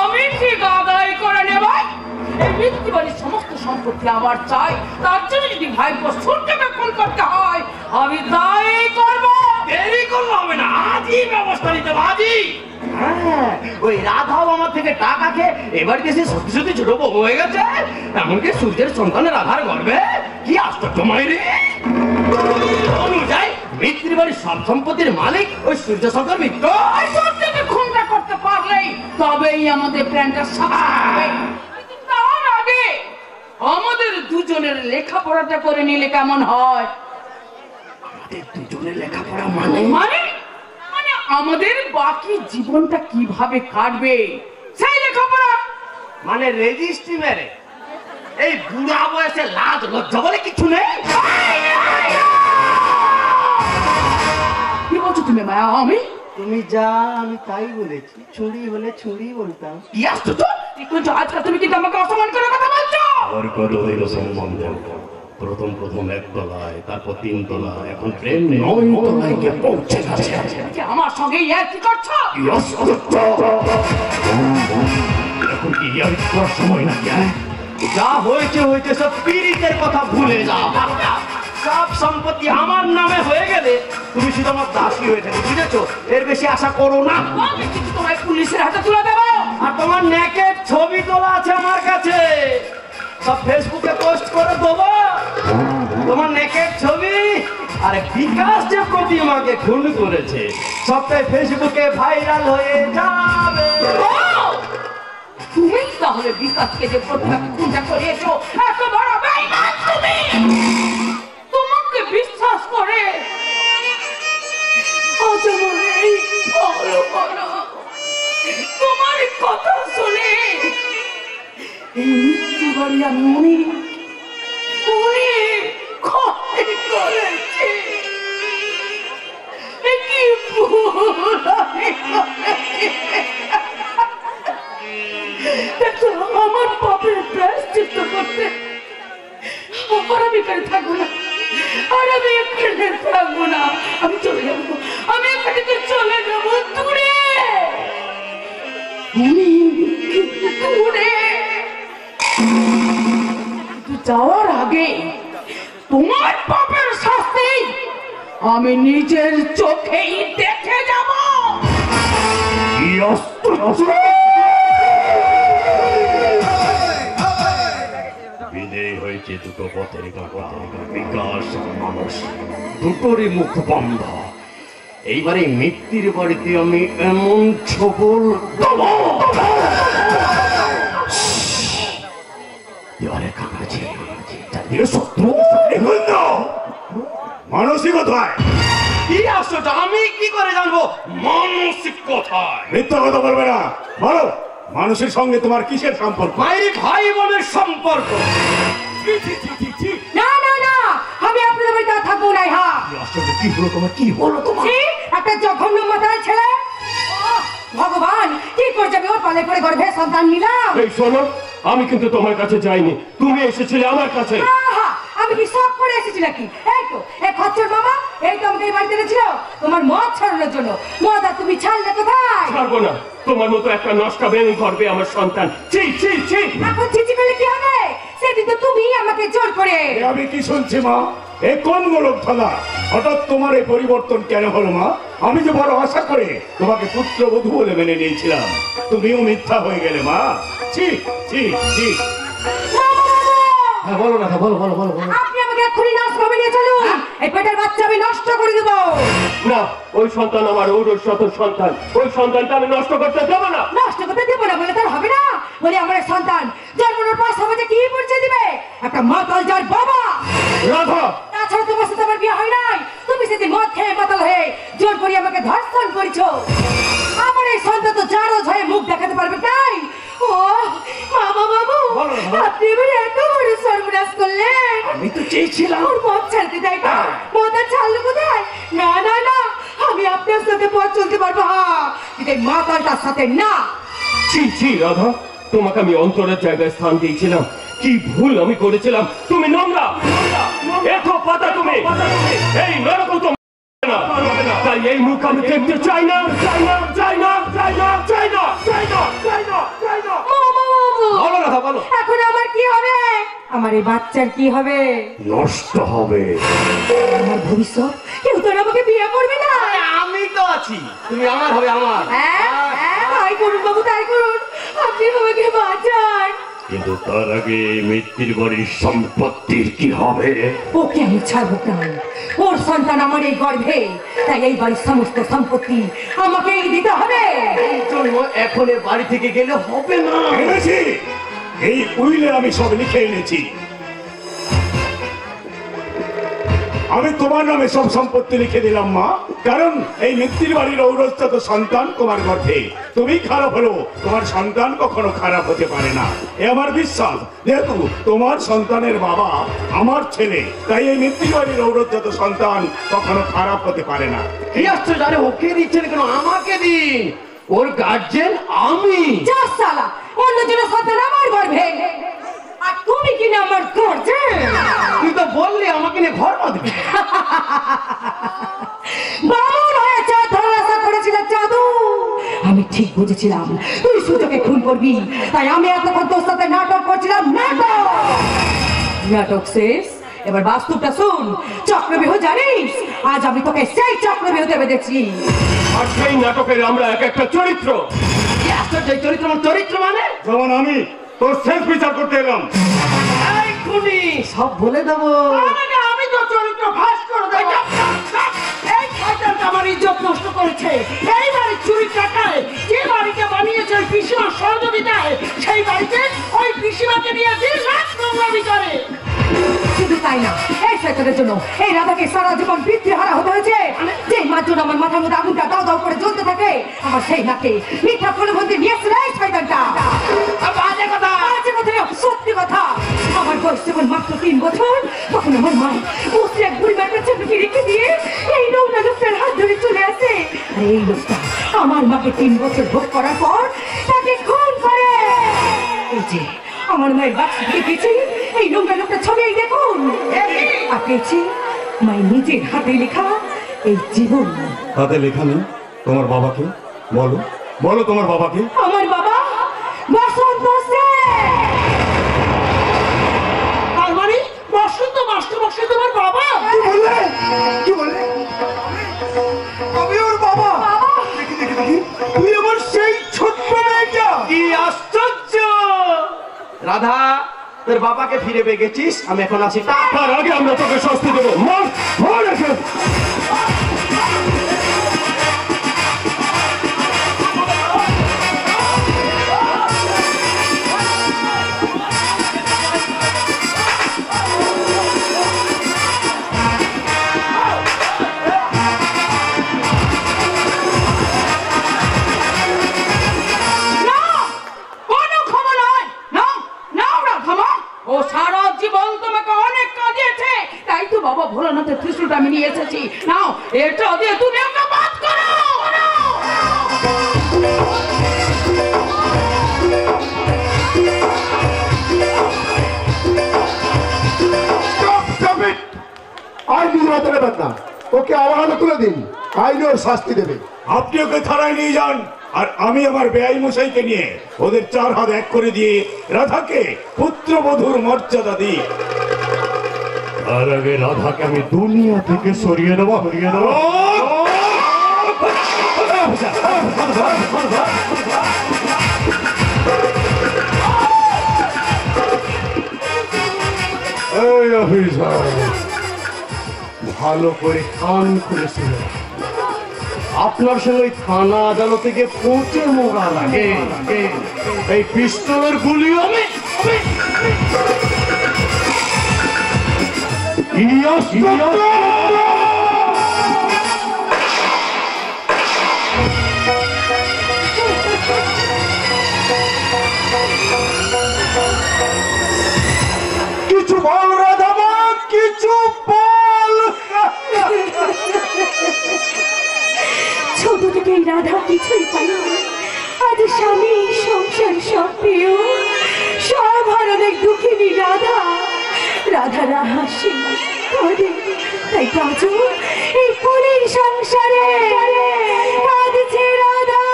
আমি ঠিক আদায় করে নেব। এই মৃত্যুবাড়ির সমস্ত সম্পত্তি আমার চাই, তার জন্য যদি ভাইপো সূর্যকে খুন করতে হয় আমি তাই করবো। দেরি করলে হবে না, আজই ব্যবস্থা নিতে হবে, আজই। হ্যাঁ, ওই রাধাও আমার থেকে টাকা খেয়ে এবার দেশে সত্যি সত্যি ছোট বউ হয়ে গেছে। এমনকি সূর্যের সন্তানের রাধার গর্বে কি আশ্চর্য মাইরি অনুযায়ী মিত্র বাড়ির সব সম্পত্তির মালিক ওই সূর্য শঙ্কর মিত্র। ওই সূর্যকে খুনটা করতে পারলেই তবেই আমাদের প্ল্যানটা সাকসেস হবে। কিন্তু তার আগে আমাদের দুজনের লেখাপড়াটা করে নিলে কেমন হয়? আমাদের দুজনের লেখাপড়া মানে মানে মানে আমাদের বাকি জীবনটা কিভাবে কাটবে সেই লেখাপড়া। মানে রেজিস্ট্রি মেরে এই বুড়া বয়সে লাজ লজ্জা বলে কিছু নেই। কি বলছো তুমি মায়া? আমি তুমি যা আমি তাই বলেছি, ছুরি হলে ছুরি বলতাম। কি আশ্চর্য! কিন্তু আজকাল তুমি কিন্তু আমাকে অসম্মান করে কথা বলছো। আর কত হইল সম্বন্ধ? প্রথম এক তলায়, তারপর 3 তলা, এখন ট্রেন 9 তলায় গিয়ে পৌঁছে গেছে। যে আমার সঙ্গে ইয়ার কি করছো? এখন কি ইয়ার করার সময় নাকি? যা হয়েছে হয়েছে, সব পীড়িতের কথা ভুলে যাও। সব সম্পত্তি আমার নামে হয়ে গেলে তুমি শুধু আমার দাসী হয়ে থাকবে, বুঝেছো? এর বেশি আশা করো না। আমি কিন্তু তোমায় পুলিশের হাতে তুলে দেবো। আর তোমার নেকের ছবি তোলা আছে আমার কাছে, সব ফেসবুকে পোস্ট করে দেবো তোমার নেকের ছবি। আরে বিকাশ যে প্রতিমাকে খুন করেছে সবটাই ফেসবুকে ভাইরাল হয়ে যাবে। তুমি তাহলে বিকাশকে যে প্রতিমাকে খুনটা করিয়েছো, এত বড় বেঈমান তুমি! তোমাকে বিশ্বাস করে আজ আমার এই ভালো ভালো তোমার কথা শুনে এই মৃত্যু বাড়ি আমি অনেক ক্ষতি করেছি। কি ভুল আমি করেছি! আমার পাপের প্রায়শ্চিত্ত করতে আর আমি এখানে থাকবো না, আর আমি এখানে থাকবো না। আমি চলে যাবো, আমি এখান থেকে চলে যাবো দূরে দূরে। যাওয়ার আগে তোমার পাপের শাস্তি আমি নিজের চোখেই দেখে যাব। বিদেয় হয়েছে দুটো পথের কাঁটা, বিকাশ মানুষ, দুটোরই মুখ বন্ধ। এইবারে মৃত্যুর বাড়িতে আমি এমন ছবল দেবো, দেওয়ালে কাঁকাছে, চারদিকে শত্রু। মানসিক কোথায়? কি আশ্চর্য, আমি কি করে জানবো মানসিক কোথায়? মিথ্যা কথা বলবে না, বলো মানুষের সঙ্গে তোমার কিসের সম্পর্ক? ভাই ভাই বোনের সম্পর্ক। না না না, আমি আপনাদের বাড়িতে আর থাকবো না। হ্যাঁ, আশ্চর্য, কি হলো তোমার? কি হলো তোমার? একটা জঘন্য মাতাল ছেলে। ভগবান, কি করে যাবে ওর পালে করে গর্ভে সন্তান নিলাম। এই শোনো, আমি কিন্তু তোমার কাছে যাইনি, তুমি এসেছিলে আমার কাছে। আহা, আমি কি সব করে এসেছি নাকি? এই তো এই খচ্চর মামা, এই তো আমাকে এই বাড়িতে এনেছিল তোমার মদ ছাড়ানোর জন্য। মদ আর তুমি ছাড়লে কোথায়? ছাড়বো না, তোমার মতো একটা নষ্টা বেনি করবে আমার সন্তান। ছি ছি ছি। এখন চিচি করলে কি হবে? সেদিন তো তুমি আমাকে জোর করে। আমি কি শুনছি মা? এ কোন গোলক ধাঁধা? হঠাৎ তোমার এই পরিবর্তন কেন হলো মা? আমি যে বড় আশা করে তোমাকে পুত্রবধূ বলে মেনে নিয়েছিলাম, তুমিও মিথ্যা হয়ে গেলে মা। ছি ছি ছি। হ্যাঁ বলো না, বলো বলো বলো বলো। আপনি আমাকে এক্ষুনি নাশভাবে নিয়ে চলুন, এই পেটের বাচ্চা আমি নষ্ট করে দেবো। না, ওই সন্তান আমার ঔরসত সন্তান, ওই সন্তানটা আমি নষ্ট করতে দেবো না। নষ্ট করতে দেবো না বলে তার হবে না? বলে আমার সন্তান জন্মের পর সমাজে কি পরিচয় দিবে? একটা মাতাল যার বাবা। রাধা, তাছাড়া তোমার সাথে আমার বিয়ে হয় নাই, তুমি সেদিন মদ খেয়ে মাতাল হয়ে জোর করে আমাকে ধর্ষণ করেছো। আমার এই সন্তান তো জারজ হয়ে মুখ দেখাতে পারবে তাই। ও মামা বাবু, আপনি এবার এত বড় সর্বনাশ করলেন। আমি তো চেয়েছিলাম ওর পথ ছাড়তে চাই না। পথ আর ছাড়লো কোথায়? না না না, আমি আপনার সাথে পথ চলতে পারবো, হ্যাঁ, কিন্তু এই মাতালটার সাথে না। ছি ছি রাধা, তোমাকে আমি অন্তরের জায়গায় স্থান দিয়েছিলাম, কি ভুল আমি করেছিলাম। তুমি নোংরা, এত পাতা তুমি, এই নরকম তো না, তাই এই মুখ আমি দেখতে চাই না, চাই না, চাই না, চাই না, চাই না, চাই না, চাই না, চাই না। মামা বাবু, বলো রাধা বলো। এখন আমার কি হবে? আমার এই বাচ্চার কি হবে? নষ্ট হবে। আমার ভবিষ্যৎ কেউ তো আর আমাকে বিয়ে করবে না। আমি তো আছি, তুমি আমার হবে আমার। হ্যাঁ হ্যাঁ, তাই করুন বাবু, তাই করুন, আপনি আমাকে বাঁচান। কিন্তু তার আগে মিত্তির বাড়ির সম্পত্তির কি হবে? ওকে আমি ছাড়বো না, ওর সন্তান আমার এই গর্ভে, তাই এই বাড়ির সমস্ত সম্পত্তি আমাকেই দিতে হবে। এই জন্য এখন এ বাড়ি থেকে গেলে হবে না। এনেছি, এই উইলে আমি সব লিখে এনেছি। আমি তোমার নামে সব সম্পত্তি লিখে দিলাম মা, কারণ এই মিত্তির বাড়ির ঔরসজাত সন্তান তোমার গর্ভে। তুমি খারাপ হলো, তোমার সন্তান কখনো খারাপ হতে পারে না, এ আমার বিশ্বাস। যেহেতু তোমার সন্তানের বাবা আমার ছেলে, তাই এই মিত্তির বাড়ির ঔরসজাত সন্তান কখনো খারাপ হতে পারে না। কি আসছে জানে, ওকে দিচ্ছেন কেন? আমাকে দিন, ওর গার্জেন আমি। যা শালা, অন্যজনের সন্তান আমার গর্ভে, আর তুমি কিনা আমার গার্জেন। তুই তো বললি আমাকে নিয়ে ঘর বাঁধবি। বামন হয়ে চাঁদ ধরার আশা করেছিল চাঁদু। আমি ঠিক বুঝেছিলাম তুই সুযোগে খুন করবি, তাই আমি এতক্ষণ তোর সাথে নাটক করছিলাম। নাটক শেষ, এবার বাস্তবটা শুন। চক্রবিহ জানিস, আজ আমি তোকে সেই চক্রবিহতে বেঁধেছি। আর সেই নাটকের আমরা এক একটা চরিত্র। কি আশ্চর্য, এই চরিত্র আমার চরিত্র মানে? যেমন আমি তোর শেষ বিচার করতে এলাম। এই খুনি, সব বলে দেবো। আমি তো চরিত্র ফাঁস করে দেবো। এই শয়তানটা আমার ইজ্জত নষ্ট করেছে। এই বাড়ির চুরি টাকায় যে বাড়িটা বানিয়েছে ওই পিসিমার সহযোগিতায়, সেই বাড়িতে ওই পিসিমাকে নিয়ে দিন রাত নোংরামি করে। শুধু তাই না, এই শয়তানের জন্য এই রাধাকে সারা জীবন পিতৃহারা হতে হয়েছে। যে মার জন্য আমার মাথার মধ্যে আগুনটা দাও দাও করে জ্বলতে থাকে, আমার সেই নাকে মিথ্যা প্রলোভন দিয়ে নিয়েছিল এই শয়তানটা। বাজে কথা। বাজে কথা না, সত্যি কথা। আমার বয়স যখন মাত্র 3 বছর, তখন আমার মা বসে এক বুড়িমার কাছে রেখে দিয়ে এই নোংরা লোকটার হাত ধরে চলে আসে। আর এই লোকটা আমার মাকে 3 বছর ভোগ করার পর তাকে খুন করে। এই যে আমার মায়ের বাক্স থেকে পেয়েছি এই নোংরা লোকটা ছবি, এই দেখুন। আর পেয়েছি মায়ের নিজের হাতে লেখা এই জীবন। হাতে লেখা নেই তোমার বাবাকে? বলো বলো তোমার বাবাকে। আমার বাবা বসন্ত সেন। তার মানে বসন্ত মাস্টার মশাই তোমার বাবা? কি বললে? কি বললে? আমি ওর বাবা? দেখি দেখি দেখি, তুই আমার সেই ছোট্ট মেয়েটা। কি আশ্চর্য! রাধা, তোর বাবাকে ফিরে পেয়ে গেছিস, আমি এখন আসি। তার আগে আমরা তোকে শাস্তি দেবো। মার, মার এসে। ও সারা জীবন তোমাকে অনেক কাঁদিয়েছে, তাই তো বাবা ভোলানাথের ত্রিশূলটা আমি নিয়ে এসেছি। নাও, এটা দিয়ে তুমি ওকে বাদ করো। আইনি হাতে নেবেন না, ওকে আমার হাতে তুলে দিন, আইনি ওর শাস্তি দেবে। আপনি ওকে থানায় নিয়ে যান, আর আমি আমার বেআই মশাইকে নিয়ে ওদের 4 হাত এক করে দিয়ে রাধাকে পুত্রবধূর মর্যাদা দিই। তার আগে রাধাকে আমি দুনিয়া থেকে সরিয়ে দেবো, সরিয়ে দেবো। এই অফিসার, ভালো করে কান খুলে শুনে, আপনার সঙ্গে থানা আদালতে গিয়ে পৌঁছে মোড়ার আগে এই পিস্তলের গুলি আমি ছোট থেকে রাধা কিছুই পাইনি, আজ স্বামী সংসার সব প্রিয় সব হারানোর দুঃখিনী রাধা, রাধার হাসি কাঁদে, তাই আজও এই ফুলের সংসারে কাঁদছে রাধা।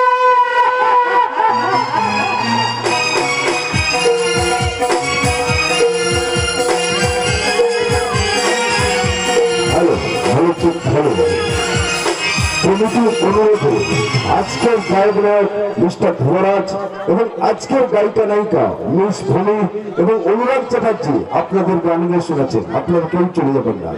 ভালো ভালো খুব ভালো কমিটির অনুরোধে আজকের গায়ক নায়ক মিস্টার ধ্রুবরাজ এবং আজকের গায়িকা নায়িকা মিস ভূমি এবং অনুরাগ চ্যাটার্জি আপনাদের গান নিয়ে শোনাচ্ছেন। আপনারা কেউ চলে যাবেন না।